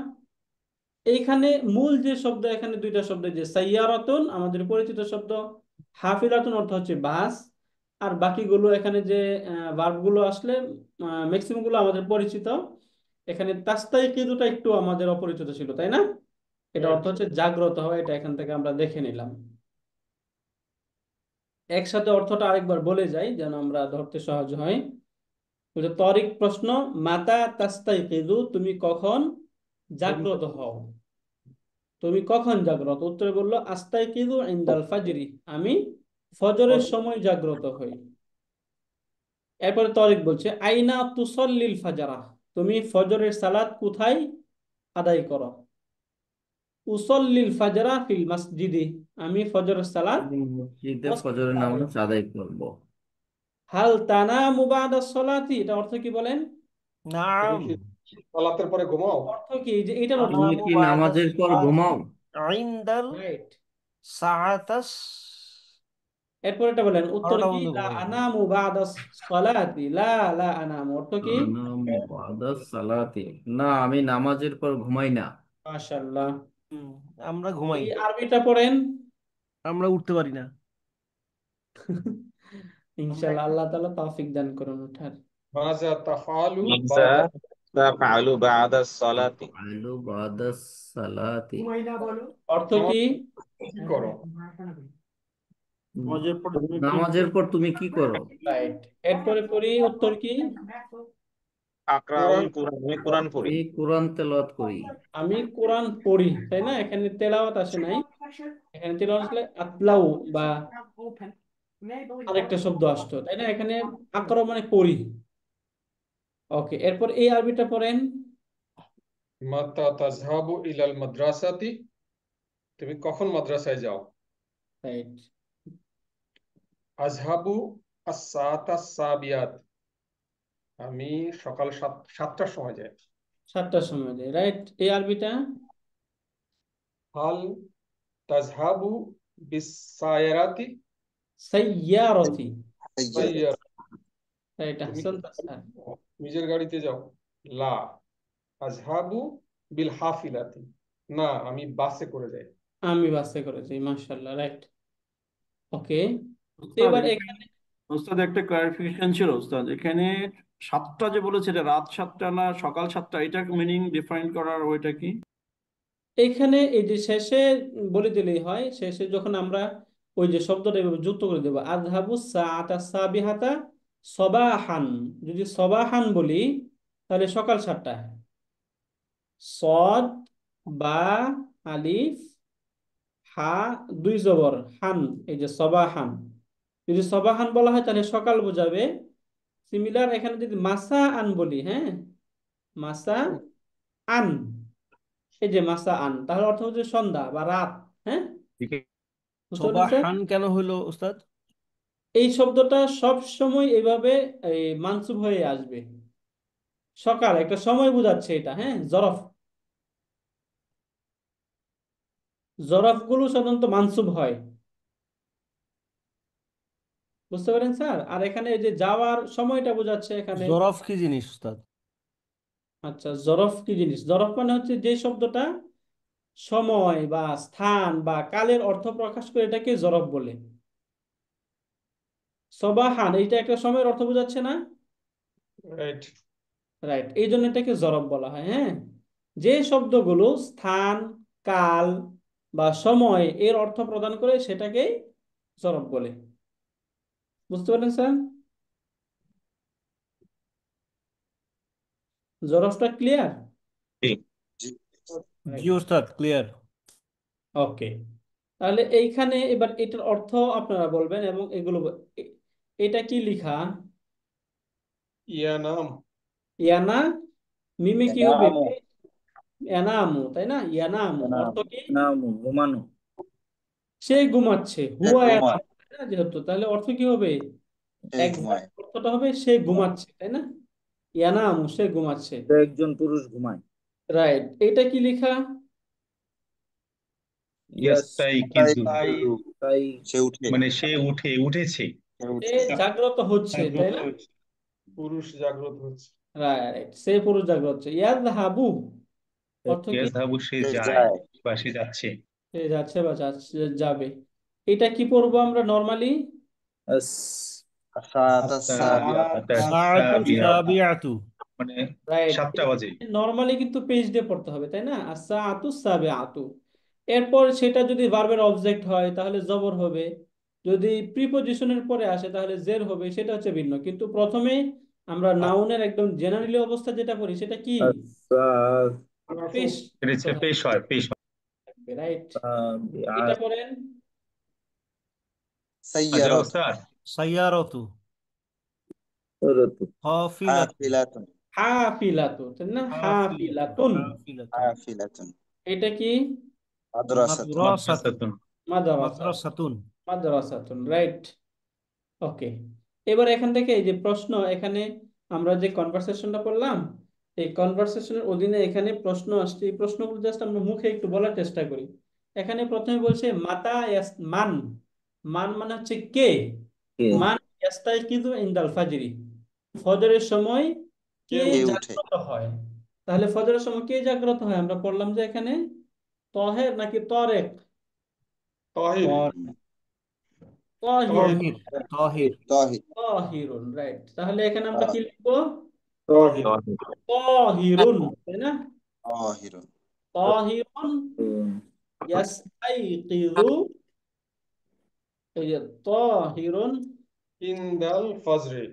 এইখানে মূল যে শব্দ, এখানে দুইটা শব্দ, যে সাইয়ারাতুন আমাদের পরিচিত শব্দ, হাফিলাতুন অর্থ হচ্ছে বাস। আর বাকিগুলো এখানে যে ভার্বগুলো আসলে ম্যাক্সিমাম গুলো আমাদের পরিচিত। এখানে তাস্তাইকিদুটা একটু আমাদের অপরিচিত ছিল, তাই না? এটা অর্থ হচ্ছে জাগ্রত হওয়া, এটা এখান থেকে আমরা দেখে নিলাম। একসাথে অর্থটা আরেকবার বলে যাই যেন আমরা ধরতে সহজ হয়। তরিক প্রশ্ন, মাতা তাস্তাইকিদু, তুমি কখন জাগ্রত হও? তুমি কখন জাগ্রত? উত্তরে বললো আস্তাইকিদু ইনদাল ফাজরি, আমি ফজরের সময় জাগ্রত হই। এরপরে তরিক বলছে আইনা তুসল্লিল ফাজরা, তুমি ফজরের সালাত কোথায় আদায় করো? উসল্লিল ফাজরা ফিল মসজিদি, আমি ফজরের সালাত মসজিদে মসজিদে ফজরের আদায় নামাজ করি। আদায় করব। হাল তানামু বাদা সলাতি, এটা অর্থ কি বলেন? তুমি নাম। কি সালাতের পরে ঘুমাও? অর্থ কি, যে এটার অর্থ তুমি কি? কি নামাজের পর ঘুমাও? ইনদাল রাইট। সাআতাস, এরপর এটা বলেন, উত্তর বারোটা কি? বন্ধু লা ঘুমাই। আনামু বাদা সলাতি, লা লা আনামু, অর্থ কি? আনাম বাদাস সালাতি, না আমি নামাজের পর ঘুমাই না। মাশাআল্লাহ। আমরা ঘুমাই, এই আরবিটা পড়েন। আমরা উঠতে পারি না। ইনশাআল্লাহ আল্লাহ তাআলা তৌফিক দান করুন ওঠার। মাযা তাফআলু মাযা বাদা তাফআলু বা'দা সালাতি, আলু বাদাস সালাতি, অর্থ কি? কি করো? নামাজের পর তুমি কি করো? রাইট। এরপরে পড়ি, উত্তর কি? আকরাউল কুরআন, আমি কোরআন পড়ি। আমি কোরআন তেলাওয়াত করি। আমি কোরআন পড়ি, তাই না? এখানে তেলাওয়াত আসে নাই, এখানে তেলাওয়াত আসলে আতলাউ বা আরেকটা শব্দ আসতো, তাই না? এখানে আকরা মানে পড়ি। ওকে, এরপর এই আরবিটা পড়েন। মাতা তাযহাবু ইলাল মাদ্রাসাতি, তুমি কখন মাদ্রাসায় যাও? রাইট। আযহাবু আস-সাআতাস সাবিয়াত, আমি সকাল 7টার সময় যাই। 7টার সময় যায়, রাইট। এই আরবিটা হাল তাযহাবু বিস-সায়ারাতি, সাইয়ারতি, সাইয়ার, রাইট। তুমি আহসান স্যার। নিজের গাড়িতে যাও? লা আযহাবু বিল হাফিলাতি, না আমি বাসে করে যাই। আমি বাসে করেছি, মাশাআল্লাহ, রাইট। ওকে, ওস্তাদ এবার এখানে এখানে ওস্তাদ একটা ক্লারিফিকেশন ছিল ওস্তাদ, এখানে 7টা যে বলেছে এটা রাত 7টা না সকাল 7টা, এটা মিনিং ডিফাইন করার ওইটা কি? এখানে এই যে শেষে বলে দিলেই হয়, শেষে যখন আমরা ওই যে শব্দটা এভাবে যুক্ত করে দেবো, আযহাবু সাআতা সাবিহাতা সবাহান, যদি সবাহান বলি তাহলে সকাল 7টায়। সদ, বা, আলিফ, হা, দুই জবর, হান, এই যে সবাহান, যদি সবাহান বলা হয় তাহলে সকাল বোঝাবে। সিমিলার এখানে যদি মাসা আন বলি, হ্যাঁ, মাসা আন, এই যে মাসা আন, তাহলে অর্থ হচ্ছে সন্ধ্যা বা রাত। হ্যাঁ, বুঝতে পারলেন স্যার? সবাহান কেন হইলো উস্তাদ? এই শব্দটা সব সময় এইভাবে এই মানসুব হয়ে আসবে। সকাল একটা সময় বোঝাচ্ছে এটা, হ্যাঁ, জরফ, জরফ গুলো সাধারণত মানসুব হয়, বুঝতে পারেন স্যার? আর এখানে এই যে যাওয়ার সময়টা বোঝাচ্ছে এখানে। জরফ কি জিনিস উস্তাদ? আচ্ছা, জরফ কি জিনিস? জরফ মানে হচ্ছে যে শব্দটা সময় বা স্থান বা কালের অর্থ প্রকাশ করে, এটাকে জরফ বলে। সবাহান এইটা একটা সময়ের অর্থ বোঝাচ্ছে না? রাইট। রাইট, এই জন্য এটাকে জরফ বলা হয়। হ্যাঁ, যে শব্দগুলো স্থান, কাল বা সময় এর অর্থ প্রদান করে সেটাকে জরফ বলে। বুঝতে পারলেন স্যার? জরফটা ক্লিয়ার? জি উস্তাদ, ক্লিয়ার। ওকে, তাহলে এইখানে এবার এটার অর্থ আপনারা বলবেন এবং এগুলো এটা কি লিখা? ইয়ানাম, ইয়ানা, মিমে কি হবে? ইয়ানামু, ইয়ানামু, তাই না? ইয়ানামু অর্থ কি? ইয়ানামু, ঘুমানো। সে ঘুমাচ্ছে, সে হুয়া ঘুমায়, ইয়ানামু, তাই না? যেহেতু তাহলে অর্থ কি হবে? সেই এক্সাক্ট ঘুমায়। অর্থটা হবে সে ঘুমাচ্ছে, তাই না? ইয়ানামু সে ঘুমাচ্ছে। একজন পুরুষ ঘুমায়। রাইট, এটা কি লেখা? ইয়াস্তাইকিজু তাই সে উঠে মানে সে উঠেছে। সে জাগ্রত হচ্ছে, তাই না? পুরুষ জাগ্রত হচ্ছে। রাইট, সে পুরুষ জাগ্রত হচ্ছে। ইয়াযহাবু অর্থ কি? ইয়াযহাবু সে সে যায় যায় বা সে যাচ্ছে। সে যাচ্ছে বা যাবে। এটা কি পড়বো আমরা নর্মালি? আসাত সাআতু সাবিয়াত সাবিআতু। মানে রাইট, 7টা বাজে। নর্মালি কিন্তু পেজ দিয়ে পড়তে হবে, তাই না? আস-সাআতু সাবিআতু। এরপর সেটা যদি ভার্বের অবজেক্ট হয় তাহলে জবর হবে, যদি প্রিপজিশনের পরে আসে তাহলে জের হবে, সেটা হচ্ছে ভিন্ন। কিন্তু প্রথমে আমরা নাউনের একদম জেনারেলি অবস্থা যেটা পড়ি সেটা কি? পেশ। এটা হচ্ছে পেশ হয়, পেশ হয়। রাইট, এটা পড়েন। আচ্ছা সাইয়ারাত ওস্তাদ, সাইয়ারাতু হাফিলাতু হাফিলাতুন হাফিলাতু, তাই না? হাফিলাতুন। হাফিলাতু হাফিলাতুন এটা কি? মাদ্রাসাতুন মাদ্রাসাতুন মাদ্রাসা। মাদ্রাসাতুন। মাদ্রাসাতুন, রাইট। ওকে, এবার এখান থেকে এই যে প্রশ্ন, এখানে আমরা যে কনভারসেশনটা করলাম, এই কনভারসেশনের অধীনে এখানে প্রশ্ন আসছে। এই প্রশ্নগুলো জাস্ট আমরা মুখে একটু বলার চেষ্টা করি। এখানে প্রথমে বলছে মাতা মান। মান মানে হচ্ছে কে। মান ইয়াস্তাইকিযু ইনদাল ফাজরি, ফজরের সময় কে কে উঠে জাগ্রত হয়। তাহলে ফজরের সময় কে জাগ্রত হয়? আমরা পড়লাম যে এখানে তহের নাকি তরেক? তাহির তাহির। তাহির তাহির তাহির তাহিরুন, রাইট। তাহলে এখানে আমরা কি লিখবো? তাহির তাহিরুন, তাই না? তাহিরুন তাহিরুন ইয়াস্তাইকিযু, এই যে তাহিরুন, ইনদাল ফজরে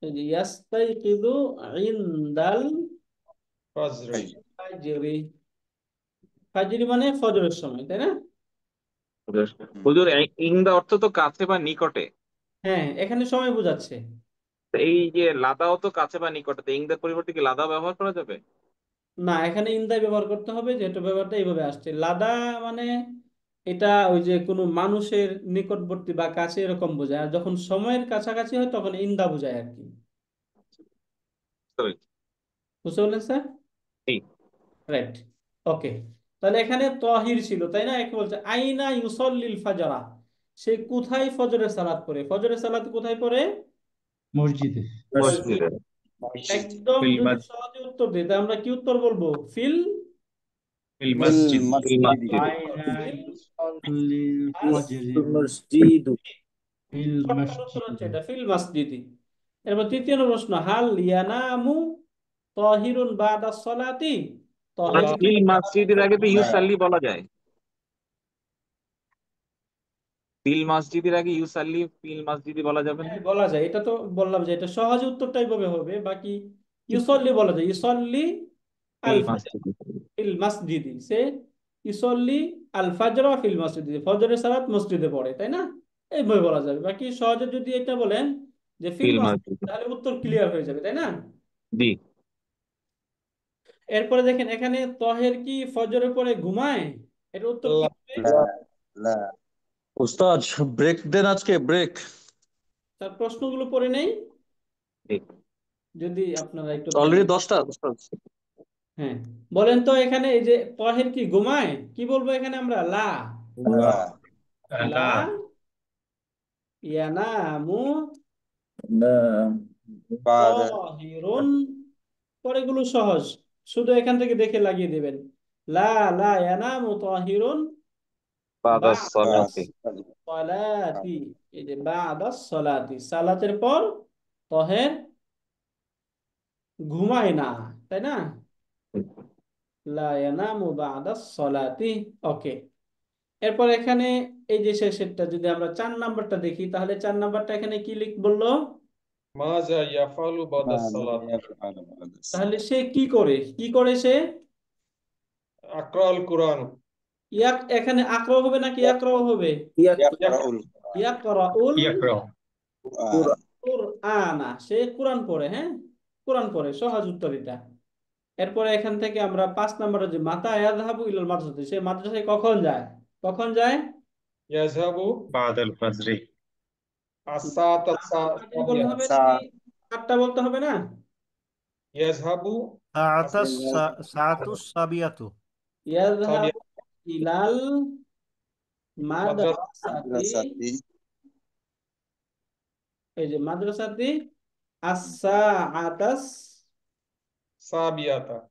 এই যে ইয়াস্তাইকিযু ইনদাল ফজরে ফাজরি। ফাজরি মানে ফজরের সময়, তাই না? হুজুর ইংদা অর্থ তো কাছে বা নিকটে। হ্যাঁ, এখানে সময় বোঝাচ্ছে। তো এই যে লাদাও তো কাছে বা নিকটে, তো ইংদার পরিবর্তে কি লাদা ব্যবহার করা যাবে? না, এখানে ইনদাই ব্যবহার করতে হবে, যেহেতু ব্যবহারটা এইভাবে আসছে। লাদা মানে এটা ওই যে কোনো মানুষের নিকটবর্তী বা কাছে এরকম বোঝায়, আর যখন সময়ের কাছাকাছি হয় তখন ইন্দা বোঝায় আর কি। Sorry, বুঝতে পারলেন স্যার? ঠিক। রাইট, ওকে। তাহলে এখানে তাহির ছিল, তাই না? একে বলছে আইনা ইউসাল্লিল ফাজরা, সে কোথায় ফজরের সালাত পড়ে? ফজরের সালাত কোথায় পড়ে? মসজিদে। মসজিদে। মসজিদ একদম ফিল যদি সহজে উত্তর দিই তাহলে আমরা কি উত্তর বলবো? Feel feel মাসজিদ। মসজিদি আইনা ফিল ইউসাল্লিল আস ফাজরি মসজিদু ফিল শর্টকাট উত্তর হচ্ছে মসজিদি। এটা, ফিল মাসজিদি। এরপর তৃতীয় প্রশ্ন, হাল ইয়ানামু তাহিরুন বাদা সলাতি, তাহির কি ফিল মসজিদের আগে তো না ইউসাল্লি বলা যায়। ফিল মসজিদের আগে ইউসাল্লি ফিল মসজিদি বলা যাবে না? হ্যাঁ, বলা যায়। এটা তো বললাম যে এটা সহজ উত্তরটা এইভাবে হবে। বাকি ইউসল্লি বলা যায়, ইউসল্লি আল ফিল ফাজর মসজিদি। ফিল মাসজিদি, সে ইউসল্লি আল ফাজর ফিল মসজিদি, ফজরের সালাত মসজিদে পড়ে, তাই না? এইভাবে বলা যাবে। বাকি সহজে যদি এটা বলেন যে ফিল ফিল মসজিদ, মসজিদি। তাহলে উত্তর ক্লিয়ার হয়ে যাবে, তাই না? জি। এরপরে দেখেন এখানে তহের কি ফজরের পরে ঘুমায়? এর উত্তর কি হবে? লা লা উস্তাদ ব্রেক দেন, আজকে ব্রেক। তার প্রশ্নগুলো পড়ে নেই, জি। যদি আপনারা একটু অলরেডি দেখেন। 10টা উস্তাদ। হ্যাঁ, বলেন তো এখানে এই যে তহের কি ঘুমায়, কি বলবো এখানে আমরা? লা। লা লা ইয়ানামু বাদা তাহিরুন। পরেগুলো সহজ, শুধু এখান থেকে দেখে লাগিয়ে দিবেন। লা লা ইয়ানামু তাহিরুন বাদা বা'দা সলাতি। সলাতি, এই যে বা'দা সলাতি, সালাতের পর তহের ঘুমায় না, তাই না? লা ইয়ানামু বা'দা সলাতি। ওকে, এরপর এখানে এই যে শেষেরটা যদি আমরা 4 নাম্বারটা দেখি, তাহলে 4 নাম্বারটা এখানে কি বললো? মাজা ইয়াফালু বাদা সালাত তাহলে সে কি করে, কি করে সে? আকরাল কুরআন এখানে আকরা হবে নাকি ইয়াকরা হবে? ইয়াকরাউল ইয়াকরাউল ইয়াকরা কুরআন কুরআনা, সে কোরআন পড়ে। হ্যাঁ, কোরআন পড়ে, সহজ উত্তর এটা। এরপরে এখান থেকে আমরা 5 নম্বরে যে মাতা ইয়াযহাবু ইলাল মাদ্রাসাতি, সে মাদ্রাসায় কখন যায়? কখন যায়? ইয়াযহাবু বাদাল ফজরি। আস-সাআত আগে বলতে হবে সা নাকি সাতটা বলতে হবে না? ইয়াজহাবু সাআতুস সাবিয়াতু ইয়াযহাবু ইলাল মাদ্রাসা মাদ্রাসাতি, এই যে মাদ্রাসাতি as-sa'atas, সাবিয়াতা।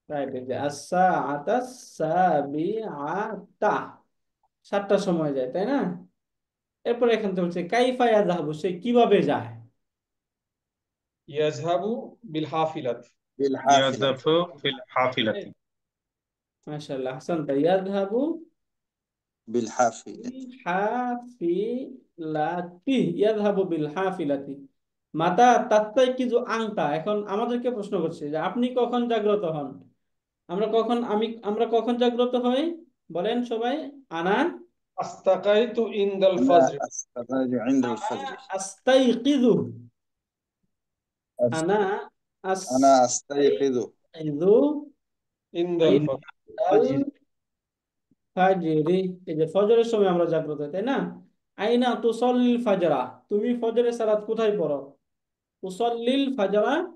রাইট, এই যে as-sa'atas সাবিআতা, 7টার সময় যায়, তাই না? এরপর এখান থেকে হচ্ছে কাইফা ইয়াযহাবু, সে কিভাবে যায়? ইয়াজহাবু বিল হাফিলাতি। ইয়াযহাবু ফিল হাফিলাতি। মাশাআল্লাহ, আহসানতা। ইয়াযহাবু بالحافلة হাফিলাতি, ইয়াযহাবু বিল হাফিলাতি। মাতা তাত্তাইকিযু আনতা, এখন আমাদেরকে প্রশ্ন করছে যে আপনি কখন জাগ্রত হন? আমরা কখন জাগ্রত হই? বলেন সবাই। আনা আস্তাকাইতু ইনদাল أنا ফাজর। أستيقظ عند الفجر আস্তাইকিযু, أست- আনা أنا أستيقظ আস্তাইকিযু ইনদাল ফাজর। ইনদাল ফাজরি, এই যে ফজরের সময় আমরা জাগ্রত হই, তাই না? আইনা তুসাল্লিল ফাজরা, তুমি ফজরের সালাত কোথায় পড়ো? তুসাল্লিল ফাজরা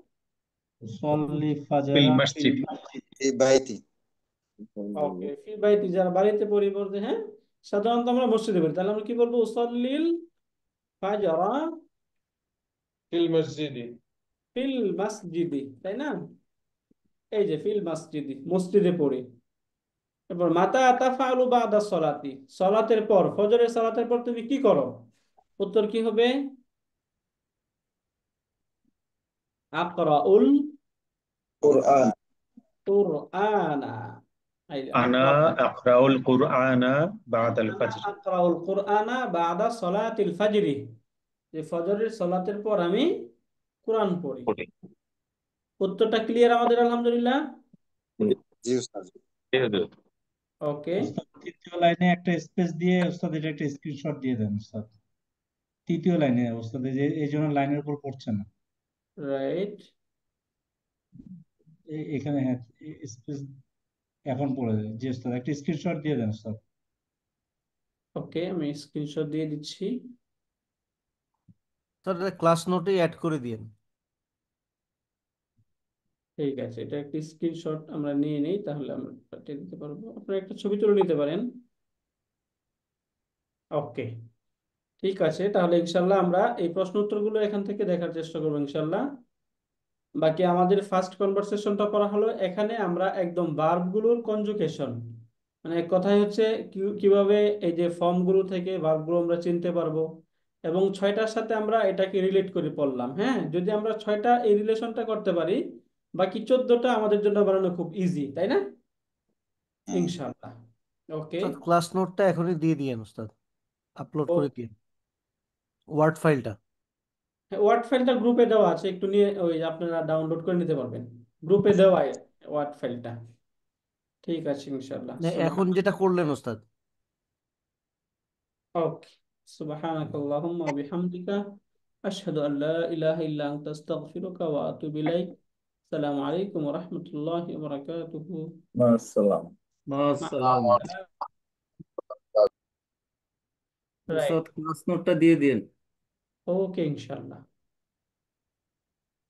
উসল্লি ফিল ফাজরা ফিল মসজিদ। মসজিদ। في بيتي ওকে, ফি বাইতি, যারা বাড়িতে পড়ি বলতে, হ্যাঁ সাধারণত আমরা মসজিদে পড়ি, তাহলে আমরা কি বলবো? উসাল্লিল ফাজরা ফিল মসজিদি। ফিল মাসজিদি, তাই না? এই যে ফিল মাসজিদি, মসজিদে পড়ি। এরপর মাতা তাফআলু বাদা সলাতি, সলাতের পর, ফজরের সালাতের পর তুমি কি করো? উত্তর কি হবে? আকরাউল قرآن কুরআনা, এই যে আনা আকরাউল কুরআনা বাদাল আনা ফাজর। আকরাউল কুরআনা বাদা সলাতিল ফাজরি, যে ফজরের সালাতের পর আমি কোরআন পড়ি। উত্তরটা ক্লিয়ার আমাদের, আলহামদুলিল্লাহ। জি উস্তাদ। ওকে, ওস্তাদ তৃতীয় লাইনে একটা স্পেস দিয়ে ওস্তাদ এটা একটা স্ক্রিনশট দিয়ে দেন ওস্তাদ। তৃতীয় লাইনে ওস্তাদ, এই জন্য লাইনের উপর পড়ছে না। রাইট, এখানে হ্যাঁ স্পেস এখন পড়ে যায়। জি ওস্তাদ, একটা স্ক্রিনশট দিয়ে দেন ওস্তাদ। ওকে, আমি স্ক্রিনশট দিয়ে দিচ্ছি। স্যার ক্লাস নোটেই অ্যাড করে দিন। ঠিক আছে, এটা একটা স্ক্রিনশট আমরা নিয়ে নেই, তাহলে আমরা পাঠিয়ে দিতে পারবো। আপনারা একটা ছবি তুলে নিতে পারেন। ওকে, ঠিক আছে, তাহলে ইনশাল্লাহ আমরা এই প্রশ্ন উত্তরগুলো এখান থেকে দেখার চেষ্টা করবো ইনশাল্লাহ। বাকি আমাদের ফার্স্ট কনভারসেশনটা করা হলো, এখানে আমরা একদম ভার্বগুলোর কনজুগেশন, মানে এক কথায় হচ্ছে কিভাবে এই যে ফর্মগুলো থেকে ভার্বগুলো আমরা চিনতে পারবো, এবং 6টার সাথে আমরা এটাকে রিলেট করে পড়লাম। হ্যাঁ, যদি আমরা 6টা এই রিলেশনটা করতে পারি, বাকি 14টা আমাদের জন্য বানানো খুব ইজি, তাই না? ইনশাআল্লাহ। ওকে, স্যার ক্লাস নোটটা এখনই দিয়ে দিন ওস্তাদ, আপলোড করে দিন ওয়ার্ড ফাইলটা। ওয়ার্ড ফাইলটা গ্রুপে দেওয়া আছে, একটু নিয়ে ওই আপনারা ডাউনলোড করে নিতে পারবেন, গ্রুপে দেওয়া ওয়ার্ড ফাইলটা। ঠিক আছে ইনশাআল্লাহ। এখন যেটা করলেন ওস্তাদ। ওকে, সুবহানাকাল্লাহুম্মা ওয়া বিহামদিকা আশহাদু আল লা ইলাহা ইল্লা আনতা আস্তাগফিরুকা ওয়া আতুবু ইলাইক। আসসালামু আলাইকুম ওয়া রাহমাতুল্লাহি ওয়া বারাকাতুহু। مع السلامة রাইট, ক্লাস নোটটা দিয়ে দিন। ওকে ইনশাআল্লাহ।